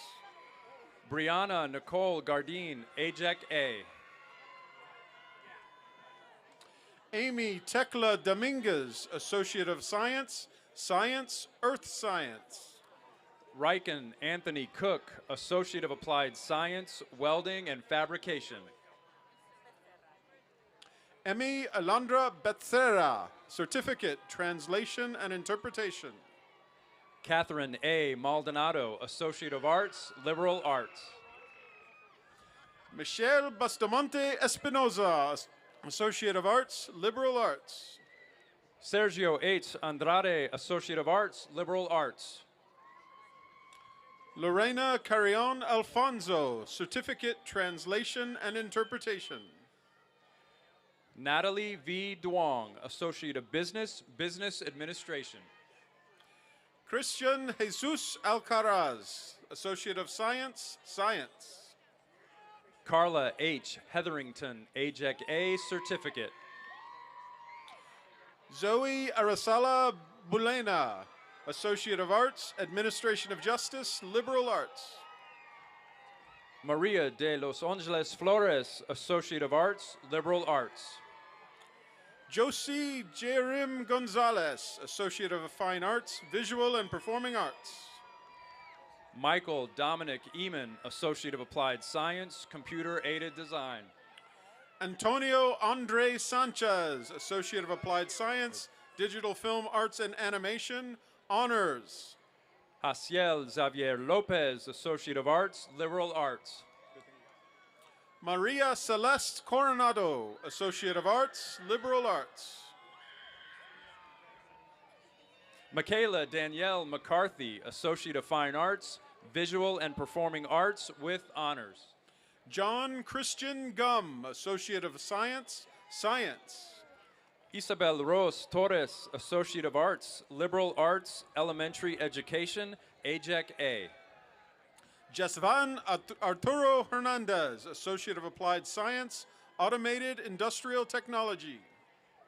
Brianna Nicole Gardine, AJEC A. Amy Tekla Dominguez, Associate of Science, Earth Science. Riken Anthony Cook, Associate of Applied Science, Welding and Fabrication. Emmy Alondra Becerra, Certificate, Translation and Interpretation. Catherine A. Maldonado, Associate of Arts, Liberal Arts. Michelle Bustamante Espinoza, Associate of Arts, Liberal Arts. Sergio H. Andrade, Associate of Arts, Liberal Arts. Lorena Carrion Alfonso, Certificate, Translation and Interpretation. Natalie V. Duong, Associate of Business Administration. Christian Jesus Alcaraz, Associate of Science. Carla H. Hetherington, AJEC A, Certificate. Zoe Aracela Bulena, Associate of Arts, Administration of Justice, Liberal Arts. Maria de Los Angeles Flores, Associate of Arts, Liberal Arts. Josie Jerim Gonzalez, Associate of Fine Arts, Visual and Performing Arts. Michael Dominic Eman, Associate of Applied Science, Computer-Aided Design. Antonio Andre Sanchez, Associate of Applied Science, Digital Film Arts and Animation, Honors. Haciel Xavier Lopez, Associate of Arts, Liberal Arts. Maria Celeste Coronado, Associate of Arts, Liberal Arts. Michaela Danielle McCarthy, Associate of Fine Arts, Visual and Performing Arts with honors. John Christian Gum, Associate of Science. Isabel Rose Torres, Associate of Arts, Liberal Arts, Elementary Education, AJEC A. Jesvan Arturo Hernandez, Associate of Applied Science, Automated Industrial Technology.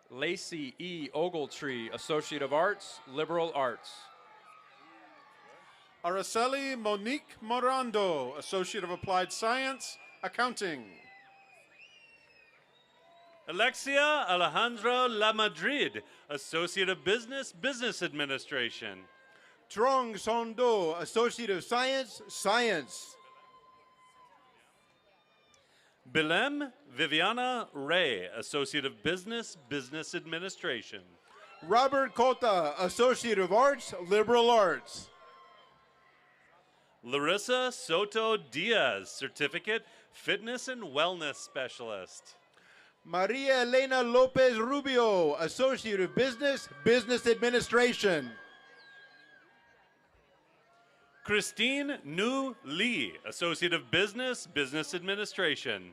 Lacey E. Ogletree, Associate of Arts, Liberal Arts. Araceli Monique Morando, Associate of Applied Science, Accounting. Alexia Alejandro Lamadrid, Associate of Business, Business Administration. Trong Sondo, Associate of Science, Science. Bilem Viviana Ray, Associate of Business, Business Administration. Robert Cota, Associate of Arts, Liberal Arts. Larissa Soto Diaz, Certificate, Fitness and Wellness Specialist. Maria Elena Lopez Rubio, Associate of Business, Business Administration. Christine Nu Lee, Associate of Business, Business Administration.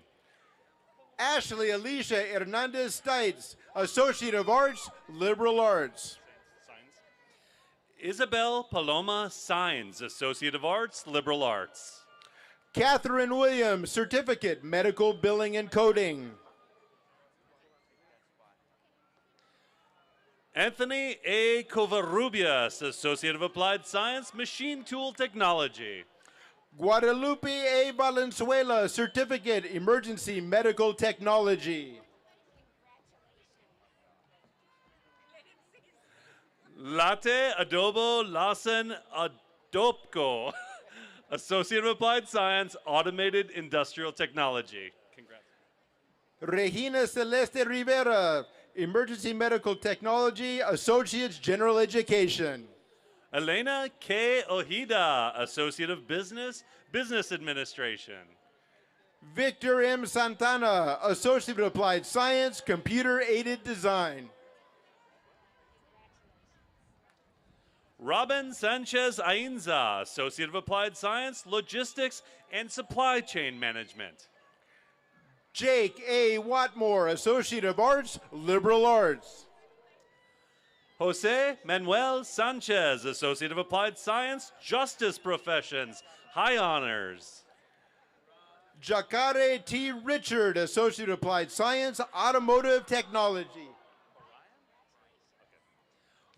Ashley Alicia Hernandez Stites, Associate of Arts, Liberal Arts. Isabel Paloma Signs, Associate of Arts, Liberal Arts. Catherine Williams, Certificate, Medical Billing and Coding. Anthony A. Covarrubias, Associate of Applied Science, Machine Tool Technology. Guadalupe A. Valenzuela, Certificate, Emergency Medical Technology. Latte Adobo Lawson Adopco, Associate of Applied Science, Automated Industrial Technology. Congrats. Regina Celeste Rivera, Emergency Medical Technology, Associates General Education. Elena K. Ojeda, Associate of Business, Business Administration. Victor M. Santana, Associate of Applied Science, Computer Aided Design. Robin Sanchez Ainza, Associate of Applied Science, Logistics and Supply Chain Management. Jake A. Watmore, Associate of Arts, Liberal Arts. Jose Manuel Sanchez, Associate of Applied Science, Justice Professions, High Honors. Jacare T. Richard, Associate of Applied Science, Automotive Technology.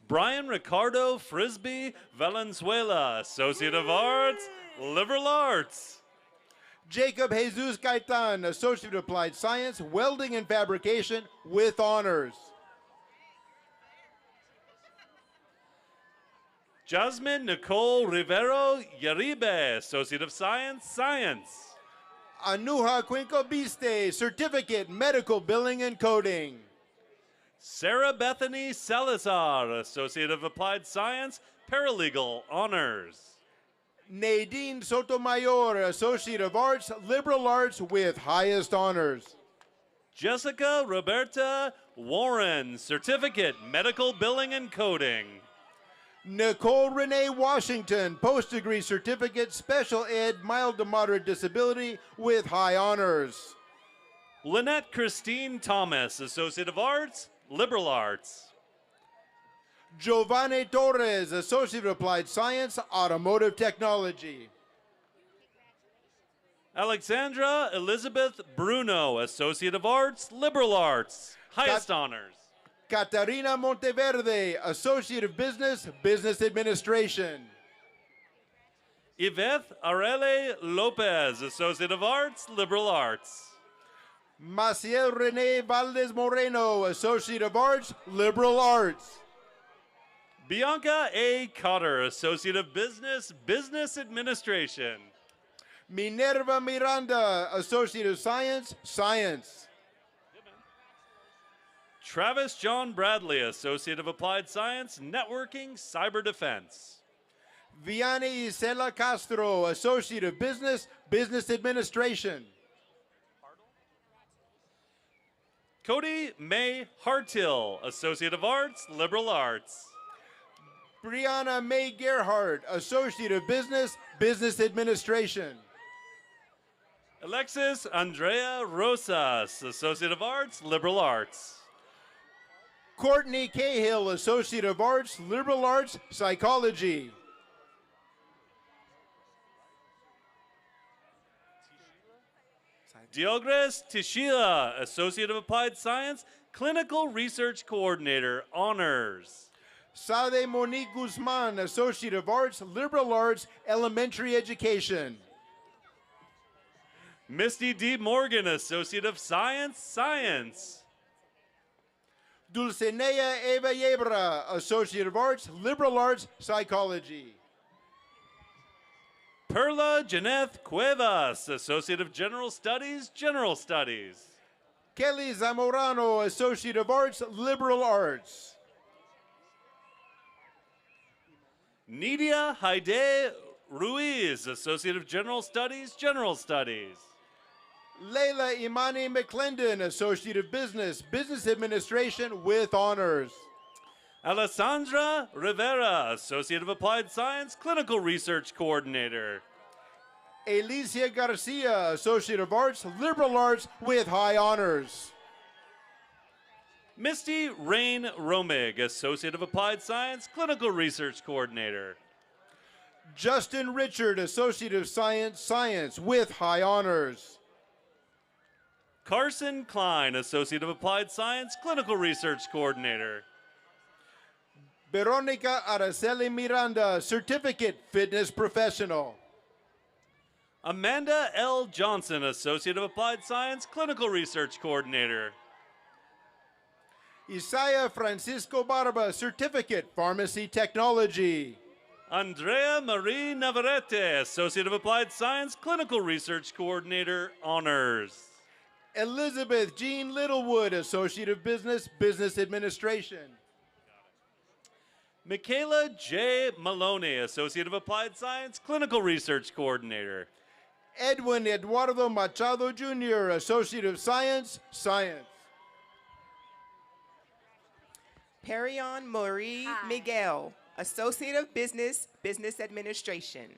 Brian Ricardo Frisbee Valenzuela, Associate of Arts, Liberal Arts. Jacob Jesus Gaitan, Associate of Applied Science, Welding and Fabrication with honors. Jasmine Nicole Rivero Yaribe, Associate of Science, Science. Anuja Cuenco Biste, Certificate, Medical Billing and Coding. Sarah Bethany Salazar, Associate of Applied Science, Paralegal Honors. Nadine Sotomayor, Associate of Arts, Liberal Arts with highest honors. Jessica Roberta Warren, Certificate, Medical Billing and Coding. Nicole Renee Washington, Post-Degree Certificate, Special Ed, Mild to Moderate Disability with high honors. Lynette Christine Thomas, Associate of Arts, Liberal Arts. Giovanni Torres, Associate of Applied Science, Automotive Technology. Alexandra Elizabeth Bruno, Associate of Arts, Liberal Arts. Highest honors. Catarina Monteverde, Associate of Business, Business Administration. Yvette Arele Lopez, Associate of Arts, Liberal Arts. Maciel Rene Valdez Moreno, Associate of Arts, Liberal Arts. Bianca A. Cotter, Associate of Business, Business Administration. Minerva Miranda, Associate of Science, Science. Travis John Bradley, Associate of Applied Science, Networking, Cyber Defense. Vianney Isela Castro, Associate of Business, Business Administration. Cody May Hartill, Associate of Arts, Liberal Arts. Brianna May Gerhardt, Associate of Business, Business Administration. Alexis Andrea Rosas, Associate of Arts, Liberal Arts. Courtney Cahill, Associate of Arts, Liberal Arts, Psychology. Diogres Tishila, Associate of Applied Science, Clinical Research Coordinator, Honors. Sade Monique Guzman, Associate of Arts, Liberal Arts, Elementary Education. Misty D. Morgan, Associate of Science, Science. Dulcinea Eva Yebra, Associate of Arts, Liberal Arts, Psychology. Perla Janeth Cuevas, Associate of General Studies, General Studies. Kelly Zamorano, Associate of Arts, Liberal Arts. Nidia Haide Ruiz, Associate of General Studies, General Studies. Leila Imani McClendon, Associate of Business, Business Administration with Honors. Alessandra Rivera, Associate of Applied Science, Clinical Research Coordinator. Alicia Garcia, Associate of Arts, Liberal Arts with High Honors. Misty Rain Romig, Associate of Applied Science, Clinical Research Coordinator. Justin Richard, Associate of Science, Science with High Honors. Carson Klein, Associate of Applied Science, Clinical Research Coordinator. Veronica Araceli Miranda, Certificate Fitness Professional. Amanda L. Johnson, Associate of Applied Science, Clinical Research Coordinator. Isaiah Francisco Barba, Certificate Pharmacy Technology. Andrea Marie Navarrete, Associate of Applied Science, Clinical Research Coordinator, Honors. Elizabeth Jean Littlewood, Associate of Business, Business Administration. Michaela J. Maloney, Associate of Applied Science, Clinical Research Coordinator. Edwin Eduardo Machado Jr., Associate of Science, Science. Perion Marie Miguel, Associate of Business, Business Administration.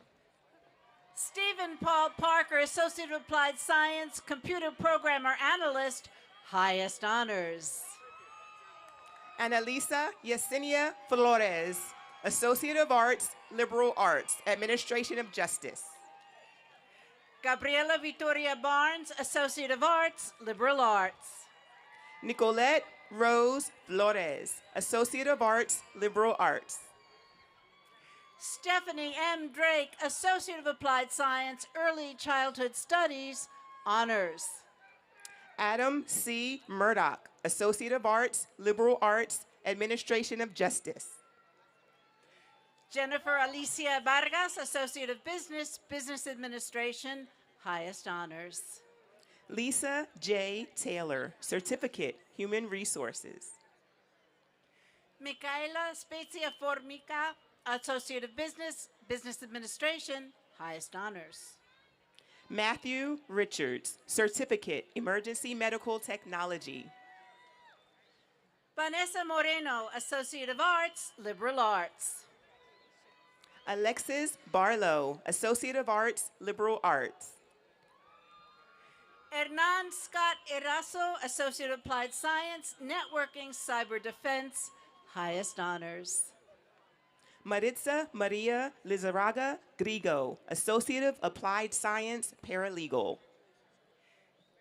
Stephen Paul Parker, Associate of Applied Science, Computer Programmer Analyst, highest honors. Annalisa Yesenia Flores, Associate of Arts, Liberal Arts, Administration of Justice. Gabriela Victoria Barnes, Associate of Arts, Liberal Arts. Nicolette Rose Flores, Associate of Arts, Liberal Arts. Stephanie M. Drake, Associate of Applied Science, Early Childhood Studies, honors. Adam C. Murdoch, Associate of Arts, Liberal Arts, Administration of Justice. Jennifer Alicia Vargas, Associate of Business, Business Administration, highest honors. Lisa J. Taylor, Certificate, Human Resources. Micaela Spezia Formica, Associate of Business, Business Administration, highest honors. Matthew Richards, Certificate, Emergency Medical Technology. Vanessa Moreno, Associate of Arts, Liberal Arts. Alexis Barlow, Associate of Arts, Liberal Arts. Hernan Scott Eraso, Associate of Applied Science, Networking, Cyber Defense, highest honors. Maritza Maria Lizarraga Grigo, Associate of Applied Science, Paralegal.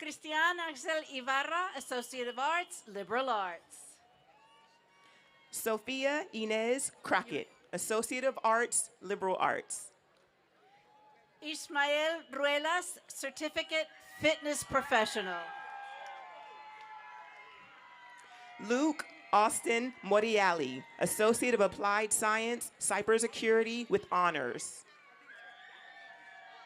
Cristian Axel Ibarra, Associate of Arts, Liberal Arts. Sophia Inez Crockett, Associate of Arts, Liberal Arts. Ismael Ruelas, Certificate, Fitness Professional. Luke Austin Moriali, Associate of Applied Science, Cybersecurity with Honors.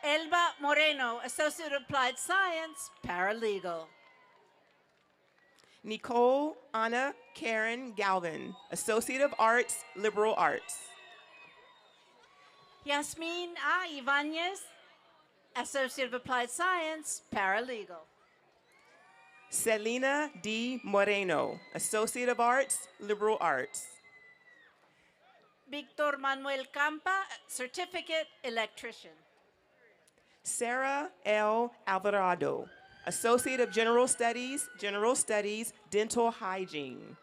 Elba Moreno, Associate of Applied Science, Paralegal. Nicole Anna Karen Galvin, Associate of Arts, Liberal Arts. Yasmin A. Ibanez, Associate of Applied Science, Paralegal. Selena D. Moreno, Associate of Arts, Liberal Arts. Victor Manuel Campa, Certificate, Electrician. Sarah L. Alvarado, Associate of General Studies, Dental Hygiene.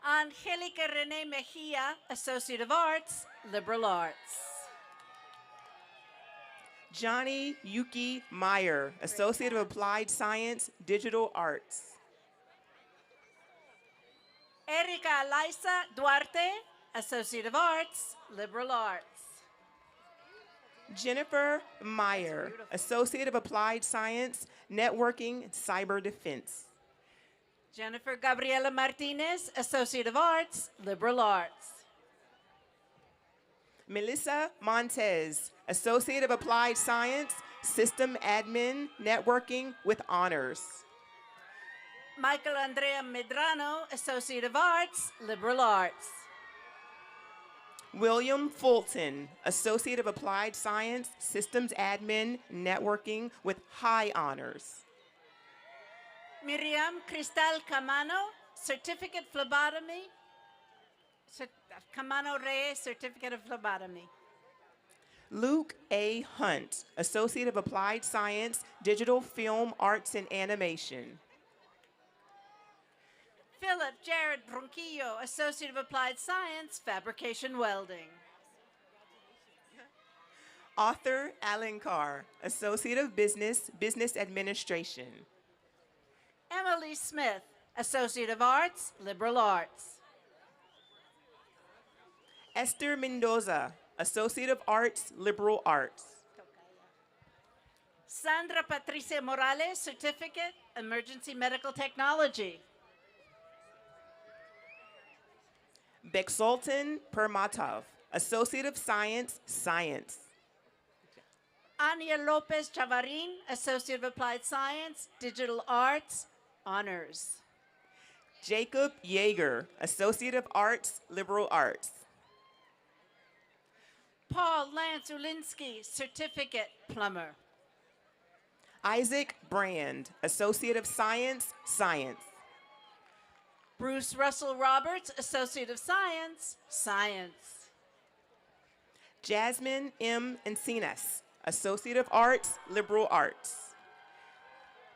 Angelica Rene Mejia, Associate of Arts, Liberal Arts. Johnny Yuki Meyer, Associate of Applied Science, Digital Arts. Erika Liza Duarte, Associate of Arts, Liberal Arts. Jennifer Meyer, Associate of Applied Science, Networking, Cyber Defense. Jennifer Gabriela Martinez, Associate of Arts, Liberal Arts. Melissa Montez, Associate of Applied Science, System Admin, Networking with Honors. Michael Andrea Medrano, Associate of Arts, Liberal Arts. William Fulton, Associate of Applied Science, Systems Admin, Networking with High Honors. Miriam Cristal Camano, Certificate Phlebotomy. Camano Reyes, Certificate of Phlebotomy. Luke A. Hunt, Associate of Applied Science, Digital Film Arts and Animation. Philip Jared Ronquillo, Associate of Applied Science, Fabrication Welding. Arthur Allen Carr, Associate of Business, Business Administration. Emily Smith, Associate of Arts, Liberal Arts. Esther Mendoza, Associate of Arts, Liberal Arts. Sandra Patricia Morales, Certificate, Emergency Medical Technology. Beksultan Permatov, Associate of Science, Science. Ania Lopez Chavarin, Associate of Applied Science, Digital Arts, Honors. Jacob Yeager, Associate of Arts, Liberal Arts. Paul Lance Ulinsky, Certificate, Plumber. Isaac Brand, Associate of Science, Science. Bruce Russell Roberts, Associate of Science, Science. Jasmine M. Encinas, Associate of Arts, Liberal Arts.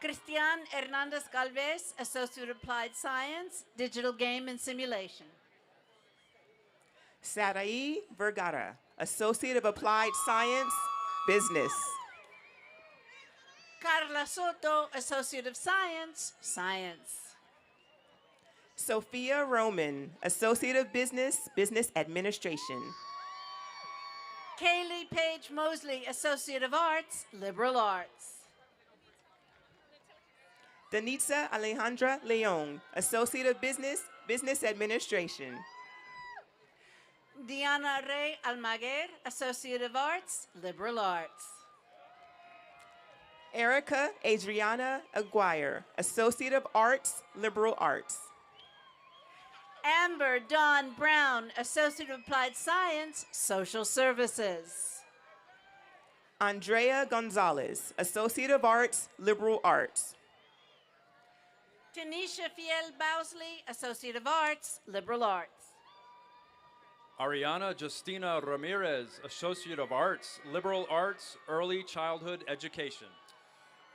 Cristian Hernandez Galvez, Associate of Applied Science, Digital Game and Simulation. Sarai Vergara, Associate of Applied Science, Business. Carla Soto, Associate of Science, Science. Sophia Roman, Associate of Business, Business Administration. Kaylee Page Mosley, Associate of Arts, Liberal Arts. Danitza Alejandra Leon, Associate of Business, Business Administration. Diana Rey Almaguer, Associate of Arts, Liberal Arts. Erica Adriana Aguirre, Associate of Arts, Liberal Arts. Amber Dawn Brown, Associate of Applied Science, Social Services. Andrea Gonzalez, Associate of Arts, Liberal Arts. Tanisha Fiel Bowsley, Associate of Arts, Liberal Arts. Ariana Justina Ramirez, Associate of Arts, Liberal Arts, Early Childhood Education.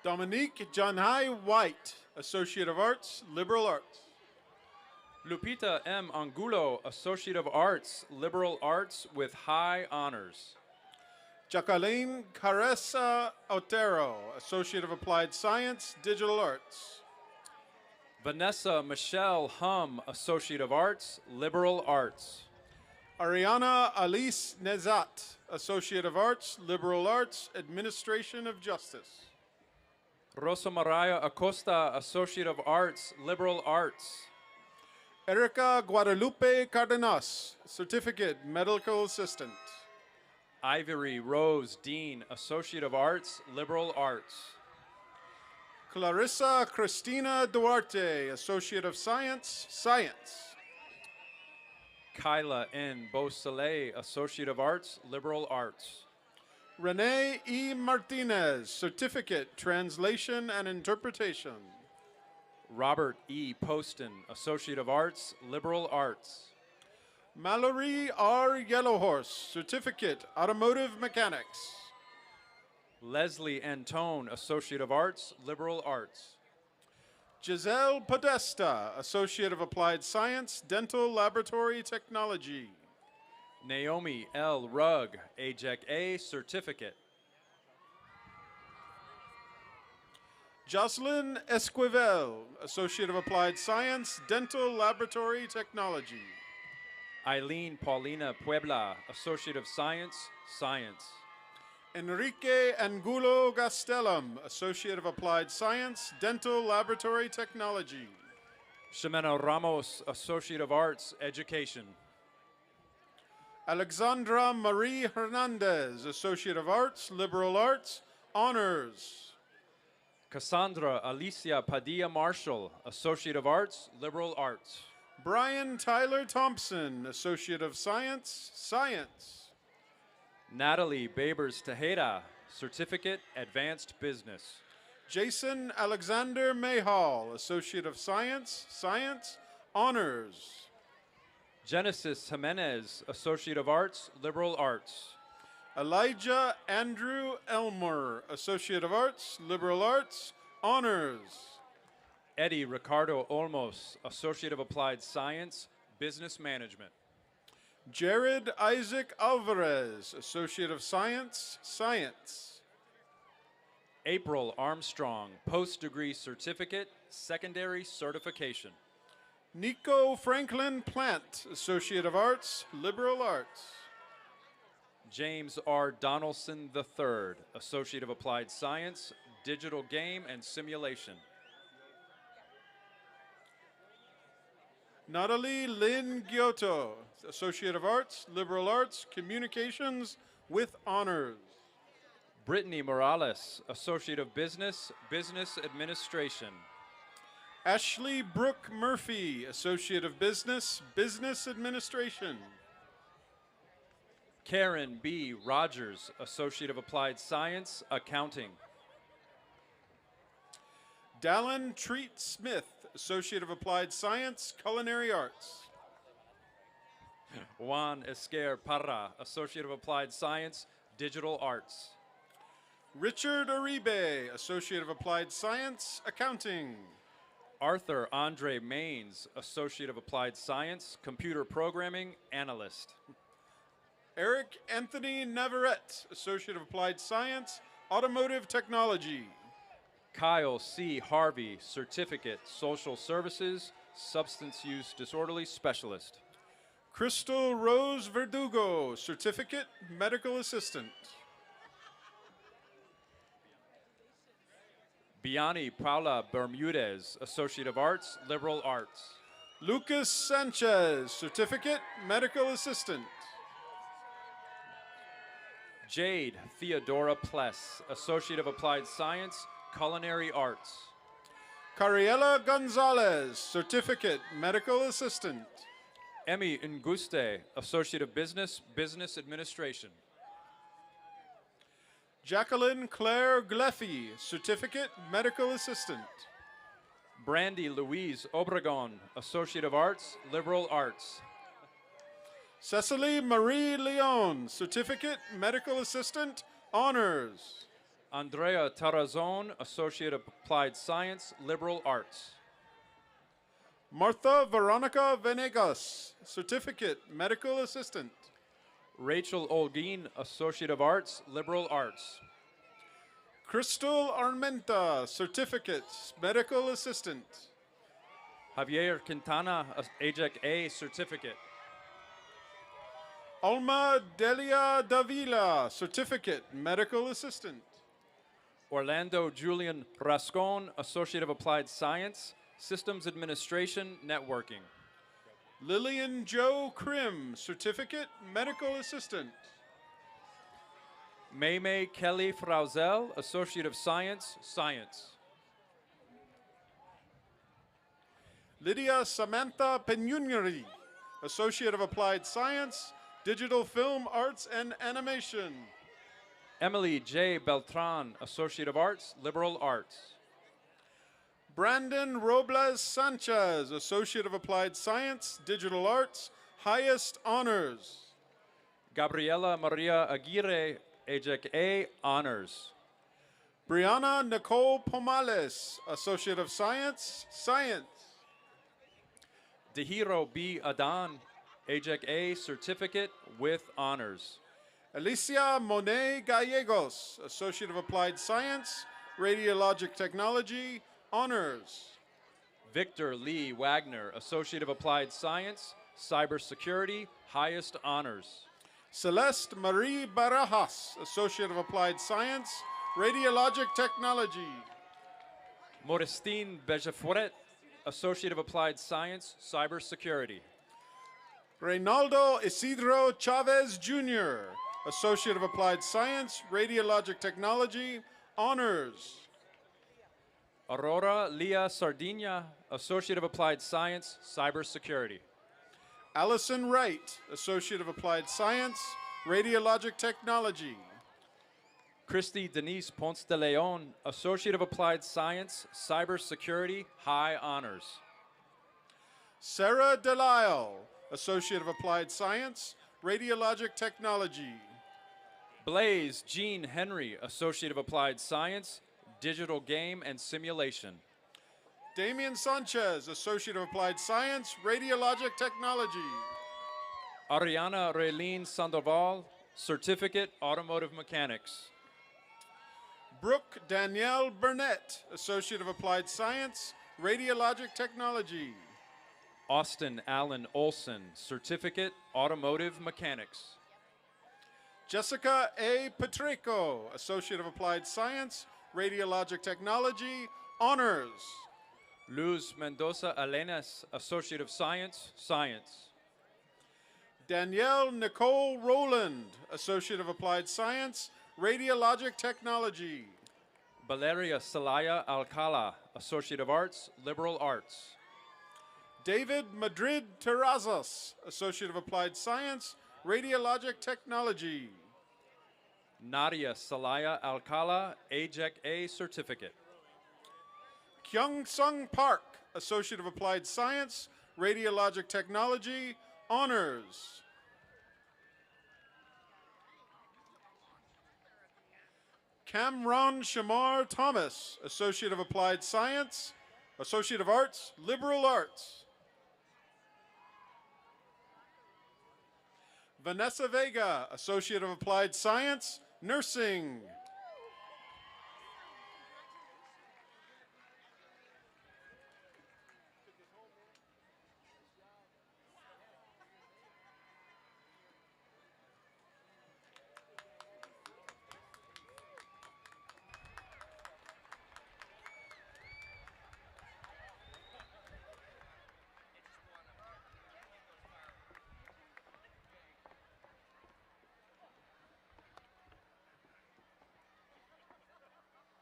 Dominique Janhai White, Associate of Arts, Liberal Arts. Lupita M. Angulo, Associate of Arts, Liberal Arts with High Honors. Jacqueline Caressa Otero, Associate of Applied Science, Digital Arts. Vanessa Michelle Hum, Associate of Arts, Liberal Arts. Ariana Alice Nezat, Associate of Arts, Liberal Arts, Administration of Justice. Rosa Maria Acosta, Associate of Arts, Liberal Arts. Erica Guadalupe Cardenas, Certificate, Medical Assistant. Ivory Rose Dean, Associate of Arts, Liberal Arts. Clarissa Cristina Duarte, Associate of Science, Science. Kyla N. Beausoleil, Associate of Arts, Liberal Arts. Renee E. Martinez, Certificate, Translation and Interpretation. Robert E. Poston, Associate of Arts, Liberal Arts. Mallory R. Yellowhorse, Certificate, Automotive Mechanics. Leslie Antone, Associate of Arts, Liberal Arts. Giselle Podesta, Associate of Applied Science, Dental Laboratory Technology. Naomi L. Rugg, AJEC A Certificate. Jocelyn Esquivel, Associate of Applied Science, Dental Laboratory Technology. Eileen Paulina Puebla, Associate of Science, Science. Enrique Angulo Gastelum, Associate of Applied Science, Dental Laboratory Technology. Ximena Ramos, Associate of Arts, Education. Alexandra Marie Hernandez, Associate of Arts, Liberal Arts, Honors. Cassandra Alicia Padilla Marshall, Associate of Arts, Liberal Arts. Brian Tyler Thompson, Associate of Science, Science. Natalie Babers Tejeda, Certificate, Advanced Business. Jason Alexander Mayhall, Associate of Science, Science, Honors. Genesis Jimenez, Associate of Arts, Liberal Arts. Elijah Andrew Elmer, Associate of Arts, Liberal Arts, Honors. Eddie Ricardo Olmos, Associate of Applied Science, Business Management. Jared Isaac Alvarez, Associate of Science, Science. April Armstrong, Post-Degree Certificate, Secondary Certification. Nico Franklin Plant, Associate of Arts, Liberal Arts. James R. Donaldson III, Associate of Applied Science, Digital Game and Simulation. Natalie Lynn Giotto, Associate of Arts, Liberal Arts, Communications with Honors. Brittany Morales, Associate of Business, Business Administration. Ashley Brooke Murphy, Associate of Business, Business Administration. Karen B. Rogers, Associate of Applied Science, Accounting. Dallin Treat Smith, Associate of Applied Science, Culinary Arts. Juan Esquer Parra, Associate of Applied Science, Digital Arts. Richard Uribe, Associate of Applied Science, Accounting. Arthur Andre Maines, Associate of Applied Science, Computer Programming, Analyst. Eric Anthony Navarrete, Associate of Applied Science, Automotive Technology. Kyle C. Harvey, Certificate, Social Services, Substance Use Disorderly Specialist. Crystal Rose Verdugo, Certificate, Medical Assistant. Biani Paula Bermudez, Associate of Arts, Liberal Arts. Lucas Sanchez, Certificate, Medical Assistant. Jade Theodora Pless, Associate of Applied Science, Culinary Arts. Cariela Gonzalez, Certificate, Medical Assistant. Emmy Nguste, Associate of Business, Business Administration. Jacqueline Claire Gleffy, Certificate, Medical Assistant. Brandy Louise Obregon, Associate of Arts, Liberal Arts. Cecily Marie Leon, Certificate, Medical Assistant, Honors. Andrea Tarazon, Associate of Applied Science, Liberal Arts. Martha Veronica Venegas, Certificate, Medical Assistant. Rachel Olguin, Associate of Arts, Liberal Arts. Crystal Armenta, Certificate, Medical Assistant. Javier Quintana, AJEC A, Certificate. Alma Delia Davila, Certificate, Medical Assistant. Orlando Julian Rascon, Associate of Applied Science, Systems Administration, Networking. Lillian Joe Krim, Certificate, Medical Assistant. Maymay Kelly Frauzel, Associate of Science, Science. Lydia Samantha Peñunari, Associate of Applied Science, Digital Film Arts and Animation. Emily J. Beltran, Associate of Arts, Liberal Arts. Brandon Robles Sanchez, Associate of Applied Science, Digital Arts, Highest Honors. Gabriela Maria Aguirre, AJEC A, Honors. Brianna Nicole Pomales, Associate of Science, Science. Dehiro B. Adan, AJEC A, Certificate with Honors. Alicia Monet Gallegos, Associate of Applied Science, Radiologic Technology, Honors. Victor Lee Wagner, Associate of Applied Science, Cybersecurity, highest honors. Celeste Marie Barajas, Associate of Applied Science, Radiologic Technology. Modestine Bejaforet, Associate of Applied Science, Cybersecurity. Reynaldo Isidro Chavez Jr., Associate of Applied Science, Radiologic Technology, Honors. Aurora Lia Sardina, Associate of Applied Science, Cybersecurity. Allison Wright, Associate of Applied Science, Radiologic Technology. Christy Denise Ponce de Leon, Associate of Applied Science, Cybersecurity, high honors. Sarah Delisle, Associate of Applied Science, Radiologic Technology. Blaze Jean Henry, Associate of Applied Science, Digital Game and Simulation. Damian Sanchez, Associate of Applied Science, Radiologic Technology. Ariana Raylene Sandoval, Certificate, Automotive Mechanics. Brooke Danielle Burnett, Associate of Applied Science, Radiologic Technology. Austin Allen Olson, Certificate, Automotive Mechanics. Jessica A. Patrico, Associate of Applied Science, Radiologic Technology, Honors. Luz Mendoza Alenas, Associate of Science, Science. Danielle Nicole Rowland, Associate of Applied Science, Radiologic Technology. Valeria Celaya Alcala, Associate of Arts, Liberal Arts. David Madrid Terrazas, Associate of Applied Science, Radiologic Technology. Nadia Celaya Alcala, AJEC A Certificate. Kyung Sung Park, Associate of Applied Science, Radiologic Technology, Honors. Camron Shamar Thomas, Associate of Applied Science, Associate of Arts, Liberal Arts. Vanessa Vega, Associate of Applied Science, Nursing.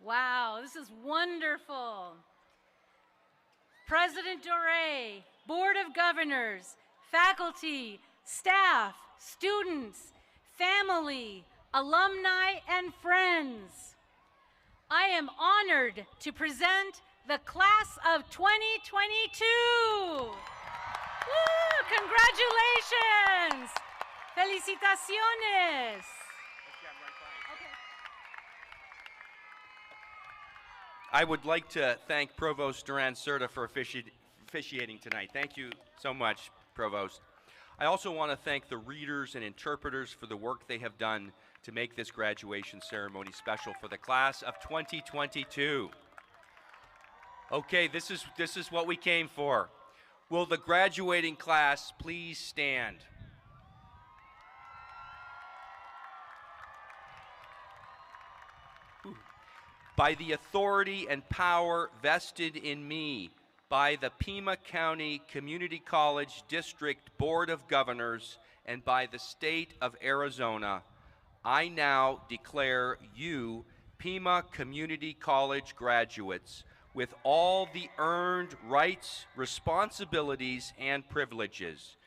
Wow, this is wonderful. President Doré, Board of Governors, faculty, staff, students, family, alumni, and friends. I am honored to present the class of 2022. Woo! Congratulations! Felicitaciones! I would like to thank Provost Duran Cerda for officiating tonight. Thank you so much, Provost. I also want to thank the readers and interpreters for the work they have done to make this graduation ceremony special for the class of 2022. Okay, this is what we came for. Will the graduating class please stand? By the authority and power vested in me by the Pima County Community College District Board of Governors and by the state of Arizona, I now declare you Pima Community College graduates with all the earned rights, responsibilities, and privileges.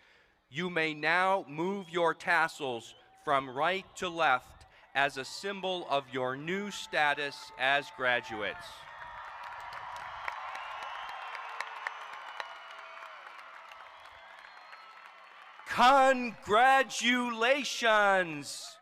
You may now move your tassels from right to left as a symbol of your new status as graduates. Congratulations!